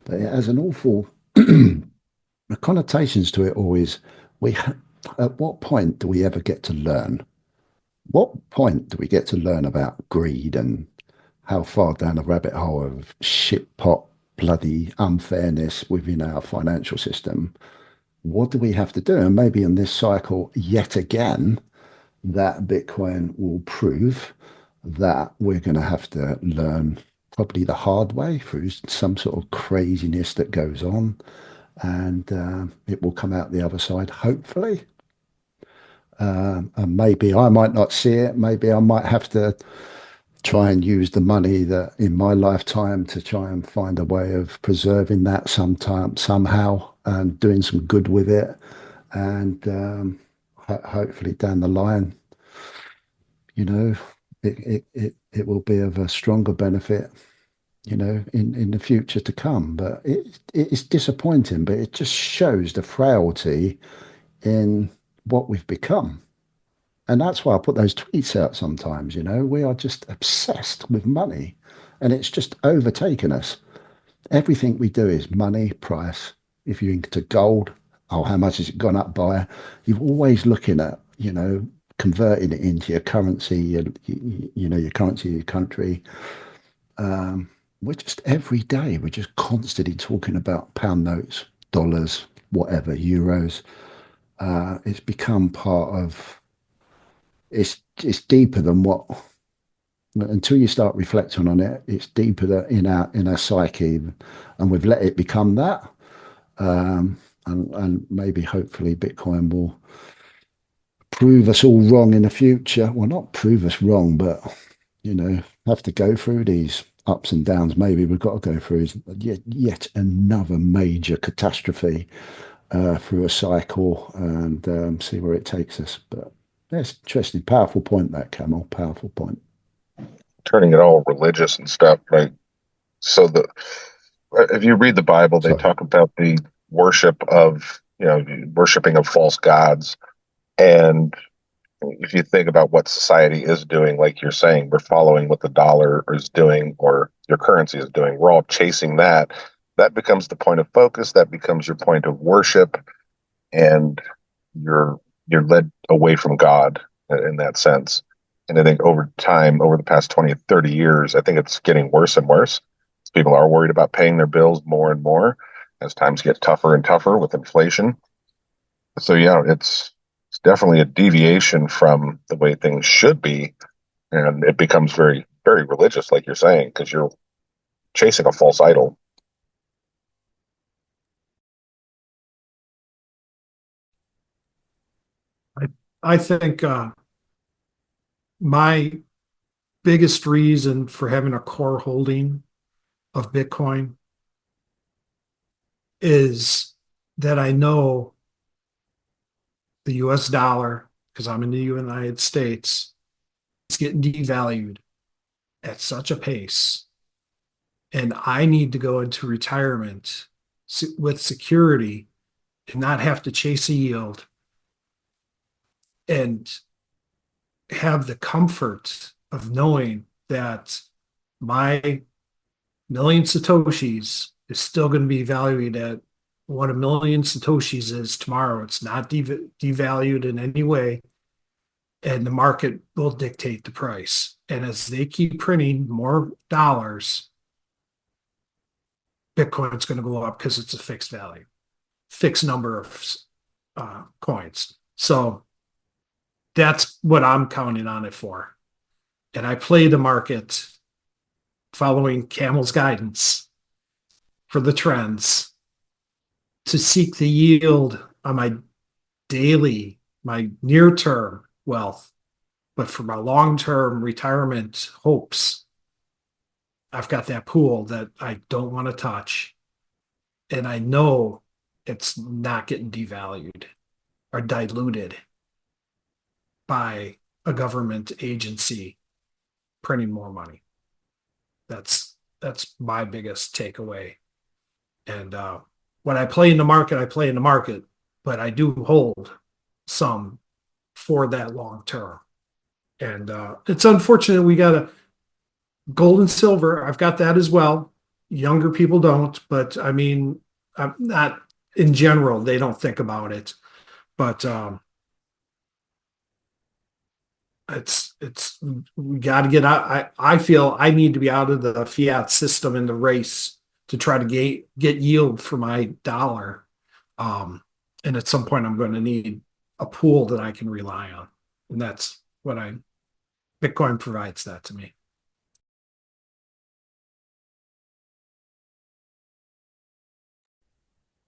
But it has an awful the connotations to it always. At what point do we ever get to learn? What point do we get to learn about greed and how far down a rabbit hole of shit pot bloody unfairness within our financial system? What do we have to do? And maybe in this cycle, yet again, that Bitcoin will prove that we're going to have to learn probably the hard way through some sort of craziness that goes on. And it will come out the other side, hopefully. And maybe I might not see it. Maybe I might have to try and use the money that in my lifetime to try and find a way of preserving that somehow, and doing some good with it. And hopefully down the line, it will be of a stronger benefit, in the future to come. But it's disappointing, but it just shows the frailty in what we've become. And that's why I put those tweets out sometimes. We are just obsessed with money, and it's just overtaken us. Everything we do is money, price. If you're into gold, oh, how much has it gone up by? You're always looking at, converting it into your currency, your currency, your country. We're just every day, we're just constantly talking about pound notes, dollars, whatever, euros. It's become part of, it's deeper than what, until you start reflecting on it, it's deeper in our psyche, and we've let it become that. And maybe hopefully Bitcoin will prove us all wrong in the future. Well, not prove us wrong, but have to go through these ups and downs maybe we've got to go through is yet another major catastrophe through a cycle, and see where it takes us. But that's interesting. Powerful point, that, Camel. Powerful point. Turning it all religious and stuff, right? So if you read the Bible, they Sorry. talk about the worship of, worshiping of false gods. And if you think about what society is doing, like you're saying, we're following what the dollar is doing or your currency is doing. We're all chasing that. That becomes the point of focus. That becomes your point of worship, and you're led away from God in that sense. And I think over time, over the past 20 or 30 years, I think it's getting worse and worse. People are worried about paying their bills more and more as times get tougher and tougher with inflation. So yeah, it's definitely a deviation from the way things should be, and it becomes very, very religious, like you're saying, because you're chasing a false idol. I think my biggest reason for having a core holding of Bitcoin is that I know the US dollar, because I'm in the United States, is getting devalued at such a pace. And I need to go into retirement with security and not have to chase a yield and have the comfort of knowing that my million Satoshis is still going to be valued at what a million Satoshis is tomorrow. It's not devalued in any way, and the market will dictate the price. And as they keep printing more dollars, Bitcoin's going to go up because it's a fixed value, fixed number of coins. So that's what I'm counting on it for. And I play the market following Camel's guidance for the trends to seek the yield on my daily, my near term wealth. But for my long term retirement hopes, I've got that pool that I don't want to touch. And I know it's not getting devalued or diluted by a government agency printing more money. That's my biggest takeaway. And when I play in the market, I play in the market, but I do hold some for that long term. And it's unfortunate we got a gold and silver. I've got that as well. Younger people don't, but I mean, I'm not in general, they don't think about it. But it's we got to get out. I feel I need to be out of the fiat system in the race to try to get yield for my dollar. And at some point, I'm going to need a pool that I can rely on, and that's what Bitcoin provides that to me.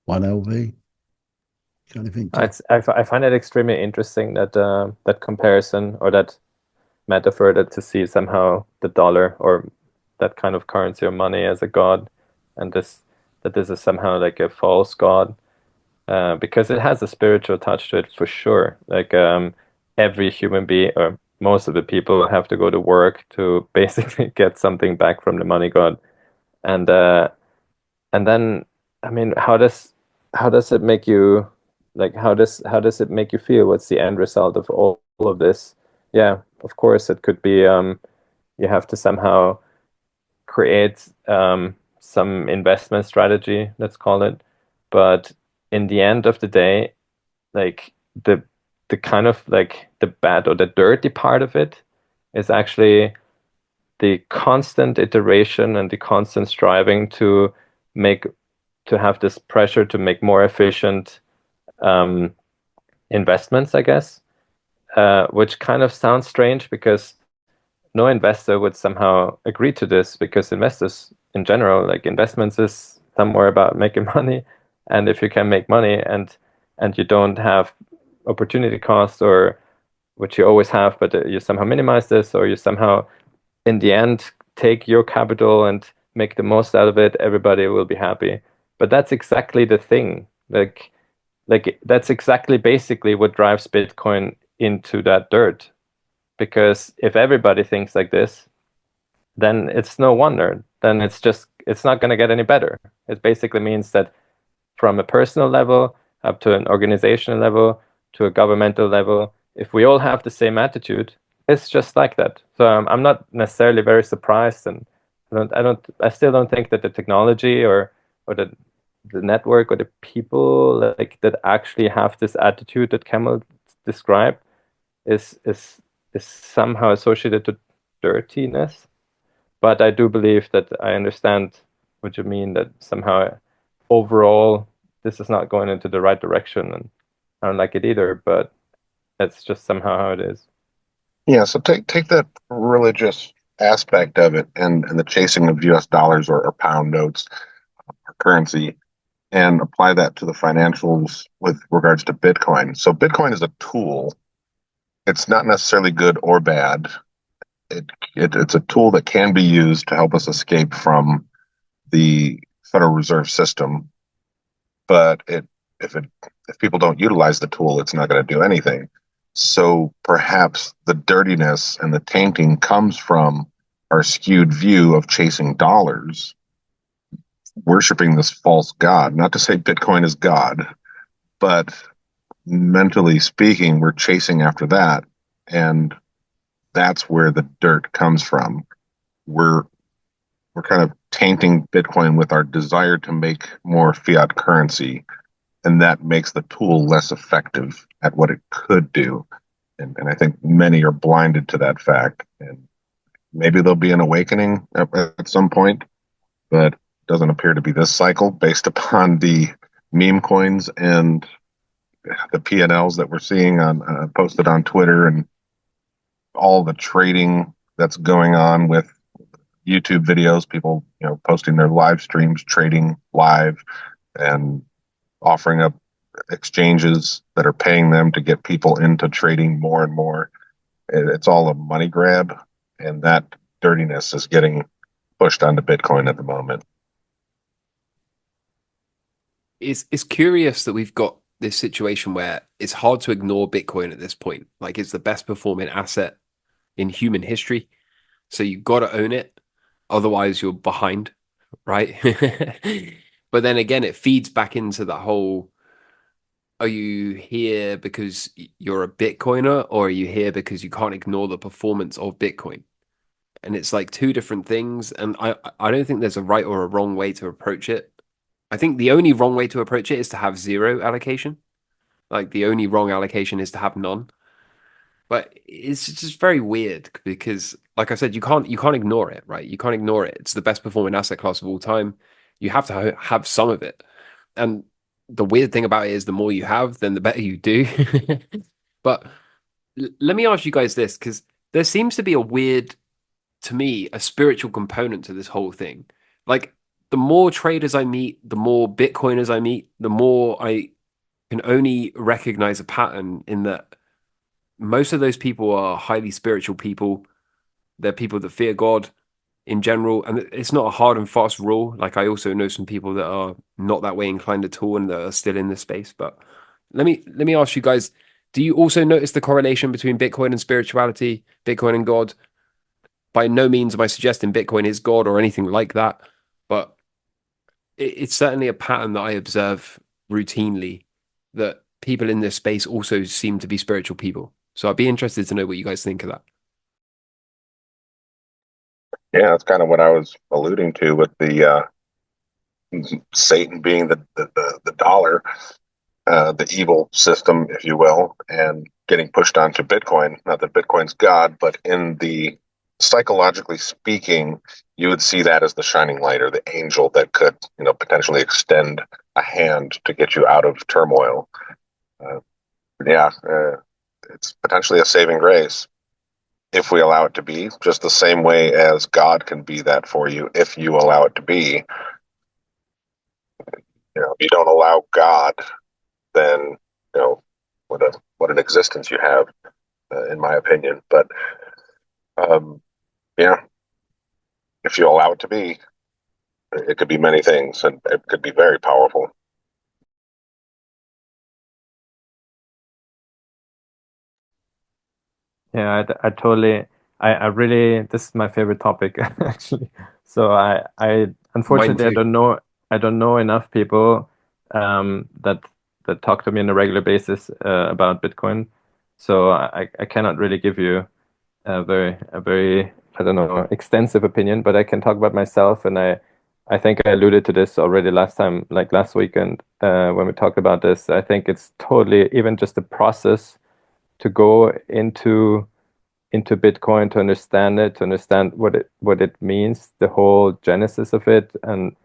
One LV. Got anything to- I find it extremely interesting that that comparison or that metaphor, that to see somehow the dollar or that kind of currency or money as a god, and this is somehow like a false god, because it has a spiritual touch to it for sure. Like every human being or most of the people have to go to work to basically get something back from the money god, and then I mean, how does it make you, like how does it make you feel? What's the end result of all of this? Yeah, of course it could be you have to somehow create some investment strategy, let's call it. But in the end of the day, like the kind of like the bad or the dirty part of it is actually the constant iteration and the constant striving to have this pressure to make more efficient investments, I guess, which kind of sounds strange because no investor would somehow agree to this, because investors in general, like investments is somewhere about making money. And if you can make money and you don't have opportunity cost, or which you always have, but you somehow minimize this, or you somehow in the end take your capital and make the most out of it, everybody will be happy. But that's exactly the thing. Like that's exactly basically what drives Bitcoin into that dirt. Because if everybody thinks like this, then it's no wonder. Then it's not going to get any better. It basically means that from a personal level up to an organizational level to a governmental level, if we all have the same attitude, it's just like that. So I'm not necessarily very surprised, and I still don't think that the technology or the network or the people like that actually have this attitude that Camel described is somehow associated to dirtiness. But I do believe that I understand what you mean, that somehow overall this is not going into the right direction, and I don't like it either, but that's just somehow how it is. Yeah, so take that religious aspect of it and the chasing of US dollars or pound notes or currency and apply that to the financials with regards to Bitcoin. So Bitcoin is a tool. It's not necessarily good or bad. It's a tool that can be used to help us escape from the Federal Reserve System, but if people don't utilize the tool, it's not going to do anything. So perhaps the dirtiness and the tainting comes from our skewed view of chasing dollars, worshiping this false god. Not to say Bitcoin is God, but mentally speaking, we're chasing after that, and that's where the dirt comes from. We're kind of tainting Bitcoin with our desire to make more fiat currency, and that makes the tool less effective at what it could do. And I think many are blinded to that fact. And maybe there'll be an awakening at some point, but it doesn't appear to be this cycle based upon the meme coins and the P&Ls that we're seeing on posted on Twitter and all the trading that's going on with YouTube videos, people posting their live streams, trading live, and offering up exchanges that are paying them to get people into trading more and more. It's all a money grab, and that dirtiness is getting pushed onto Bitcoin at the moment. It's curious that we've got this situation where it's hard to ignore Bitcoin at this point. Like, it's the best performing asset in human history. So you got to own it. Otherwise, you're behind, right? But then again, it feeds back into that whole, are you here because you're a Bitcoiner, or are you here because you can't ignore the performance of Bitcoin? And it's like two different things. And I don't think there's a right or a wrong way to approach it. I think the only wrong way to approach it is to have zero allocation. Like, the only wrong allocation is to have none. But it's just very weird because, like I said, you can't ignore it, right? You can't ignore it. It's the best performing asset class of all time. You have to have some of it. And the weird thing about it is the more you have, then the better you do. But let me ask you guys this, because there seems to be a weird, to me, a spiritual component to this whole thing. Like, the more traders I meet, the more Bitcoiners I meet, the more I can only recognize a pattern in that most of those people are highly spiritual people. They're people that fear God in general, and it's not a hard and fast rule. Like, I also know some people that are not that way inclined at all and that are still in this space. But let me ask you guys, do you also notice the correlation between Bitcoin and spirituality, Bitcoin and God? By no means am I suggesting Bitcoin is God or anything like that, but it's certainly a pattern that I observe routinely, that people in this space also seem to be spiritual people. So I'd be interested to know what you guys think of that. Yeah, that's kind of what I was alluding to with the Satan being the dollar, the evil system, if you will, and getting pushed onto Bitcoin. Not that Bitcoin's God, but in the psychologically speaking, you would see that as the shining light or the angel that could, potentially extend a hand to get you out of turmoil. It's potentially a saving grace if we allow it to be, just the same way as God can be that for you if you allow it to be. If you don't allow God, then what an existence you have, in my opinion. But yeah, if you allow it to be, it could be many things, and it could be very powerful. Yeah, I totally, I really, this is my favorite topic actually. So I unfortunately too. I don't know enough people that talk to me on a regular basis about Bitcoin. So I cannot really give you a very, I don't know, extensive opinion, but I can talk about myself, and I think I alluded to this already last time, like last weekend, when we talked about this. I think it's totally, even just the process to go into Bitcoin, to understand it, to understand what it means, the whole genesis of it, and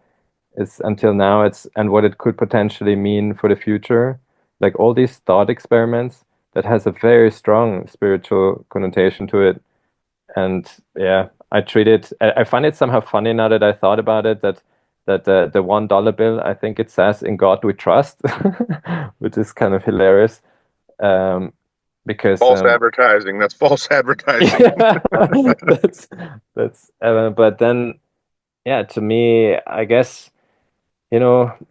it's until now it's and what it could potentially mean for the future. Like all these thought experiments that has a very strong spiritual connotation to it. And yeah, I treat it. I find it somehow funny now that I thought about it, that the $1 bill, I think it says "In God We Trust," which is kind of hilarious. Um, because False advertising. That's false advertising. yeah, that's but then yeah, to me, I guess,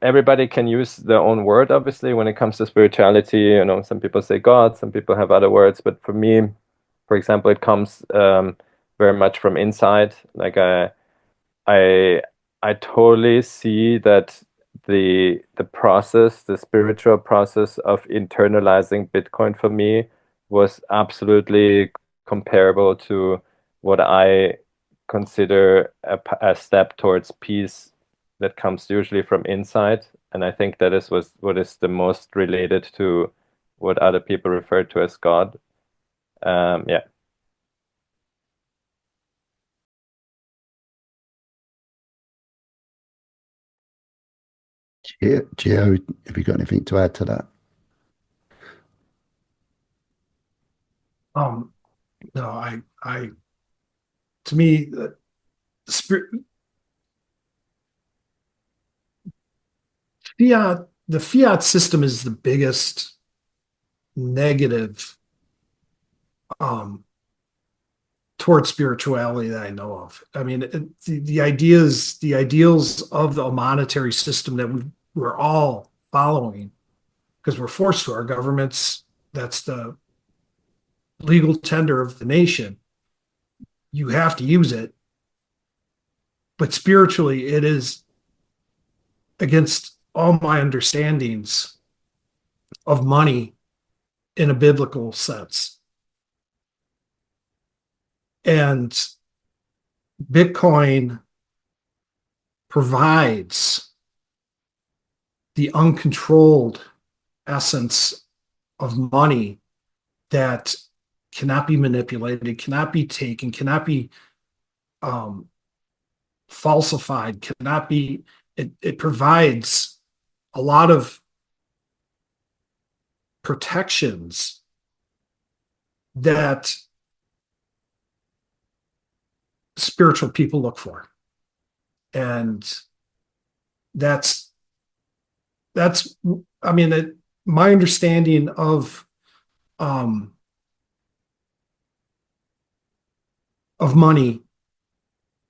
everybody can use their own word, obviously, when it comes to spirituality. Some people say God, some people have other words, but for me, for example, it comes very much from inside. Like I I totally see that the process, the spiritual process of internalizing Bitcoin for me was absolutely comparable to what I consider a step towards peace that comes usually from inside. And I think that is what is the most related to what other people refer to as God. Yeah. Gio, have you got anything to add to that? No, to me, spirit, the fiat system is the biggest negative um towards spirituality that I know of. I mean, the ideals of the monetary system that we're all following because we're forced to. Our governments, that's the legal tender of the nation. You have to use it, but spiritually, it is against all my understandings of money in a biblical sense. And Bitcoin provides the uncontrolled essence of money that cannot be manipulated, cannot be taken, cannot be um, falsified, cannot be. It provides a lot of protections that spiritual people look for, and that's that's. I mean, my understanding um, of money,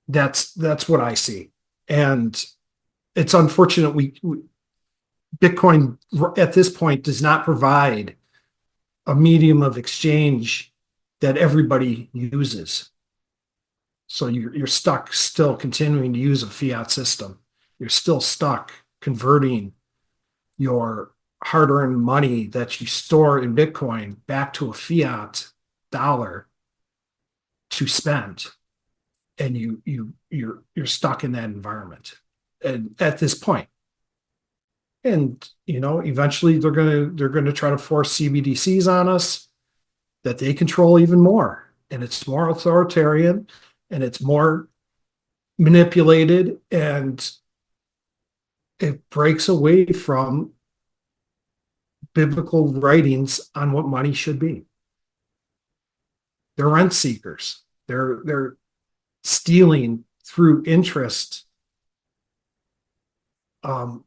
that's what I see. And it's unfortunate we Bitcoin at this point does not provide a medium of exchange that everybody uses. So you're stuck still continuing to use a fiat system. You're still stuck converting your hard-earned money that you store in Bitcoin back to a fiat dollar to spend. And you're stuck in that environment. And at this point. And eventually they're gonna try to force CBDCs on us that they control even more. And it's more authoritarian and it's more manipulated, and it breaks away from biblical writings on what money should be. They're rent seekers. They're stealing through interest from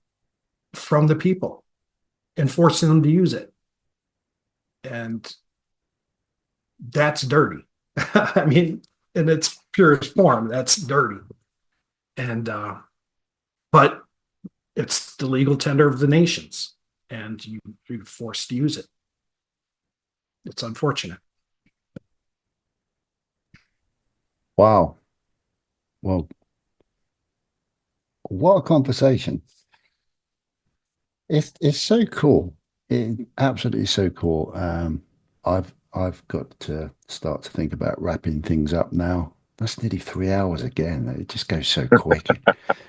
the people and forcing them to use it. And that's dirty. I mean, in its purest form, that's dirty. And, but it's the legal tender of the nations, and you're forced to use it. It's unfortunate. Wow. Well, what a conversation. It's so cool. It absolutely so cool. I've got to start to think about wrapping things up now. That's nearly 3 hours again. It just goes so quick.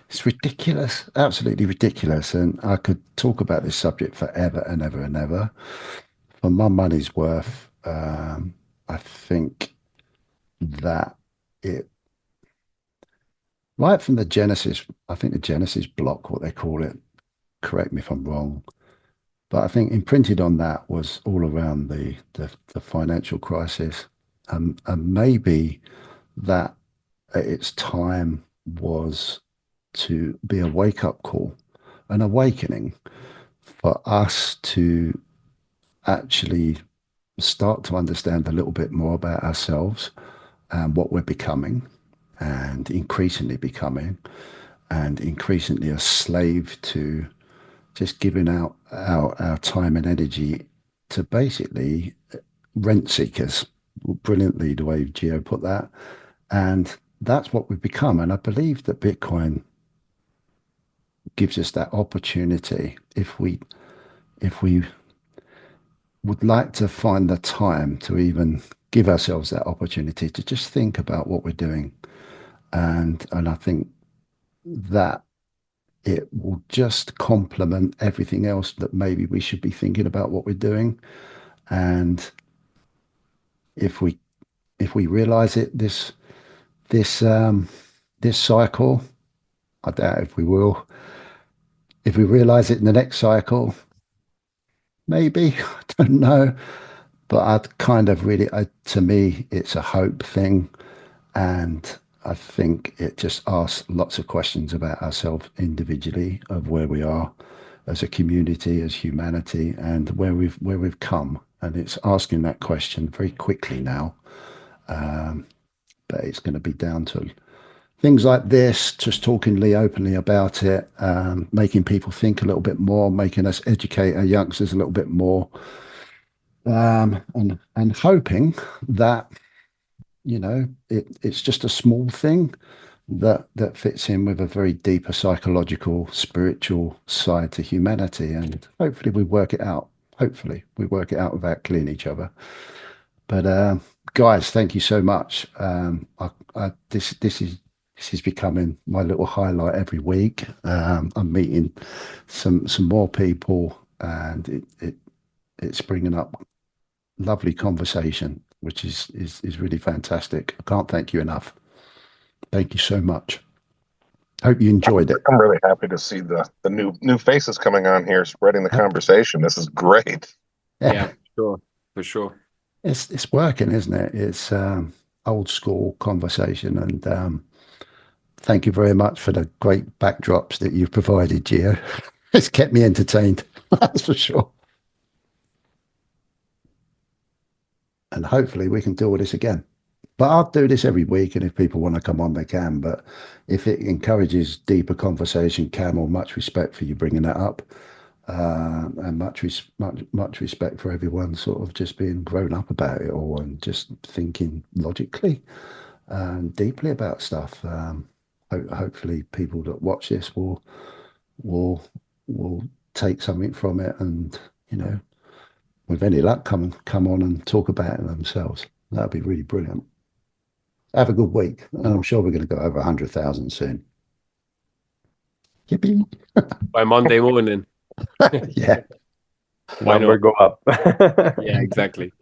It's ridiculous, absolutely ridiculous. And I could talk about this subject forever and ever and ever. For my money's worth, I think that it, right from the Genesis, I think the Genesis block, what they call it, correct me if I'm wrong, but I think imprinted on that was all around the financial crisis, and maybe that at its time was to be a wake up call, an awakening for us to actually start to understand a little bit more about ourselves and what we're becoming, and increasingly becoming, and increasingly a slave to just giving out our time and energy to basically rent seekers. Brilliantly, the way Gio put that. And that's what we've become. And I believe that Bitcoin gives us that opportunity if we would like to find the time to even give ourselves that opportunity to just think about what we're doing. And I think that it will just complement everything else that maybe we should be thinking about what we're doing. And if we realize it this cycle, I doubt if we will. If we realize it in the next cycle, maybe, I don't know. But I'd kind of really, to me, it's a hope thing. And I think it just asks lots of questions about ourselves individually, of where we are as a community, as humanity, and where we've come. And it's asking that question very quickly now. But it's going to be down to things like this, just talking openly about it, making people think a little bit more, making us educate our youngsters a little bit more, and hoping that, you know, it's just a small thing that fits in with a very deeper psychological, spiritual side to humanity, and hopefully we work it out. Hopefully we work it out without killing each other. But guys, thank you so much. This is becoming my little highlight every week. I'm meeting some more people, and it's bringing up lovely conversation, which is really fantastic. I can't thank you enough. Thank you so much. Hope you enjoyed it. I'm really happy to see the new faces coming on here, spreading the conversation. This is great. Yeah, sure, for sure. It's working, isn't it? It's old school conversation, and thank you very much for the great backdrops that you've provided, Gio. It's kept me entertained, that's for sure. And hopefully we can do all this again. But I'll do this every week, and if people want to come on, they can. But if it encourages deeper conversation, Camel, much respect for you bringing that up, and much respect for everyone sort of just being grown up about it all and just thinking logically and deeply about stuff. Hopefully, people that watch this will take something from it, and, you know, with any luck, come on and talk about it themselves. That'd be really brilliant. Have a good week, and I'm sure we're going to go over 100,000 soon. Yippee! By Monday morning. Yeah. Why Number not? go up. Yeah, exactly.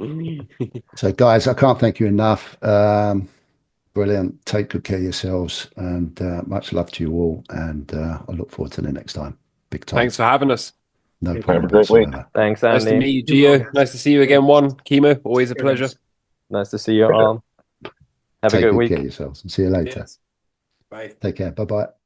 So, guys, I can't thank you enough. Brilliant. Take good care of yourselves, and much love to you all. And I look forward to the next time. Big time. Thanks for having us. No Have a problem great week. whatsoever. Thanks, Nice to Andy. meet you, Gio. Nice to see you again, Juan. Chemo, always a pleasure. Nice to see you all. Have a Take good good week. care of yourselves, and see you later. Yes. Bye. Take care. Bye bye.